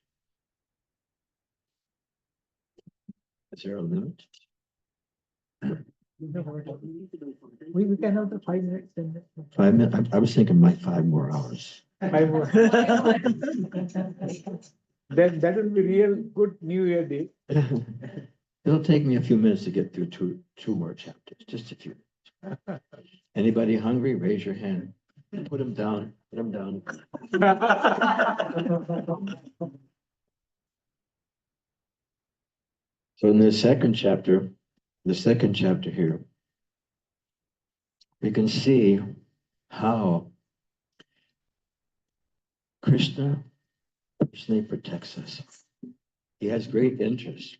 Is there a limit? We can have the 5 minutes. 5 minutes? I was thinking 5 more hours. 5 more. Then that will be real good New Year Day. It'll take me a few minutes to get through two more chapters, just a few. Anybody hungry? Raise your hand. Put them down. Put them down. So in the second chapter here, we can see how Krishna personally protects us. He has great interest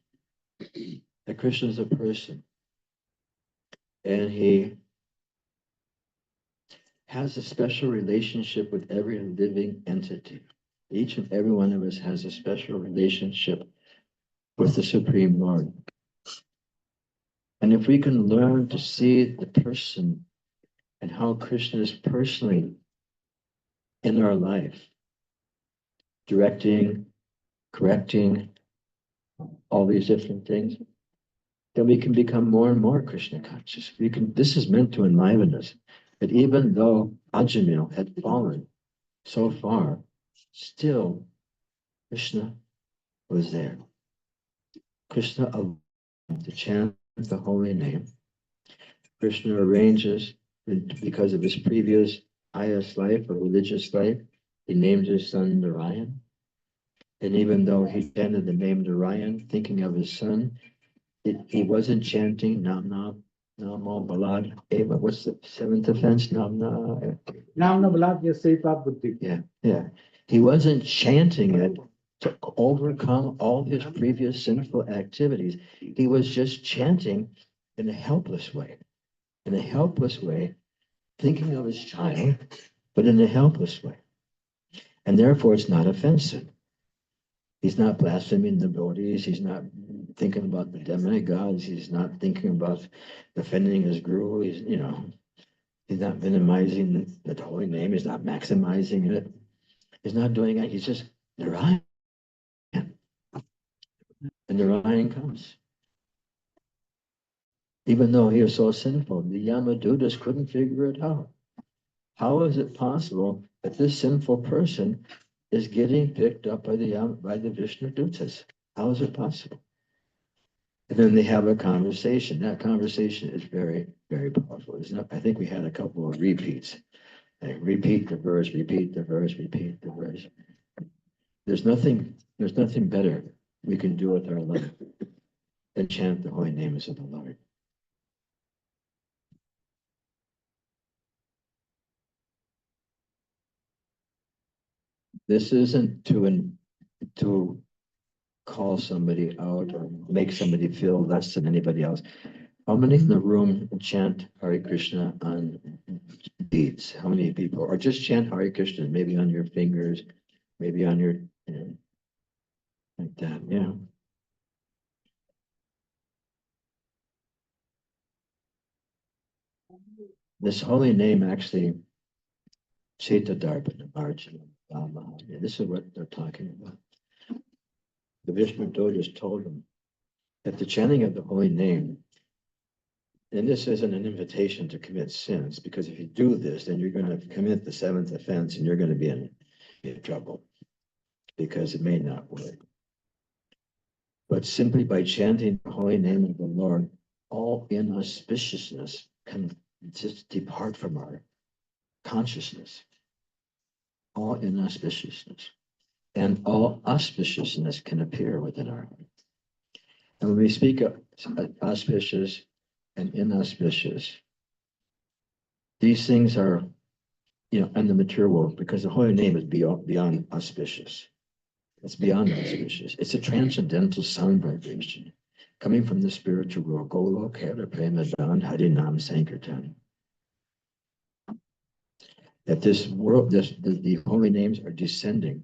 that Krishna is a person, and he has a special relationship with every living entity. Each and every one of us has a special relationship with the Supreme Lord. And if we can learn to see the person and how Krishna is personally in our life, directing, correcting, all these different things, then we can become more and more Krishna conscious. This is meant to enliven us. That even though Ajamila had fallen so far, still Krishna was there. Krishna allowed to chant the holy name. Krishna arranges, because of his previous pious life or religious life, he named his son Narayan. And even though he chanted the name Narayan, thinking of his son, he wasn't chanting Nam Nam Namo Balad Eva. What's the seventh offense? Nam Nam. Namna Balad Yaseta Buddhi. Yeah. He wasn't chanting it to overcome all his previous sinful activities. He was just chanting in a helpless way. In a helpless way, thinking of his child, but in a helpless way. And therefore it's not offensive. He's not blaspheming the devotees. He's not thinking about the demigods. He's not thinking about defending his guru. He's not minimizing the holy name. He's not maximizing it. He's not doing it. He's just Narayan. And Narayan comes. Even though he was so sinful, the Yamadutas couldn't figure it out. How is it possible that this sinful person is getting picked up by the Vishnu Dutas? How is it possible? And then they have a conversation. That conversation is very, very powerful. I think we had a couple of repeats. Like repeat the verse, repeat the verse, repeat the verse. There's nothing better we can do with our life than chant the holy names of the Lord. This isn't to call somebody out or make somebody feel less than anybody else. How many in the room chant Hare Krishna on beads? How many people? Or just chant Hare Krishna, maybe on your fingers, maybe on your, like that, yeah. This holy name actually, Cheta Darbana Arjuna. This is what they're talking about. The Vishnu Dojas told them that the chanting of the holy name, and this isn't an invitation to commit sins, because if you do this, then you're going to commit the seventh offense and you're going to be in trouble, because it may not work. But simply by chanting the holy name of the Lord, all inauspiciousness can just depart from our consciousness. All inauspiciousness. And all auspiciousness can appear within our heart. And when we speak of auspicious and inauspicious, these things are, in the material world, because the holy name is beyond auspicious. It's beyond auspicious. It's a transcendental sound vibration coming from the spiritual world. Golokera Prema Dan Harinam Sankirtan. That this world, the holy names are descending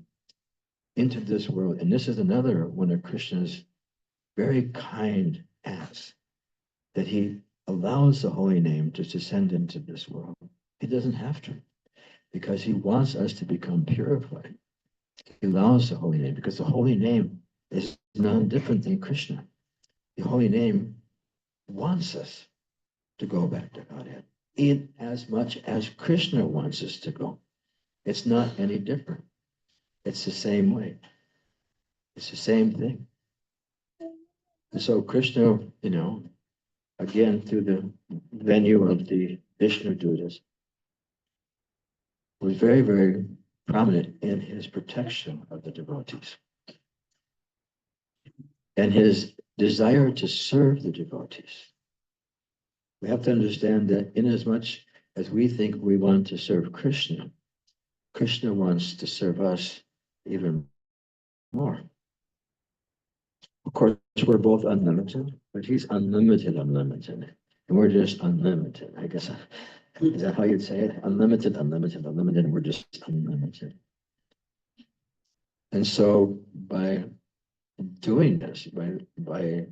into this world. And this is another one of Krishna's very kind acts, that he allows the holy name to descend into this world. He doesn't have to, because he wants us to become purified. He allows the holy name, because the holy name is none different than Krishna. The holy name wants us to go back to Godhead, in as much as Krishna wants us to go. It's not any different. It's the same way. It's the same thing. And so Krishna, again, through the venue of the Vishnu Dutas, was very, very prominent in his protection of the devotees and his desire to serve the devotees. We have to understand that inasmuch as we think we want to serve Krishna, Krishna wants to serve us even more. Of course, we're both unlimited, but he's unlimited, and we're just unlimited. I guess, is that how you'd say it? Unlimited, and we're just unlimited. And so by doing this, by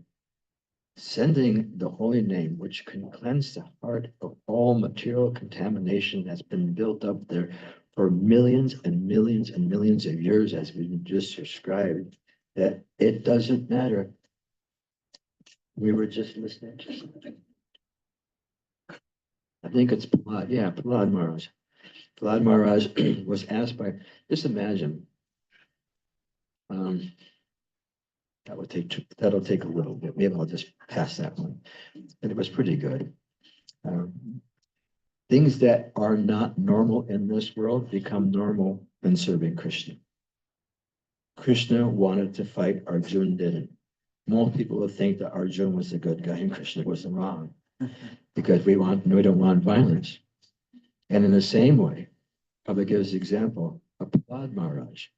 sending the holy name, which can cleanse the heart of all material contamination that's been built up there for millions and millions and millions of years, as we just described, that it doesn't matter. We were just listening to something. I think it's Prahlad, yeah, Prahlad Maharaj. Prahlad Maharaj was asked by, just imagine, that'll take a little bit. Maybe I'll just pass that one. And it was pretty good. Things that are not normal in this world become normal in serving Krishna. Krishna wanted to fight, Arjuna didn't. Most people would think that Arjuna was a good guy and Krishna was wrong because we don't want violence. And in the same way, Prabhupada gives the example of Prahlad Maharaj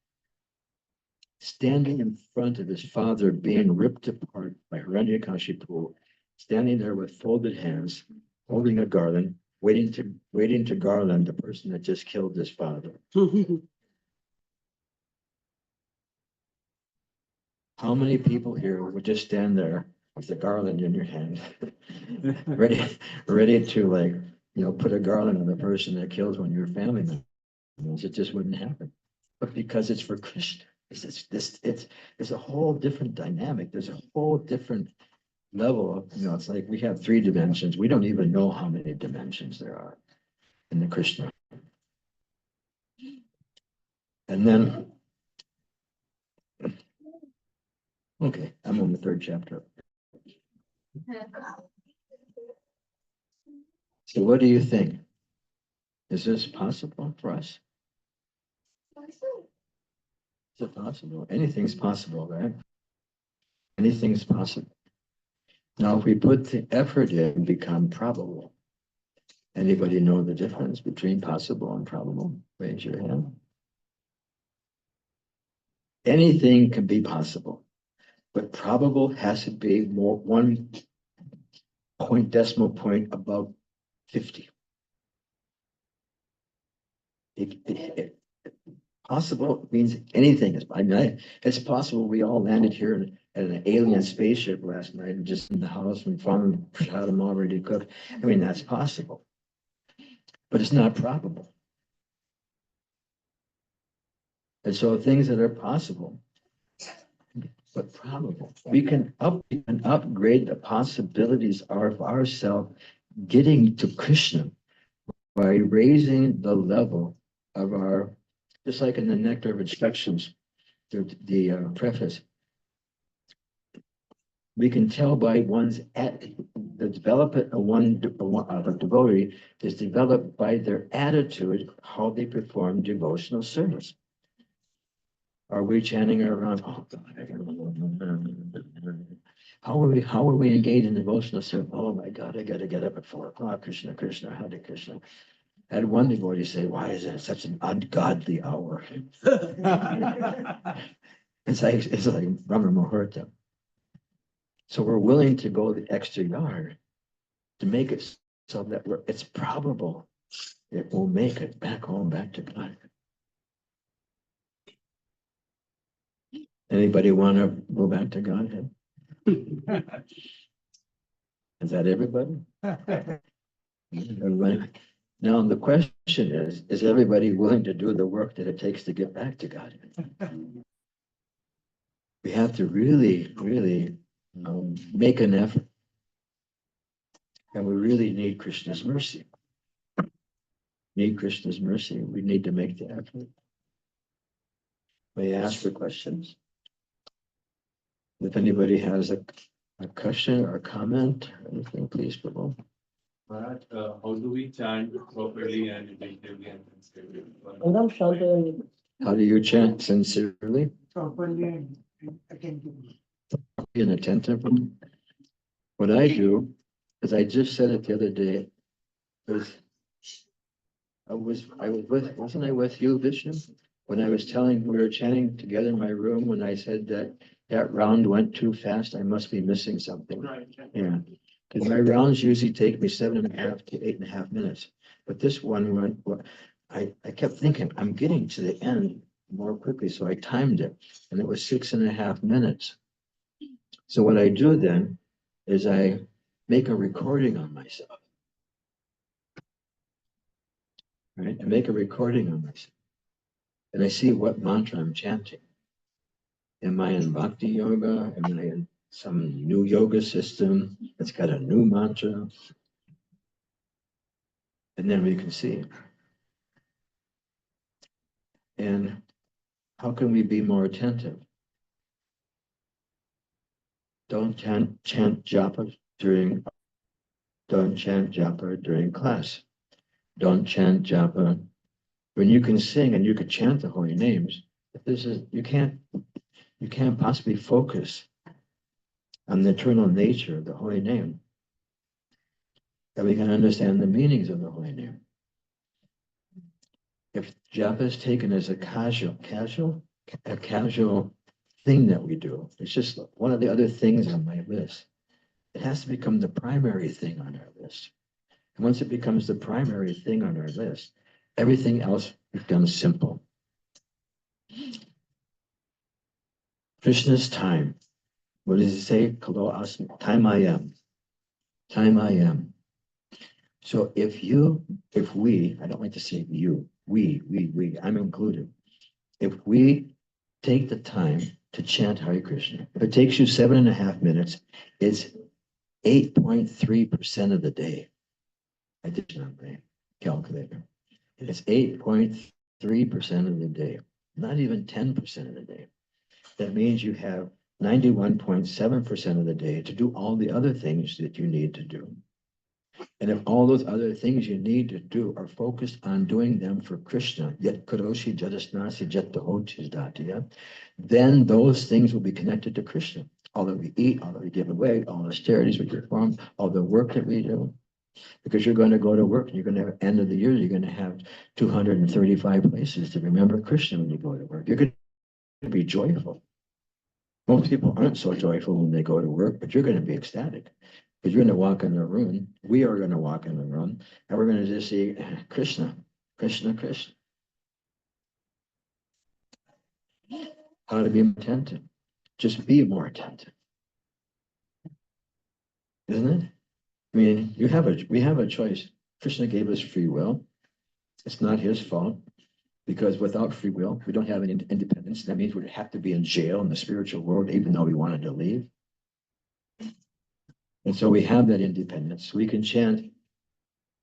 standing in front of his father being ripped apart by Hiranyakashipu, standing there with folded hands, holding a garland, waiting to garland the person that just killed his father. How many people here would just stand there with the garland in your hand, ready to put a garland on the person that kills one of your family members? It just wouldn't happen. But because it's for Krishna, it's a whole different dynamic. There's a whole different level of, it's like we have 3 dimensions. We don't even know how many dimensions there are in the Krishna. And then, okay, I'm on the 3rd chapter. So what do you think? Is this possible for us? Is it possible? Anything's possible, right? Anything's possible. Now, if we put the effort in, become probable. Anybody know the difference between possible and probable? Raise your hand. Anything can be possible, but probable has to be more 1 decimal point above 50. Possible means anything is. It's possible we all landed here at an alien spaceship last night and just in the house and found them already cooked. I mean, that's possible, but it's not probable. And so things that are possible, but probable, we can upgrade the possibilities of ourselves getting to Krishna by raising the level of our, just like in the Nectar of Instructions, the preface, we can tell by the development of a devotee is developed by their attitude, how they perform devotional service. Are we chanting around? Oh God! How are we engaged in devotional service? Oh my God! I got to get up at 4 o'clock. Krishna, Krishna, Hare Krishna. I had one devotee say, "Why is it such an ungodly hour?" It's like Brahma Muhurta. So we're willing to go the extra yard to make it so that it's probable it will make it back home, back to God. Anybody want to go back to Godhead? Is that everybody? Everybody? Now the question is everybody willing to do the work that it takes to get back to Godhead? We have to really, really make an effort. And we really need Krishna's mercy. Need Krishna's mercy. We need to make the effort. May I ask for questions? If anybody has a question or comment or anything, please go. Maharaj, how do we chant properly and effectively and sincerely? How do you chant sincerely? Properly and attentively. And attentively? What I do, as I just said it the other day, wasn't I with you, Vishnu? When I was telling, we were chanting together in my room, when I said that round went too fast, I must be missing something. Right. Yeah, because my rounds usually take me 7.5 to 8.5 minutes. But this one went, I kept thinking, I'm getting to the end more quickly, so I timed it, and it was 6.5 minutes. So what I do then is I make a recording on myself, right? I make a recording on myself, and I see what mantra I'm chanting. Am I in bhakti yoga? Am I in some new yoga system that's got a new mantra? And then we can see. And how can we be more attentive? Don't chant japa don't chant japa during class. Don't chant japa when you can sing and you can chant the holy names. This is you can't possibly focus on the eternal nature of the holy name. That we can understand the meanings of the holy name. If japa is taken as a casual thing that we do, it's just one of the other things on my list. It has to become the primary thing on our list. And once it becomes the primary thing on our list, everything else becomes simple. Krishna's time. What does he say? Kalo asmi. Time I am. Time I am. So if we, I don't like to say you, we, I'm included. If we take the time to chant Hare Krishna, if it takes you 7.5 minutes, it's 8.3% of the day. I did it on my calculator. It's 8.3% of the day, not even 10% of the day. That means you have 91.7% of the day to do all the other things that you need to do. And if all those other things you need to do are focused on doing them for Krishna, yet karoshi jadasnasi jatahochis, then those things will be connected to Krishna. All that we eat, all that we give away, all the austerities we perform, all the work that we do. Because you're going to go to work and you're going to have, end of the year, you're going to have 235 places to remember Krishna when you go to work. You're going to be joyful. Most people aren't so joyful when they go to work, but you're going to be ecstatic. Because you're going to walk in the room, we are going to walk in the room, and we're going to just see Krishna, Krishna, Krishna. How to be attentive. Just be more attentive. Isn't it? I mean, we have a choice. Krishna gave us free will. It's not his fault. Because without free will, we don't have any independence. That means we'd have to be in jail in the spiritual world, even though we wanted to leave. And so we have that independence. We can chant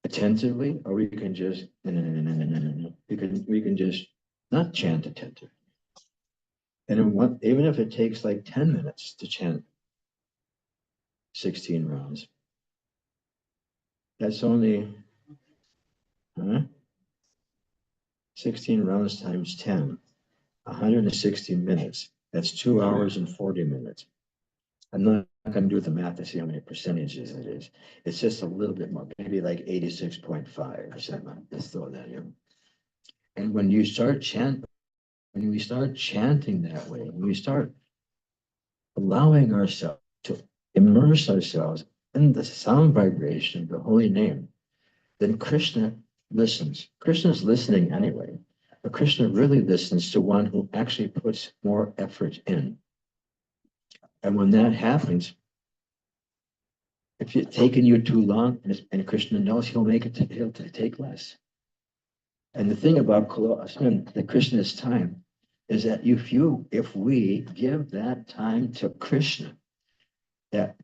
attentively, or we can just we can just not chant attentively. And even if it takes like 10 minutes to chant 16 rounds, that's only 16 rounds times 10, 160 minutes. That's 2 hours and 40 minutes. I'm not going to do the math to see how many percentages it is. It's just a little bit more, maybe like 86.5 or something. Let's throw that in. And when we start chanting that way, when we start allowing ourselves to immerse ourselves in the sound vibration of the holy name, then Krishna listens. Krishna's listening anyway, but Krishna really listens to one who actually puts more effort in. And when that happens, if it's taken you too long, and Krishna knows, he'll take less. And the thing about the Krishna's time is that if we give that time to Krishna, that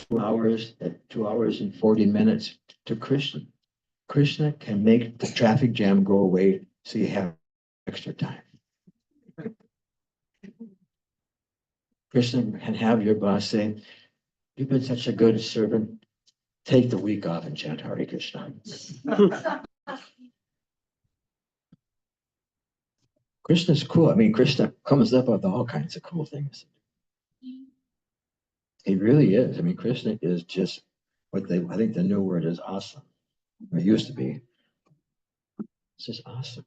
2 hours and 40 minutes to Krishna, Krishna can make the traffic jam go away so you have extra time. Krishna can have your boss say, "You've been such a good servant. Take the week off and chant Hare Krishna." Krishna's cool. I mean, Krishna comes up with all kinds of cool things. He really is. I mean, Krishna is just I think the new word is awesome. It used to be. It's just awesome.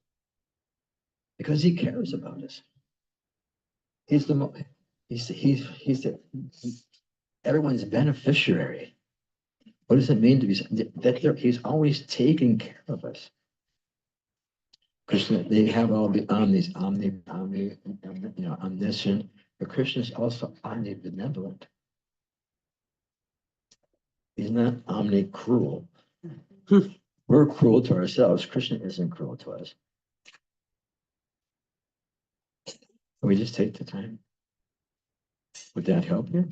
Because he cares about us. He's everyone's beneficiary. What does it mean to be that? He's always taking care of us. Krishna, they have all the omniscient, but Krishna is also omnibenevolent. He's not omni-cruel. We're cruel to ourselves. Krishna isn't cruel to us. Can we just take the time? Would that help you?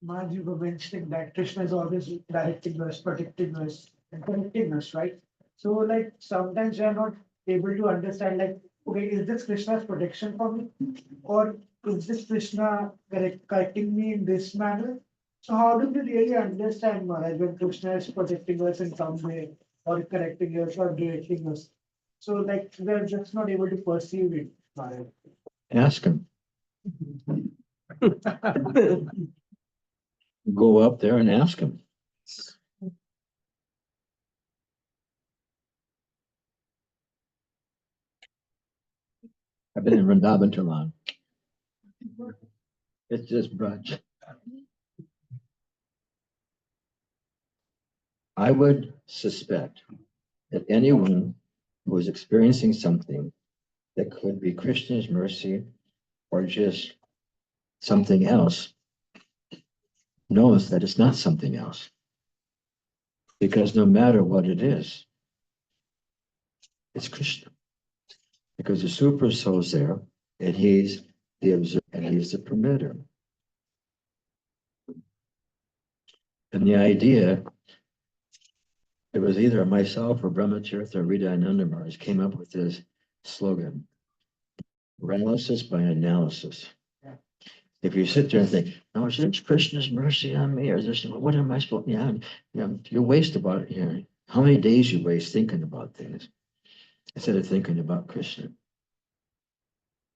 Maharaj, you were mentioning that Krishna is always directing us, protecting us, and connecting us, right? So, like, sometimes we are not able to understand, like, okay, is this Krishna's protection for me? Or is this Krishna correcting me in this manner? So, how do we really understand, Maharaj, when Krishna is protecting us in some way, or correcting us, or directing us? So, like, we are just not able to perceive it, Maharaj. Ask him. Go up there and ask him. I've been in Vrindavan too long. It's just brunch. I would suspect that anyone who is experiencing something that could be Krishna's mercy or just something else knows that it's not something else. Because no matter what it is, it's Krishna. Because the super soul's there, and he's the observer, and he's the permitter. And the idea, it was either myself or Brahmatirtha or Rita Ananda Maharaj came up with this slogan, paralysis by analysis. If you sit there and think, no, is this Krishna's mercy on me, or is this, what am I supposed to, you waste about, how many days you waste thinking about things instead of thinking about Krishna.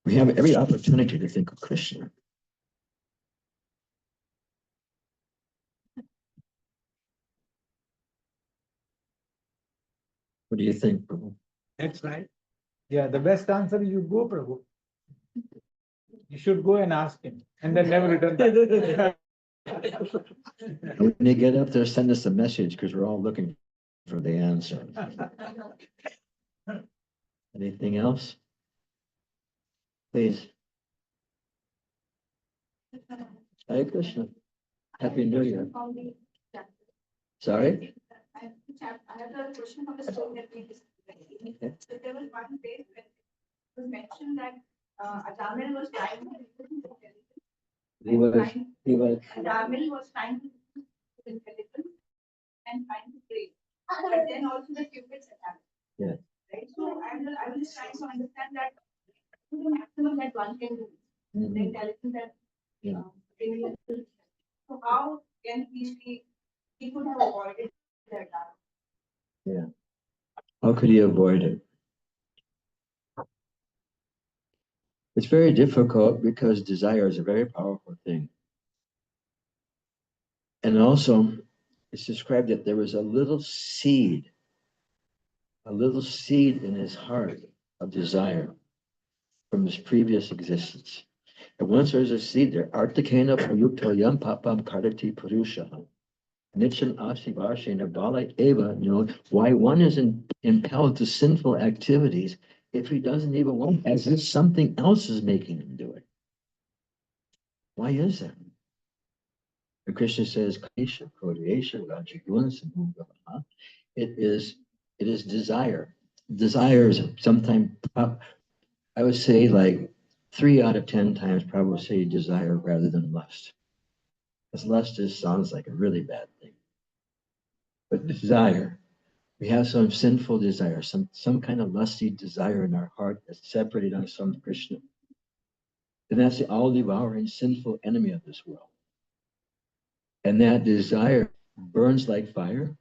We have every opportunity to think of Krishna. What do you think, Prabhu? That's right. Yeah, the best answer is you go, Prabhu. You should go and ask him, and then never return back. When they get up there, send us a message because we're all looking for the answer. Anything else? Please. Hare Krishna. Happy New Year. Sorry? I have a question on the story that we discussed. So there was one place where it was mentioned that Ajamil was trying to Ajamil was trying to intelligence and trying to pray. But then also the Cupids attack. Yeah. Right? So I was just trying to understand that the maximum that one can do, the intelligence that so how can he could have avoided the attack? Yeah. How could he avoid it? It's very difficult because desire is a very powerful thing. And also, it's described that there was a little seed in his heart of desire from his previous existence. And once there's a seed there, Artakena Prayukto Yam Papam Karati Purusha. Nicham Asivashena Bala Eva, why one is impelled to sinful activities if he doesn't even want, as if something else is making him do it. Why is that? And Krishna says, it is desire. Desire is sometimes, I would say like 3 out of 10 times probably say desire rather than lust. Because lust just sounds like a really bad thing. But desire, we have some sinful desire, some kind of lusty desire in our heart that's separated us from Krishna. And that's the all-devouring sinful enemy of this world. And that desire burns like fire.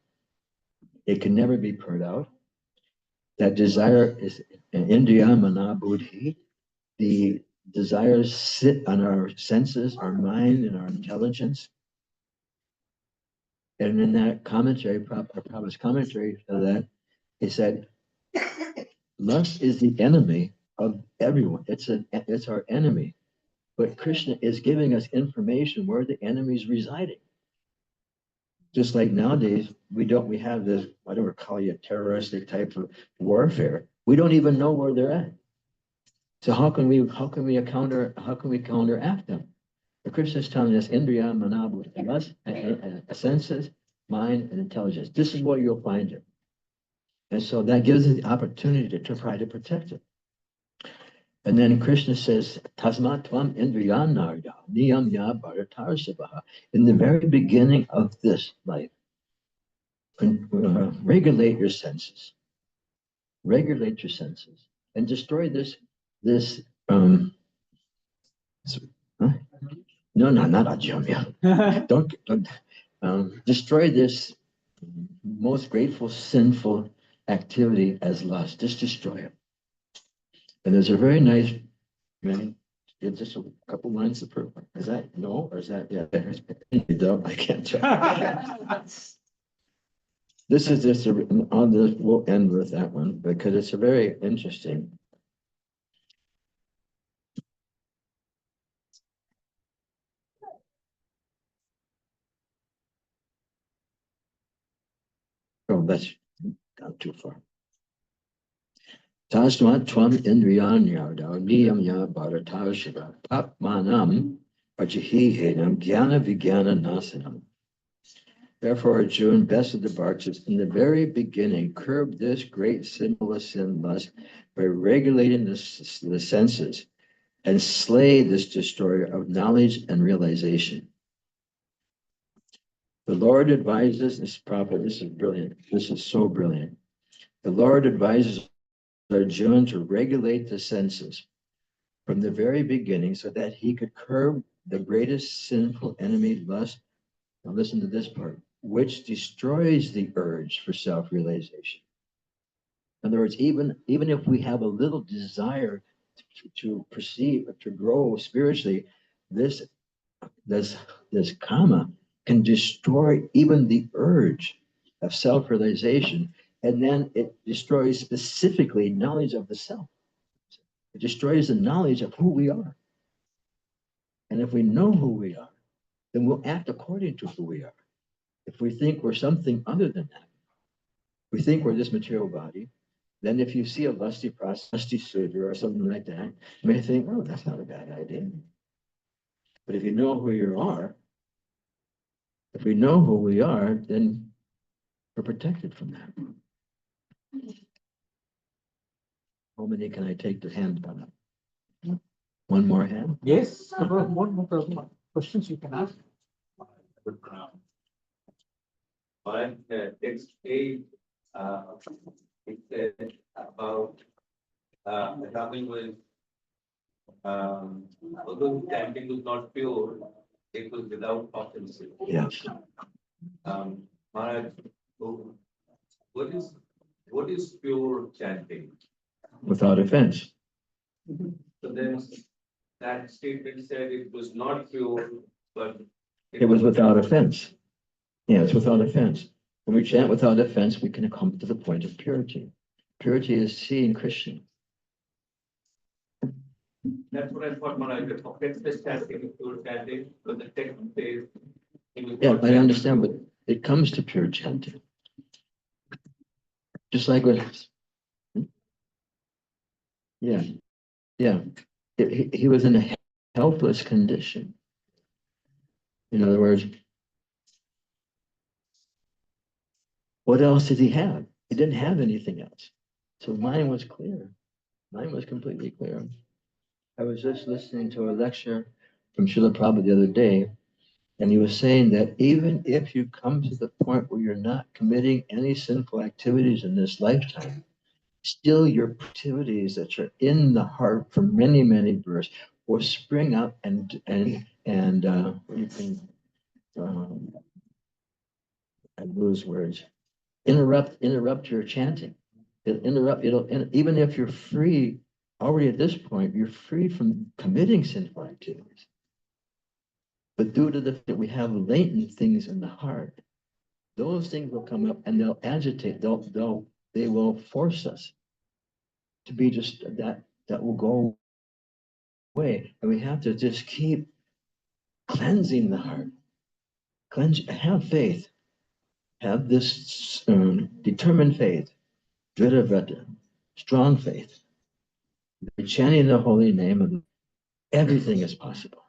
It can never be put out. That desire is an Indriya Mana Buddhi. The desires sit on our senses, our mind, and our intelligence. And in that commentary, Prabhupada's commentary to that, he said, lust is the enemy of everyone. It's our enemy. But Krishna is giving us information where the enemy is residing. Just like nowadays, we have this, I don't call you a terroristic type of warfare. We don't even know where they're at. So how can we counteract them? Krishna is telling us Indriya, Mana, lust, senses, mind, and intelligence. This is what you'll find it. And so that gives us the opportunity to try to protect it. And then Krishna says, Tasmat Tvam Indriyanarya, Niyam Ya Bharatar Sabaha. In the very beginning of this life, regulate your senses. Regulate your senses. And destroy this huh? No, not Ajamila. Don't destroy this most grateful, sinful activity as lust. Just destroy it. And there's a very nice, it's just a couple lines of proof. Is that no, or is that yeah? I can't tell. This is just on this. We'll end with that one because it's a very interesting. Oh, that's gone too far. Tasmat tvam indriyanyarda niyam ya bharatavashiva papmanam ajihihenam jnana vijnana nasanam. Therefore, Arjuna, best of the Bhartas, in the very beginning, curbed this great sinful sin lust by regulating the senses and slay this destroyer of knowledge and realization. The Lord advises this prophet, this is brilliant, this is so brilliant. The Lord advises Arjuna to regulate the senses from the very beginning so that he could curb the greatest sinful enemy, lust. Now listen to this part, which destroys the urge for self-realization. In other words, even if we have a little desire to perceive, to grow spiritually, this karma can destroy even the urge of self-realization, and then it destroys specifically knowledge of the self. It destroys the knowledge of who we are. And if we know who we are, then we'll act according to who we are. If we think we're something other than that, we think we're this material body, then if you see a lusty suitor or something like that, you may think, oh, that's not a bad idea. But if you know who you are, if we know who we are, then we're protected from that. How many can I take the hand on that? One more hand? Yes, one more questions you can ask. On text 8, it says about Ajamila was, although the chanting was not pure, it was without potency. Yes. Maharaj, what is pure chanting? Without offense. So then that statement said it was not pure, but it was without offense. Yeah, it's without offense. When we chant without offense, we can come to the point of purity. Purity is seeing Krishna. That's what I thought when I did. Offenseless chanting is pure chanting, but the text says. Yeah, I understand, but it comes to pure chanting. Just like with, yeah. He was in a helpless condition. In other words, what else did he have? He didn't have anything else. So mine was clear. Mine was completely clear. I was just listening to a lecture from Srila Prabhupada the other day, and he was saying that even if you come to the point where you're not committing any sinful activities in this lifetime, still your activities that are in the heart for many, many births will spring up and you can I lose words. Interrupt your chanting. Even if you're free, already at this point, you're free from committing sinful activities. But due to the fact that we have latent things in the heart, those things will come up and they'll agitate, they will force us to be just that will go away. And we have to just keep cleansing the heart. Have faith. Have this determined faith, Dridavata, strong faith. By chanting the holy name, everything is possible.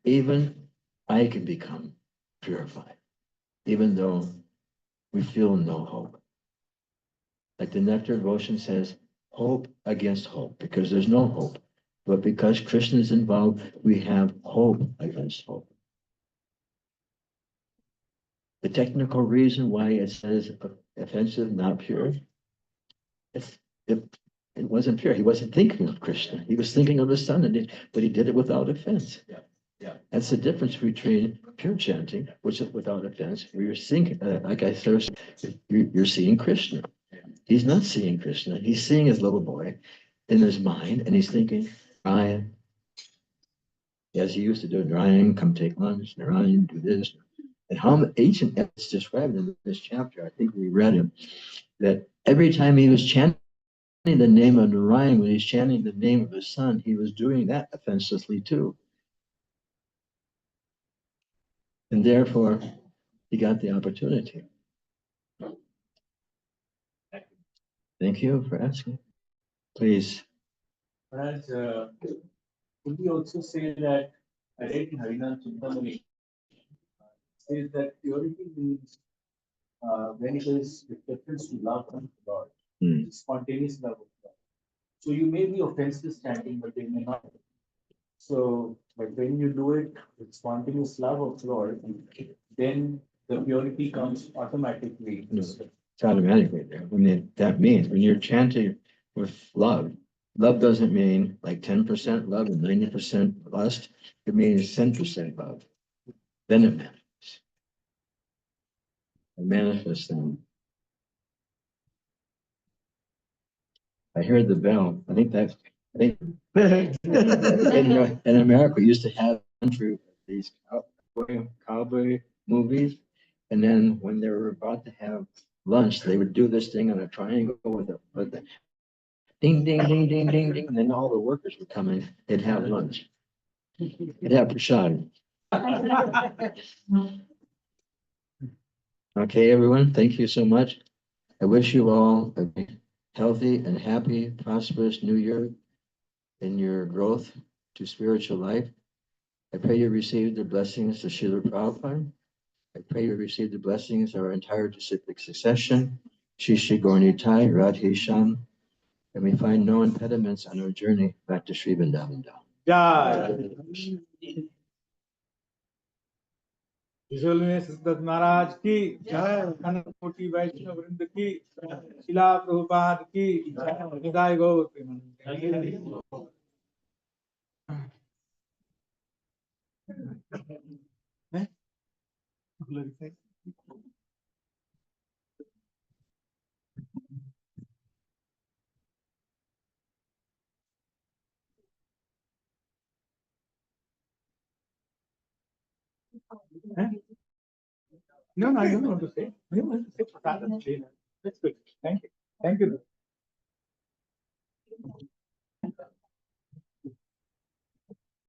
even I can become purified, even though we feel no hope. Like the Nectar of Ocean says, hope against hope, because there's no hope. But because Krishna is involved, we have hope against hope. The technical reason why it says offensive, not pure, it, it wasn't pure. He wasn't thinking of Krishna. He was thinking of the sun, but he did it without offense. Yeah. That's the difference between pure chanting, which is without offense, where you're seeing, like I said, you're seeing Krishna. He's not seeing Krishna. He's seeing his little boy in his mind, and he's thinking, Ryan, as he used to do, Ryan, come take lunch, Ryan, do this. And how each and it's described in this chapter, I think we read it, that every time he was chanting the name of Narayan, when he's chanting the name of his son, he was doing that offenselessly too. And therefore, he got the opportunity. Thank you for asking. Please. Whereas, could we also say that I read in Harina Chintamani says that purity means when it is with reference to love of God, spontaneous love of God. So you may be offenseless chanting, but they may not. So, but when you do it with spontaneous love of Lord, then the purity comes automatically. No, it's automatically there. I mean, that means when you're chanting with love, love doesn't mean like 10% love and 90% lust. It means 10% love. Then it manifests. It manifests then. I heard the bell. I think in America, we used to have these cowboy movies. And then when they were about to have lunch, they would do this thing on a triangle with a ding, ding, ding, ding, ding, ding. And then all the workers would come in. They'd have lunch. They'd have prasad. Okay, everyone. Thank you so much. I wish you all a healthy and happy, prosperous new year in your growth to spiritual life. I pray you receive the blessings of Srila Prabhupada. I pray you receive the blessings of our entire disciplic succession, Shri Shri Gaurnitai, Radhe Shyam, and we find no impediments on our journey back to Sri Vrindavan Dham. जय visual Siddharth महाराज की जय, अनंत कोटि वैष्णव वृंद की शिला प्रभुपाद की जय, गौर Premanand. No, no, I don't want to say. I don't want to say Prasad and Shila. That's good. Thank you. Thank you.